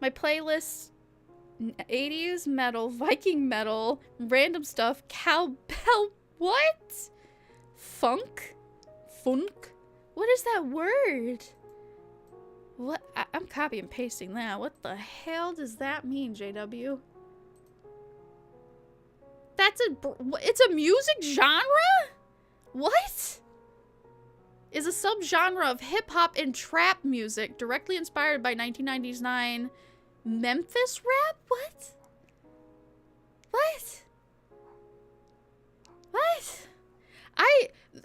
Speaker 1: My playlist, 80s metal, Viking metal, random stuff, cowbell, what? Funk? What is that word? What? I'm copy and pasting that. What the hell does that mean, JW? It's a music genre? What? is a subgenre of hip-hop and trap music directly inspired by 1999 Memphis rap? What? What? What?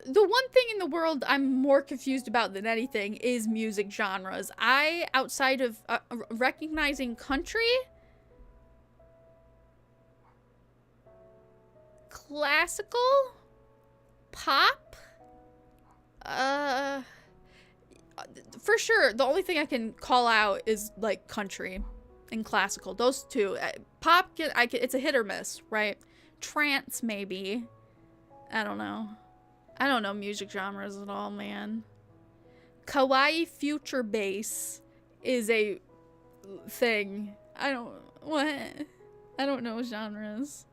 Speaker 1: The one thing in the world I'm more confused about than anything is music genres. Outside of recognizing country, classical, pop, for sure, the only thing I can call out is, like, country and classical. Those two. Pop, it's a hit or miss, right? Trance, maybe. I don't know. I don't know music genres at all, man. Kawaii future bass is a thing. What? I don't know genres.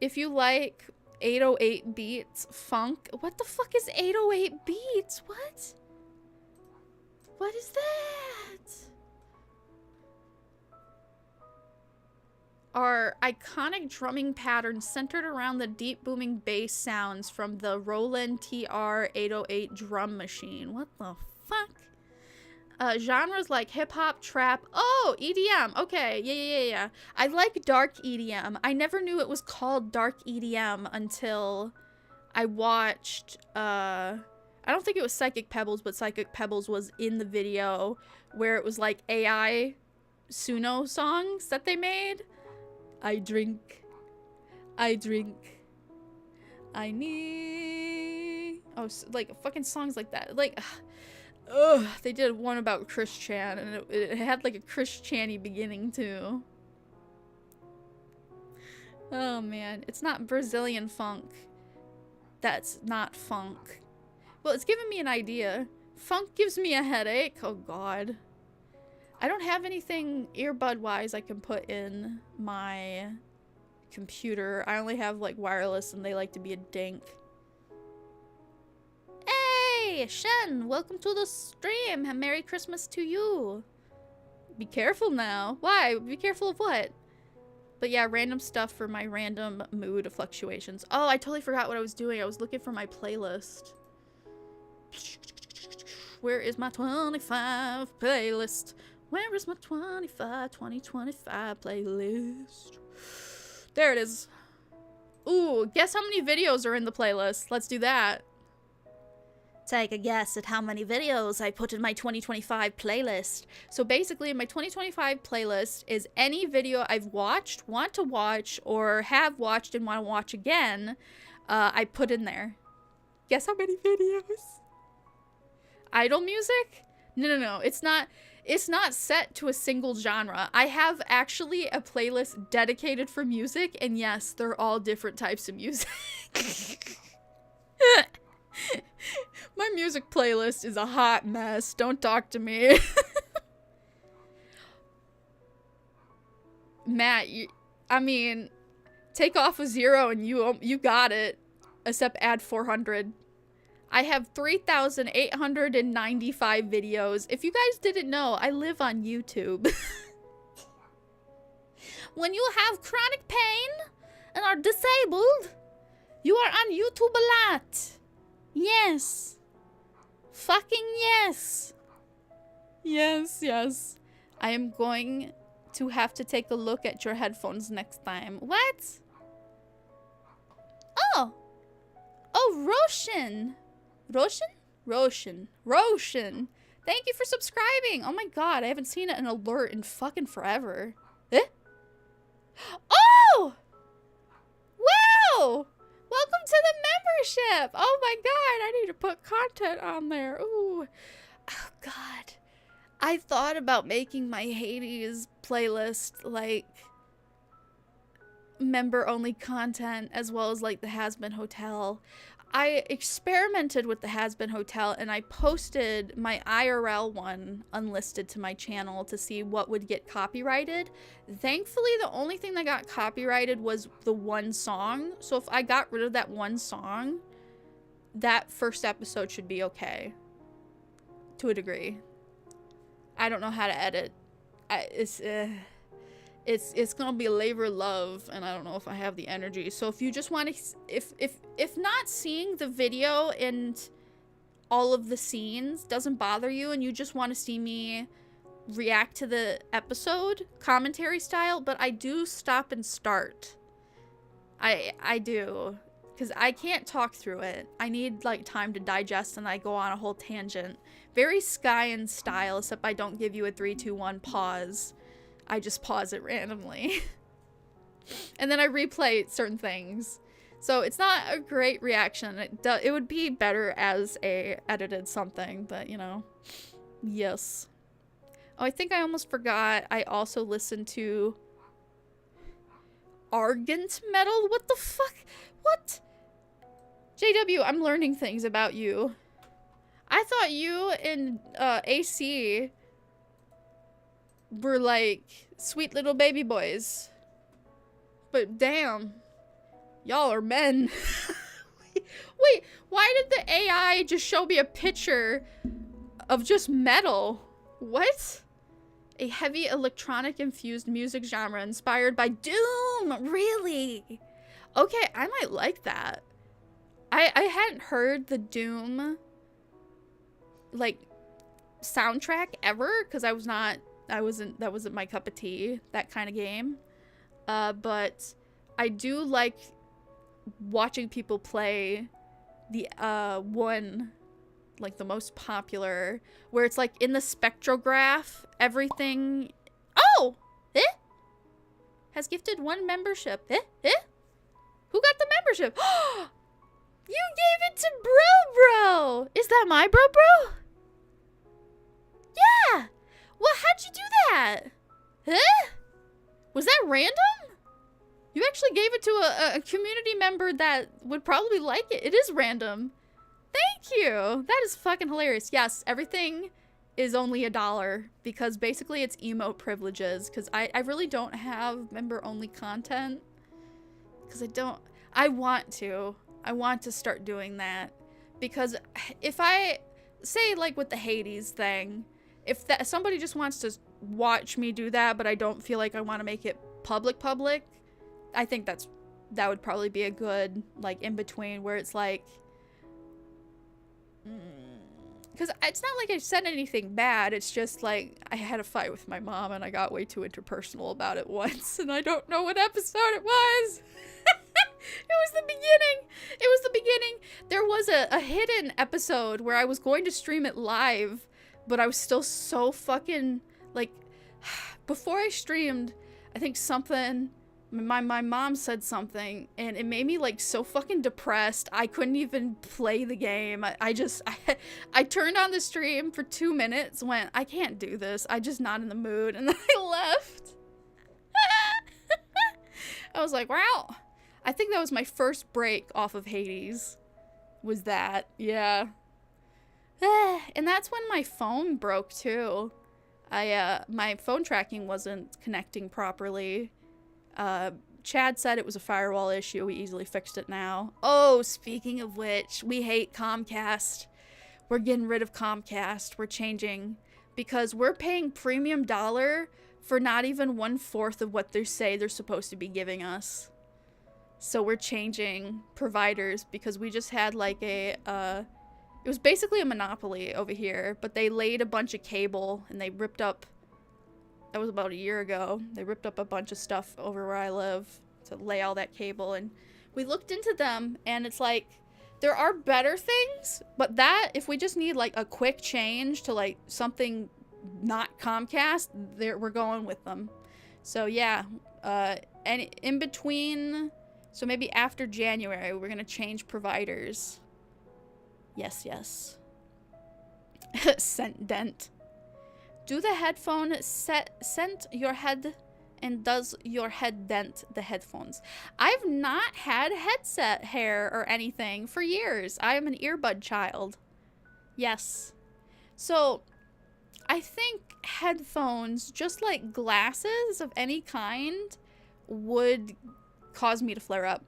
Speaker 1: If you like 808 beats, funk. What the fuck is 808 beats? What? What is that? Are iconic drumming patterns centered around the deep booming bass sounds from the Roland TR-808 drum machine. What the fuck? Genres like hip-hop, trap. Oh, EDM. Okay, yeah. I like dark EDM. I never knew it was called dark EDM until I watched, I don't think it was Psychic Pebbles, but Psychic Pebbles was in the video where it was like AI Suno songs that they made. I drink. I need. Oh, like fucking songs like that. Like, ugh, they did one about Chris Chan, and it had like a Chris Chan-y beginning too. Oh man, it's not Brazilian funk. That's not funk. Well, it's giving me an idea. Funk gives me a headache. Oh god. I don't have anything earbud-wise I can put in my computer. I only have, like, wireless, and they like to be a dink. Hey, Shen! Welcome to the stream! Merry Christmas to you! Be careful now. Why? Be careful of what? But yeah, random stuff for my random mood fluctuations. Oh, I totally forgot what I was doing. I was looking for my playlist. Where is my 25 playlist? Where is my 2025 playlist? There it is. Ooh, guess how many videos are in the playlist? Let's do that. Take a guess at how many videos I put in my 2025 playlist. So basically, my 2025 playlist is any video I've watched, want to watch, or have watched and want to watch again, I put in there. Guess how many videos? Idol music? No. It's not set to a single genre. I have actually a playlist dedicated for music, and yes, they're all different types of music. My music playlist is a hot mess. Don't talk to me. Matt, I mean, take off a 0 and you got it. Except add 400. I have 3,895 videos. If you guys didn't know, I live on YouTube. When you have chronic pain and are disabled, you are on YouTube a lot. Yes. Fucking yes. Yes. I am going to have to take a look at your headphones next time. What? Oh, Roshan. Roshan. Thank you for subscribing. Oh my god, I haven't seen an alert in fucking forever. Eh? Oh! Wow! Welcome to the membership! Oh my god, I need to put content on there. Ooh. Oh god. I thought about making my Hades playlist, like, member-only content, as well as, like, the Has-Been Hotel. I experimented with the Has-Been Hotel, and I posted my IRL one unlisted to my channel to see what would get copyrighted. Thankfully, the only thing that got copyrighted was the one song. So if I got rid of that one song, that first episode should be okay. To a degree. I don't know how to edit. it's gonna be a labor of love, and I don't know if I have the energy. So if you just want to, if not seeing the video and all of the scenes doesn't bother you, and you just want to see me react to the episode commentary style, but I do stop and start. I do, because I can't talk through it. I need like time to digest, and I go on a whole tangent. Very Skyen style, except I don't give you a 3, 2, 1 pause. I just pause it randomly. And then I replay certain things. So it's not a great reaction. It would be better as a edited something, but you know. Yes. Oh, I think I almost forgot. I also listened to Argent Metal? What the fuck? What? JW, I'm learning things about you. I thought you and AC were like sweet little baby boys. But damn. Y'all are men. Wait, why did the AI just show me a picture of just metal? What? A heavy electronic infused music genre inspired by Doom. Really? Okay, I might like that. I hadn't heard the Doom like soundtrack ever, because that wasn't my cup of tea, that kind of game. But I do like watching people play the one, like the most popular, where it's like in the spectrograph, everything. Oh! Has gifted 1 membership. Who got the membership? You gave it to Bro. Is that my Bro? Yeah. Well, how'd you do that? Was that random? You actually gave it to a community member that would probably like it. It is random. Thank you. That is fucking hilarious. Yes, everything is only $1 because basically it's emote privileges, because I really don't have member-only content. Because I want to start doing that, because if I say like with the Hades thing, if somebody just wants to watch me do that, but I don't feel like I want to make it public, I think that would probably be a good like in between, where it's like, because it's not like I said anything bad, it's just like I had a fight with my mom and I got way too interpersonal about it once, and I don't know what episode it was. It was the beginning. There was a hidden episode where I was going to stream it live, but I was still so fucking, like, before I streamed, I think my mom said something, and it made me, like, so fucking depressed. I couldn't even play the game. I turned on the stream for 2 minutes, went, I can't do this. I'm just not in the mood, and then I left. I was like, wow. I think that was my first break off of Hades. Was that. Yeah. And that's when my phone broke too. My phone tracking wasn't connecting properly. Chad said it was a firewall issue. We easily fixed it now. Oh, speaking of which, we hate Comcast. We're getting rid of Comcast. We're changing. Because we're paying premium dollar for not even 1/4 of what they say they're supposed to be giving us. So we're changing providers, because we just had like it was basically a monopoly over here, but they laid a bunch of cable and they ripped up, that was about a year ago, they ripped up a bunch of stuff over where I live to lay all that cable, and we looked into them, and it's like, there are better things, but that, if we just need like a quick change to like something not Comcast, we're going with them. So yeah, and in between, so maybe after January, we're gonna change providers. Yes. Scent dent. Do the headphone scent your head, and does your head dent the headphones? I've not had headset hair or anything for years. I am an earbud child. Yes. So, I think headphones, just like glasses of any kind, would cause me to flare up.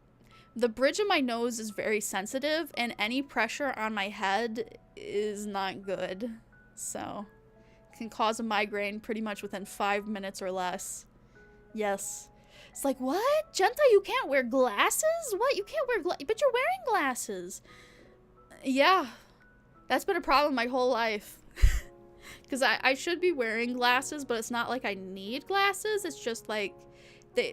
Speaker 1: The bridge of my nose is very sensitive, and any pressure on my head is not good. So, it can cause a migraine pretty much within 5 minutes or less. Yes. It's like, what? Jenta, you can't wear glasses? What? You can't wear glasses? But you're wearing glasses. Yeah. That's been a problem my whole life. Because I should be wearing glasses, but it's not like I need glasses. It's just like,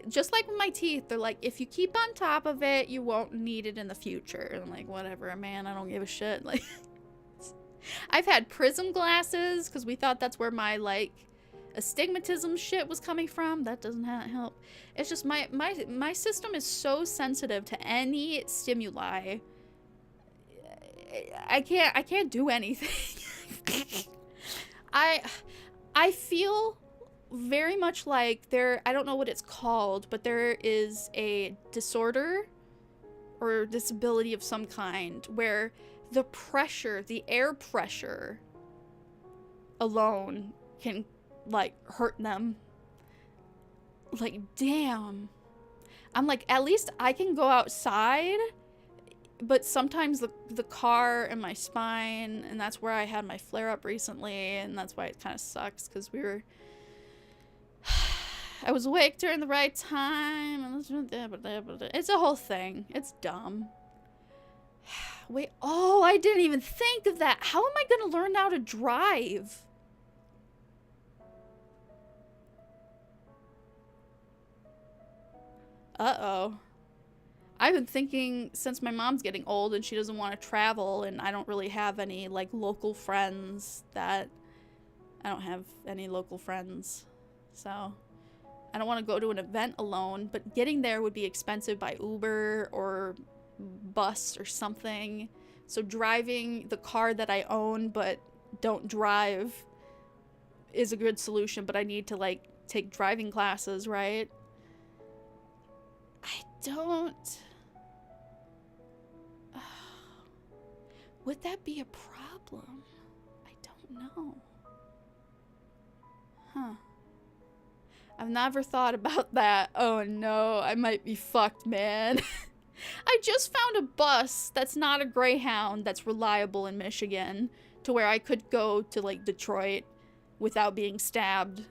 Speaker 1: just like with my teeth, they're like, if you keep on top of it, you won't need it in the future. And I'm like, whatever, man, I don't give a shit. Like, I've had prism glasses because we thought that's where my, like, astigmatism shit was coming from. That doesn't help. It's just my system is so sensitive to any stimuli. I can't do anything. I feel very much like I don't know what it's called, but there is a disorder or disability of some kind where the pressure, the air pressure alone can, like, hurt them. Like, damn. I'm like, at least I can go outside, but sometimes the car and my spine, and that's where I had my flare-up recently, and that's why it kind of sucks, because I was awake during the right time, and it's a whole thing. It's dumb. Wait, oh, I didn't even think of that. How am I gonna learn how to drive? Uh-oh. I've been thinking, since my mom's getting old and she doesn't want to travel, and I don't really have any, like, local friends I don't have any local friends. So, I don't want to go to an event alone, but getting there would be expensive by Uber or bus or something. So driving the car that I own but don't drive is a good solution, but I need to, like, take driving classes, right? I don't... Would that be a problem? I don't know. Huh. I've never thought about that. Oh no, I might be fucked, man. I just found a bus that's not a Greyhound that's reliable in Michigan to where I could go to, like, Detroit without being stabbed,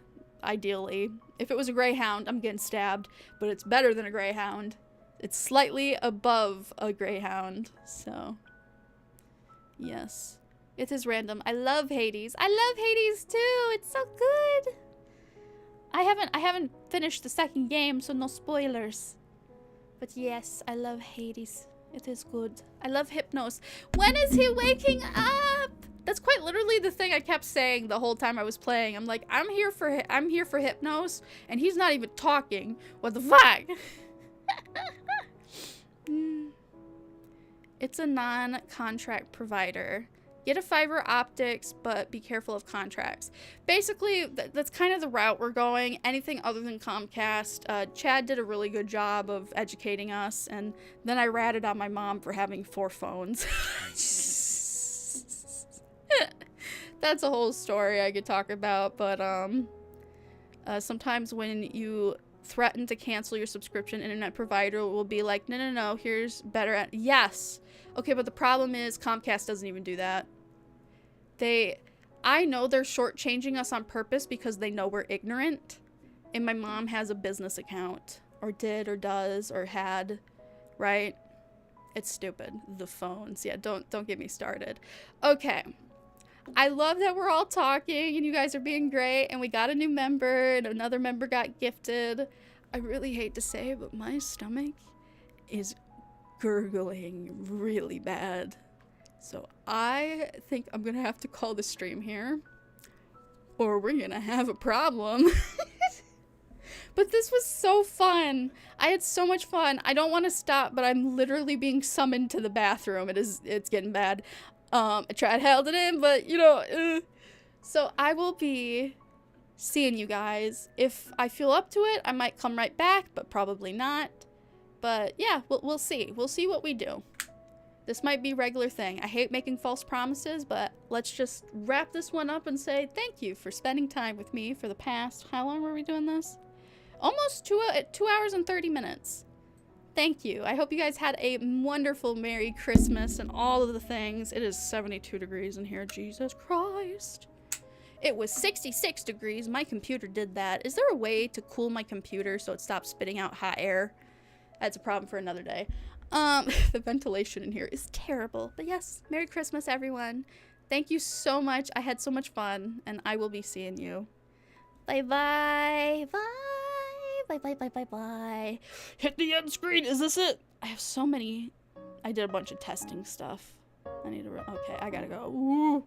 Speaker 1: ideally. If it was a Greyhound, I'm getting stabbed, but it's better than a Greyhound. It's slightly above a Greyhound, so... Yes. It is random. I love Hades. I love Hades too! It's so good! I haven't finished the second game, so no spoilers. But yes, I love Hades. It is good. I love Hypnos. When is he waking up? That's quite literally the thing I kept saying the whole time I was playing. I'm like, I'm here for Hypnos, and he's not even talking. What the fuck? It's a non-contract provider. Get a fiber optics, but be careful of contracts. Basically, that's kind of the route we're going. Anything other than Comcast. Chad did a really good job of educating us, and then I ratted on my mom for having 4 phones. That's a whole story I could talk about, but sometimes when you threaten to cancel your subscription, internet provider will be like, no, here's better. Yes. Okay, but the problem is Comcast doesn't even do that. I know they're shortchanging us on purpose because they know we're ignorant. And my mom has a business account, or did, or does, or had, right? It's stupid. The phones. Yeah, don't get me started. Okay. I love that we're all talking and you guys are being great, and we got a new member and another member got gifted. I really hate to say it, but my stomach is gurgling really bad. So I think I'm gonna have to call the stream here, or we're gonna have a problem. But this was so fun. I had so much fun. I don't want to stop, but I'm literally being summoned to the bathroom. It's getting bad. I tried held it in, but you know, So I will be seeing you guys. If I feel up to it, I might come right back, but probably not. But yeah, we'll see. We'll see what we do. This might be a regular thing. I hate making false promises, but let's just wrap this one up and say thank you for spending time with me for the past, how long were we doing this? Almost 2 hours and 30 minutes. Thank you. I hope you guys had a wonderful Merry Christmas and all of the things. It is 72 degrees in here. Jesus Christ. It was 66 degrees. My computer did that. Is there a way to cool my computer so it stops spitting out hot air? That's a problem for another day. The ventilation in here is terrible. But yes, Merry Christmas, everyone. Thank you so much. I had so much fun, and I will be seeing you. Bye-bye. Bye. Bye. Hit the end screen. Is this it? I have so many. I did a bunch of testing stuff. I need to. Okay, I gotta go. Ooh.